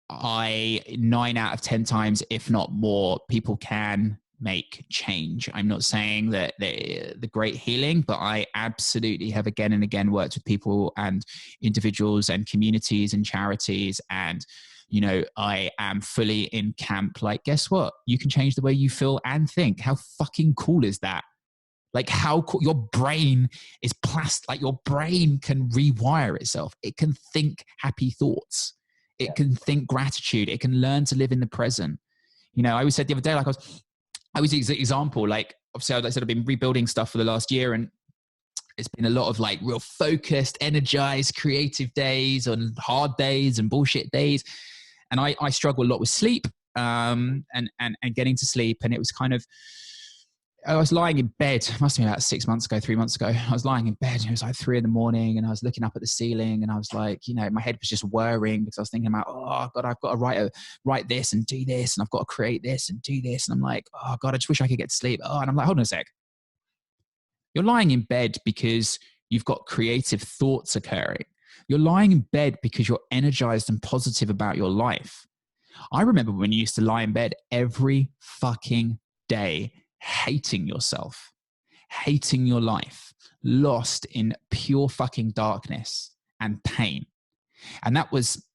9 out of 10 times, if not more, people can make change. I'm not saying that the great healing, but I absolutely have again and again worked with people and individuals and communities and charities and you know, I am fully in camp. Like, guess what? You can change the way you feel and think. How fucking cool is that? Like, how cool, your brain is plastic. Like, your brain can rewire itself. It can think happy thoughts. It can think gratitude. It can learn to live in the present. You know, I always said the other day, like I was the example, like, obviously, like I said, I've been rebuilding stuff for the last year, and it's been a lot of like real focused, energized, creative days on hard days and bullshit days. And I struggle a lot with sleep, and getting to sleep. And it was kind of, I was lying in bed, it must have been about 3 months ago. I was lying in bed and it was like 3 a.m, and I was looking up at the ceiling, and I was like, you know, my head was just whirring because I was thinking about, oh God, I've got to write this and do this, and I've got to create this and do this. And I'm like, oh God, I just wish I could get to sleep. Oh, and I'm like, hold on a sec. You're lying in bed because you've got creative thoughts occurring. You're lying in bed because you're energized and positive about your life. I remember when you used to lie in bed every fucking day, hating yourself, hating your life, lost in pure fucking darkness and pain. And that was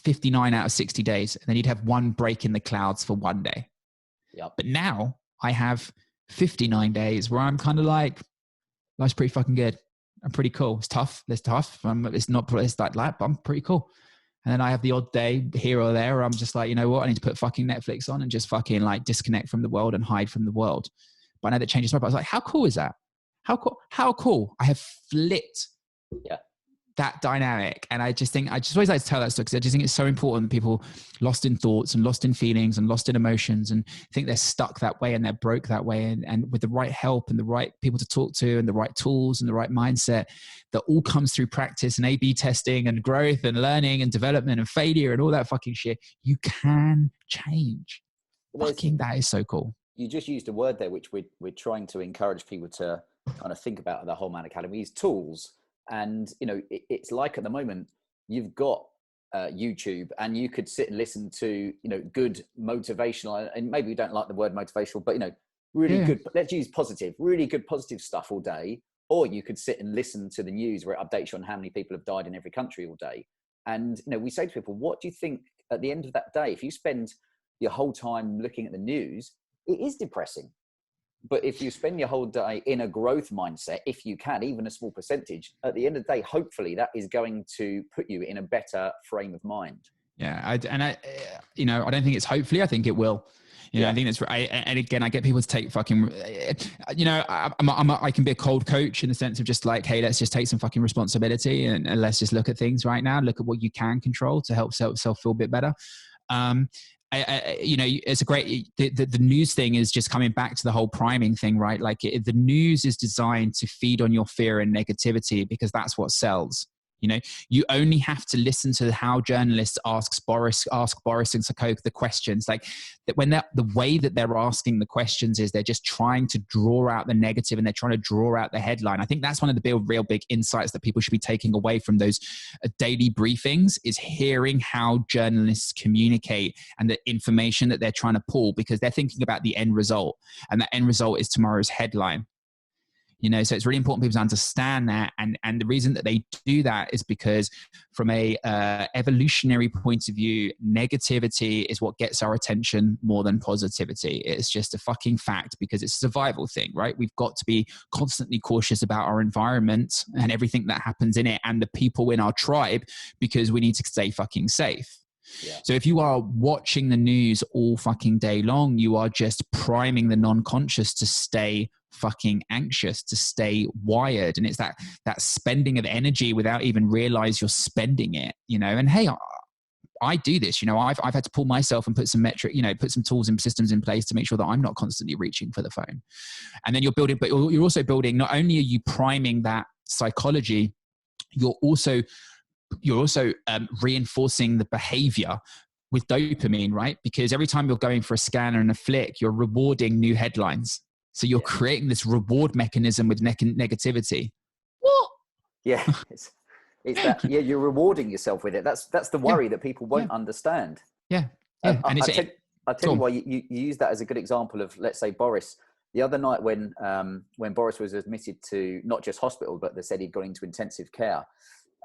59 out of 60 days. And then you'd have one break in the clouds for one day. Yep. But now I have 59 days where I'm kind of like, life's pretty fucking good. I'm pretty cool. It's tough. It's like that, but I'm pretty cool. And then I have the odd day here or there where I'm just like, you know what? I need to put fucking Netflix on and just fucking like disconnect from the world and hide from the world. But I know that changes my life. I was like, how cool is that? How cool. I have flipped that dynamic. And I just always like to tell that story, because I just think it's so important that people lost in thoughts and lost in feelings and lost in emotions and think they're stuck that way and they're broke that way. And with the right help and the right people to talk to and the right tools and the right mindset, that all comes through practice and A/B testing and growth and learning and development and failure and all that fucking shit, you can change. Fucking that is so cool. You just used a word there, which we're trying to encourage people to kind of think about at the Whole Man Academy, is tools. And, you know, it's like at the moment, you've got YouTube, and you could sit and listen to, you know, good motivational, and maybe you don't like the word motivational, but, you know, really good, let's use positive, really good positive stuff all day. Or you could sit and listen to the news where it updates you on how many people have died in every country all day. And, you know, we say to people, what do you think at the end of that day, if you spend your whole time looking at the news, it is depressing. But if you spend your whole day in a growth mindset, if you can, even a small percentage, at the end of the day, hopefully that is going to put you in a better frame of mind. Yeah. I don't think it's hopefully, I think it will. You know, I think that's right. And again, I get people to take fucking, you know, I can be a cold coach in the sense of just like, hey, let's just take some fucking responsibility and let's just look at things right now. Look at what you can control to help self feel a bit better. You know, it's a great, the news thing is just coming back to the whole priming thing, right? Like the news is designed to feed on your fear and negativity because that's what sells. You know, you only have to listen to how journalists ask Boris and Sakok the questions. Like that, when the way that they're asking the questions is they're just trying to draw out the negative and they're trying to draw out the headline. I think that's one of the real big insights that people should be taking away from those daily briefings, is hearing how journalists communicate and the information that they're trying to pull, because they're thinking about the end result, and the end result is tomorrow's headline. You know, so it's really important people to understand that. And the reason that they do that is because from a evolutionary point of view, negativity is what gets our attention more than positivity. It's just a fucking fact, because it's a survival thing, right? We've got to be constantly cautious about our environment and everything that happens in it and the people in our tribe, because we need to stay fucking safe. Yeah. So if you are watching the news all fucking day long, you are just priming the non-conscious to stay fucking anxious, to stay wired. And it's that spending of energy without even realize you're spending it, you know. And hey, I do this, you know, I've had to pull myself and put some put some tools and systems in place to make sure that I'm not constantly reaching for the phone. And then you're building, but you're also building, not only are you priming that psychology, you're also reinforcing the behavior with dopamine, right? Because every time you're going for a scanner and a flick, you're rewarding new headlines. So you're creating this reward mechanism with negativity. What? Yeah, it's that. Yeah, you're rewarding yourself with it. That's the worry that people won't understand. Yeah. And I'll tell you why you use that as a good example of, let's say, Boris. The other night when Boris was admitted to not just hospital, but they said he'd gone into intensive care.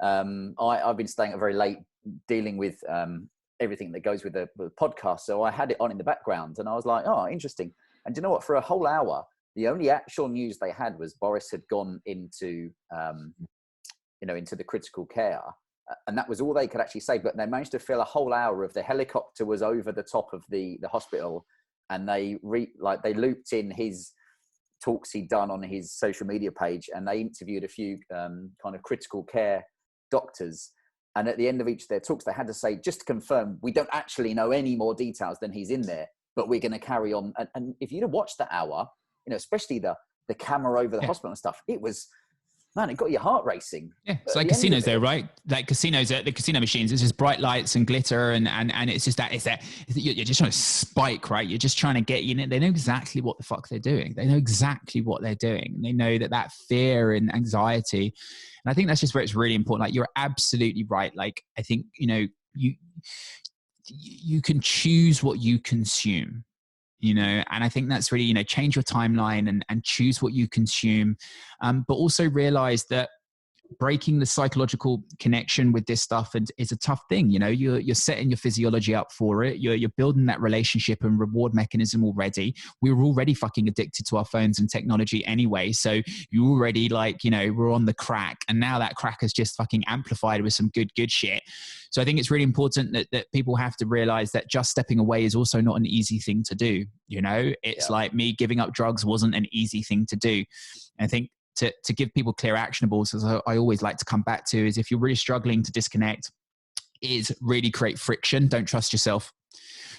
I've been staying up very late dealing with everything that goes with the podcast. So I had it on in the background, and I was like, oh, interesting. And do you know what? For a whole hour, the only actual news they had was Boris had gone into, into the critical care. And that was all they could actually say. But they managed to fill a whole hour of the helicopter was over the top of the hospital. And they looped in his talks he'd done on his social media page. And they interviewed a few kind of critical care doctors. And at the end of each of their talks, they had to say, just to confirm, we don't actually know any more details than he's in there, but we're going to carry on. And if you'd have watched that hour, especially the camera over the hospital and stuff, it was, man, it got your heart racing. Yeah, it's like casinos though, right? Like casinos, the casino machines, it's just bright lights and glitter and it's just you're just trying to spike, right? You're just trying to get, they know exactly what the fuck they're doing. They know exactly what they're doing. And they know that fear and anxiety. And I think that's just where it's really important. Like, you're absolutely right. Like, I think, you can choose what you consume. And I think that's really, change your timeline and choose what you consume. But also realize that breaking the psychological connection with this stuff is a tough thing. You're setting your physiology up for it. You're building that relationship and reward mechanism already. We were already fucking addicted to our phones and technology anyway. So you already we're on the crack, and now that crack is just fucking amplified with some good shit. So I think it's really important that people have to realize that just stepping away is also not an easy thing to do. It's like me giving up drugs wasn't an easy thing to do. And I think to give people clear actionables, as I always like to come back to, is if you're really struggling to disconnect, is really create friction. Don't trust yourself.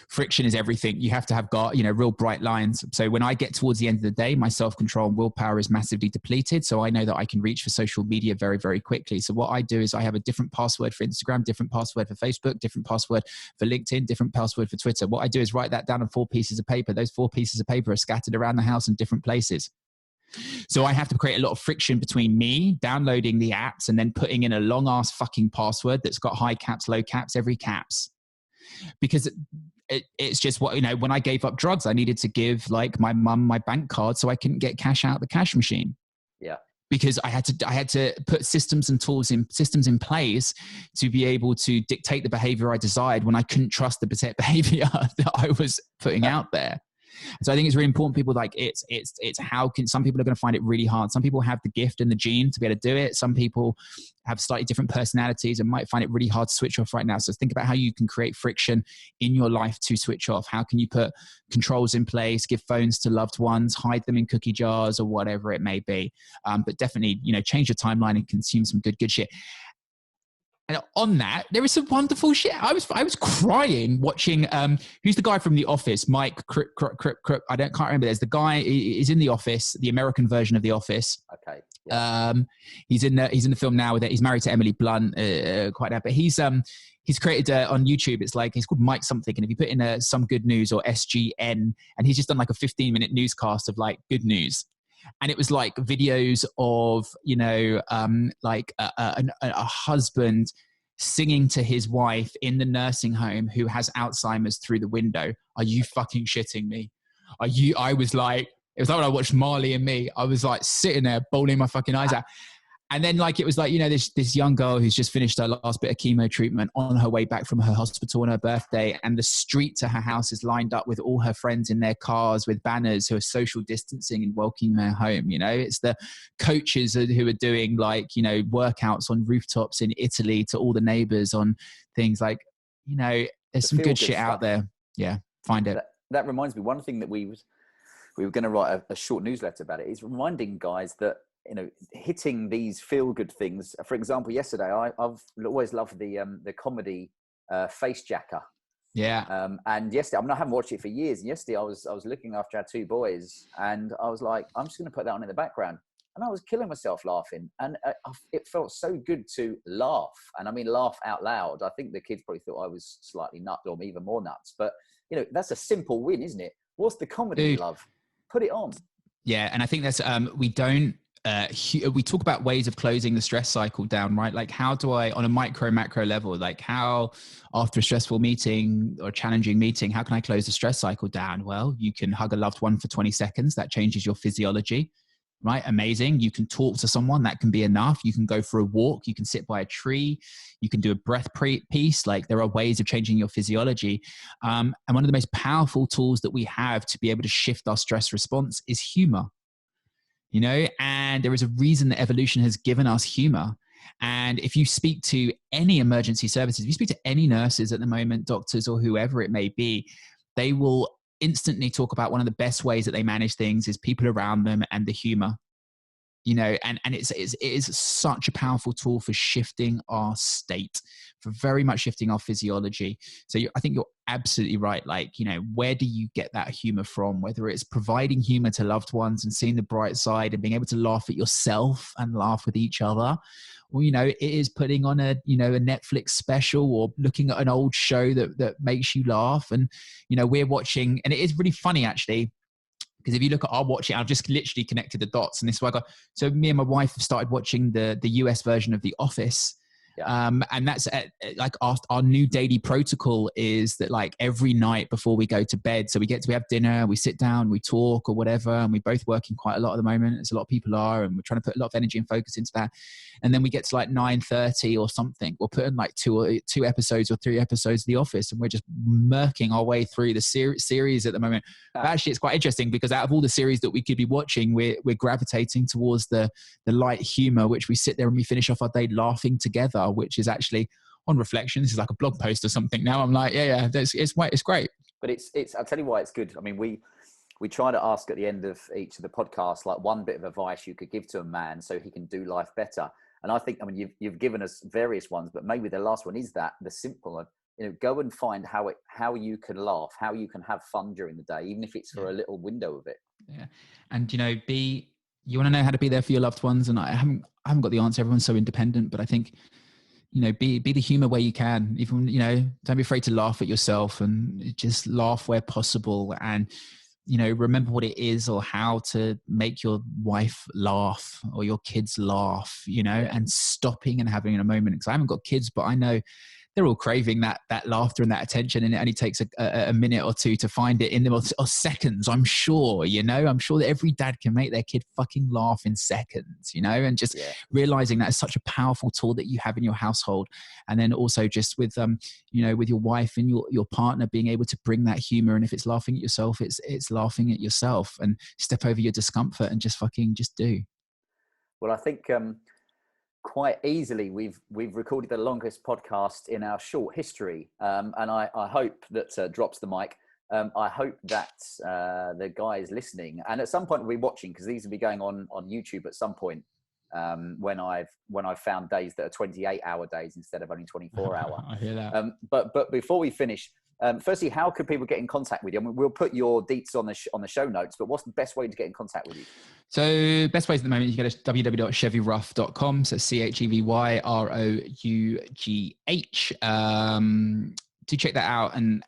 Friction is everything. You have to have real bright lines. So when I get towards the end of the day, my self-control and willpower is massively depleted. So I know that I can reach for social media very, very quickly. So what I do is I have a different password for Instagram, different password for Facebook, different password for LinkedIn, different password for Twitter. What I do is write that down on 4 pieces of paper. Those 4 pieces of paper are scattered around the house in different places. So I have to create a lot of friction between me downloading the apps and then putting in a long ass fucking password that's got high caps, low caps, every caps. Because it's just what, when I gave up drugs, I needed to give like my mum my bank card so I couldn't get cash out the cash machine. Yeah. Because I had to put systems and systems in place to be able to dictate the behavior I desired when I couldn't trust the behavior that I was putting out there. So I think it's really important. People it's how can some people are going to find it really hard. Some people have the gift and the gene to be able to do it. Some people have slightly different personalities and might find it really hard to switch off right now. So think about how you can create friction in your life to switch off. How can you put controls in place, give phones to loved ones, hide them in cookie jars or whatever it may be. But definitely, change your timeline and consume some good shit. And on that, there is some wonderful shit. I was crying watching. Who's the guy from The Office? Mike. I can't remember. There's the guy. He's in The Office, the American version of The Office. Okay. Yeah. He's in the film now. He's married to Emily Blunt. Quite that, but he's created on YouTube. It's called Mike something. And if you put in some good news or SGN, and he's just done like a 15-minute newscast of like good news. And it was like videos of, like a husband singing to his wife in the nursing home who has Alzheimer's through the window. Are you fucking shitting me? I was like, it was like when I watched Marley and Me. I was like sitting there bawling my fucking eyes out. And then it was like, this young girl who's just finished her last bit of chemo treatment on her way back from her hospital on her birthday. And the street to her house is lined up with all her friends in their cars with banners who are social distancing and welcoming her home. It's the coaches who are doing workouts on rooftops in Italy to all the neighbors on things there's some good shit out there. Yeah. Find it. That reminds me, one thing that we were going to write a short newsletter about it is reminding guys that, hitting these feel-good things. For example, yesterday, I've always loved the comedy Face Jacker. Yeah. And yesterday, I haven't watched it for years. And yesterday, I was looking after our 2 boys, and I was like, I'm just going to put that on in the background. And I was killing myself laughing, and it felt so good to laugh. And I mean, laugh out loud. I think the kids probably thought I was slightly nuts, or even more nuts. But that's a simple win, isn't it? What's the comedy you love? Put it on. Yeah, and I think that's we don't. We talk about ways of closing the stress cycle down, right? Like, how do I, on a macro level, like how after a stressful meeting or challenging meeting, how can I close the stress cycle down? Well, you can hug a loved one for 20 seconds. That changes your physiology. right? Amazing. You can talk to someone, that can be enough. You can go for a walk, you can sit by a tree, you can do a breath piece. Like, there are ways of changing your physiology. And one of the most powerful tools that we have to be able to shift our stress response is humor, you know, and there is a reason that evolution has given us humor. And if you speak to any emergency services, if you speak to any nurses at the moment, doctors or whoever it may be, they will instantly talk about one of the best ways that they manage things is people around them and the humor, you know, and it is such a powerful tool for shifting our state, for very much shifting our physiology. So I think you're absolutely right. Like, you know, where do you get that humor from? Whether it's providing humor to loved ones and seeing the bright side and being able to laugh at yourself and laugh with each other, or, you know, it is putting on a Netflix special or looking at an old show that makes you laugh. And, you know, we're watching, and it is really funny actually, because if you look at our watching, I've just literally connected the dots, and this is why so me and my wife have started watching the US version of The Office. Yeah. And that's like our new daily protocol is that, like, every night before we go to bed, so we have dinner, we sit down, we talk or whatever, and we're both working quite a lot at the moment, as a lot of people are, and we're trying to put a lot of energy and focus into that. And then we get to like 9:30 or something, we'll put in like two episodes or 3 episodes of The Office, and we're just murking our way through the series at the moment. But actually, it's quite interesting because out of all the series that we could be watching, we're gravitating towards the light humor, which we sit there and we finish off our day laughing together, which is actually, on reflection, this is like a blog post or something now. I'm like, yeah, it's great. But it's I'll tell you why it's good. I mean, we try to ask at the end of each of the podcasts, like, one bit of advice you could give to a man so he can do life better. And I think, I mean, you've given us various ones, but maybe the last one is the simple one. You know, go and find how you can laugh, how you can have fun during the day, even if it's for a little window of it. Yeah. And, you know, you want to know how to be there for your loved ones. And I haven't got the answer. Everyone's so independent, but I think, you know, be the humor where you can. Even, you know, don't be afraid to laugh at yourself, and just laugh where possible. And, you know, remember what it is or how to make your wife laugh or your kids laugh, you know, and stopping and having a moment. Because I haven't got kids, but I know they're all craving that laughter and that attention, and it only takes a minute or two to find it in them, or seconds. I'm sure, you know, that every dad can make their kid fucking laugh in seconds, you know, and just realizing that is such a powerful tool that you have in your household. And then also just with, you know, with your wife and your partner, being able to bring that humor. And if it's laughing at yourself, it's laughing at yourself, and step over your discomfort and just do. Well, I think, quite easily we've recorded the longest podcast in our short history, and I hope that drops the mic. I hope that the guys listening, and at some point we'll be watching, because these will be going on YouTube at some point, when I've found days that are 28-hour days instead of only 24-hour. I hear that. But before we finish, firstly, how could people get in contact with you? I mean, we'll put your deets on the show notes, but what's the best way to get in contact with you? So best ways at the moment, you go to www.chevyrough.com. So CHEVYROUGH. Do check that out. And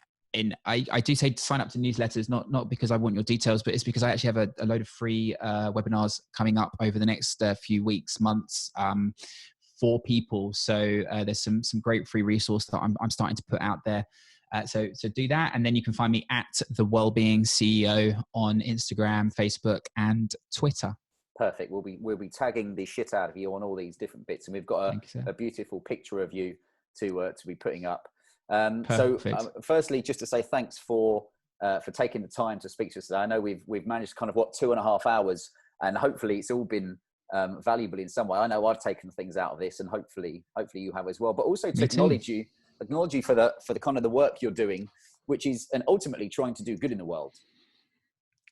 I do say to sign up to newsletters, not because I want your details, but it's because I actually have a load of free webinars coming up over the next few weeks, months, for people. So there's some great free resource that I'm starting to put out there. So do that. And then you can find me at the Wellbeing CEO on Instagram, Facebook, and Twitter. Perfect. We'll be tagging the shit out of you on all these different bits, and we've got a beautiful picture of you to be putting up. So firstly, just to say thanks for taking the time to speak to us today. I know we've managed kind of 2.5 hours, and hopefully it's all been valuable in some way. I know I've taken things out of this, and hopefully you have as well. But also to acknowledge you for the kind of the work you're doing, which is, and ultimately trying to do good in the world.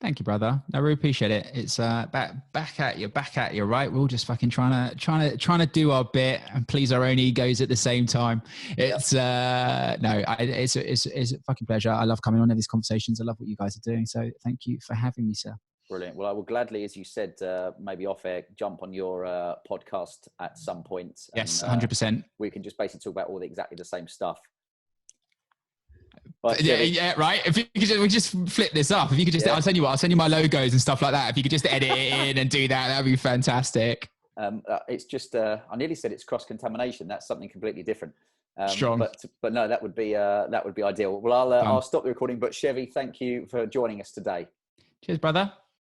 Thank you, brother. I really appreciate it. It's back at you, right? We're all just fucking trying to do our bit and please our own egos at the same time. It's it's a fucking pleasure. I love coming on to these conversations. I love what you guys are doing. So thank you for having me, sir. Brilliant. Well, I will gladly, as you said, maybe off air, jump on your podcast at some point. Yes, 100%. We can just basically talk about exactly the same stuff. But yeah, right. If you could we just flip this up. If you could just, I'll send you my logos and stuff like that. If you could just edit it in and do that, that'd be fantastic. It's just, I nearly said it's cross contamination. That's something completely different. Strong. But no, that would be ideal. Well, I'll stop the recording. But Chevy, thank you for joining us today. Cheers, brother.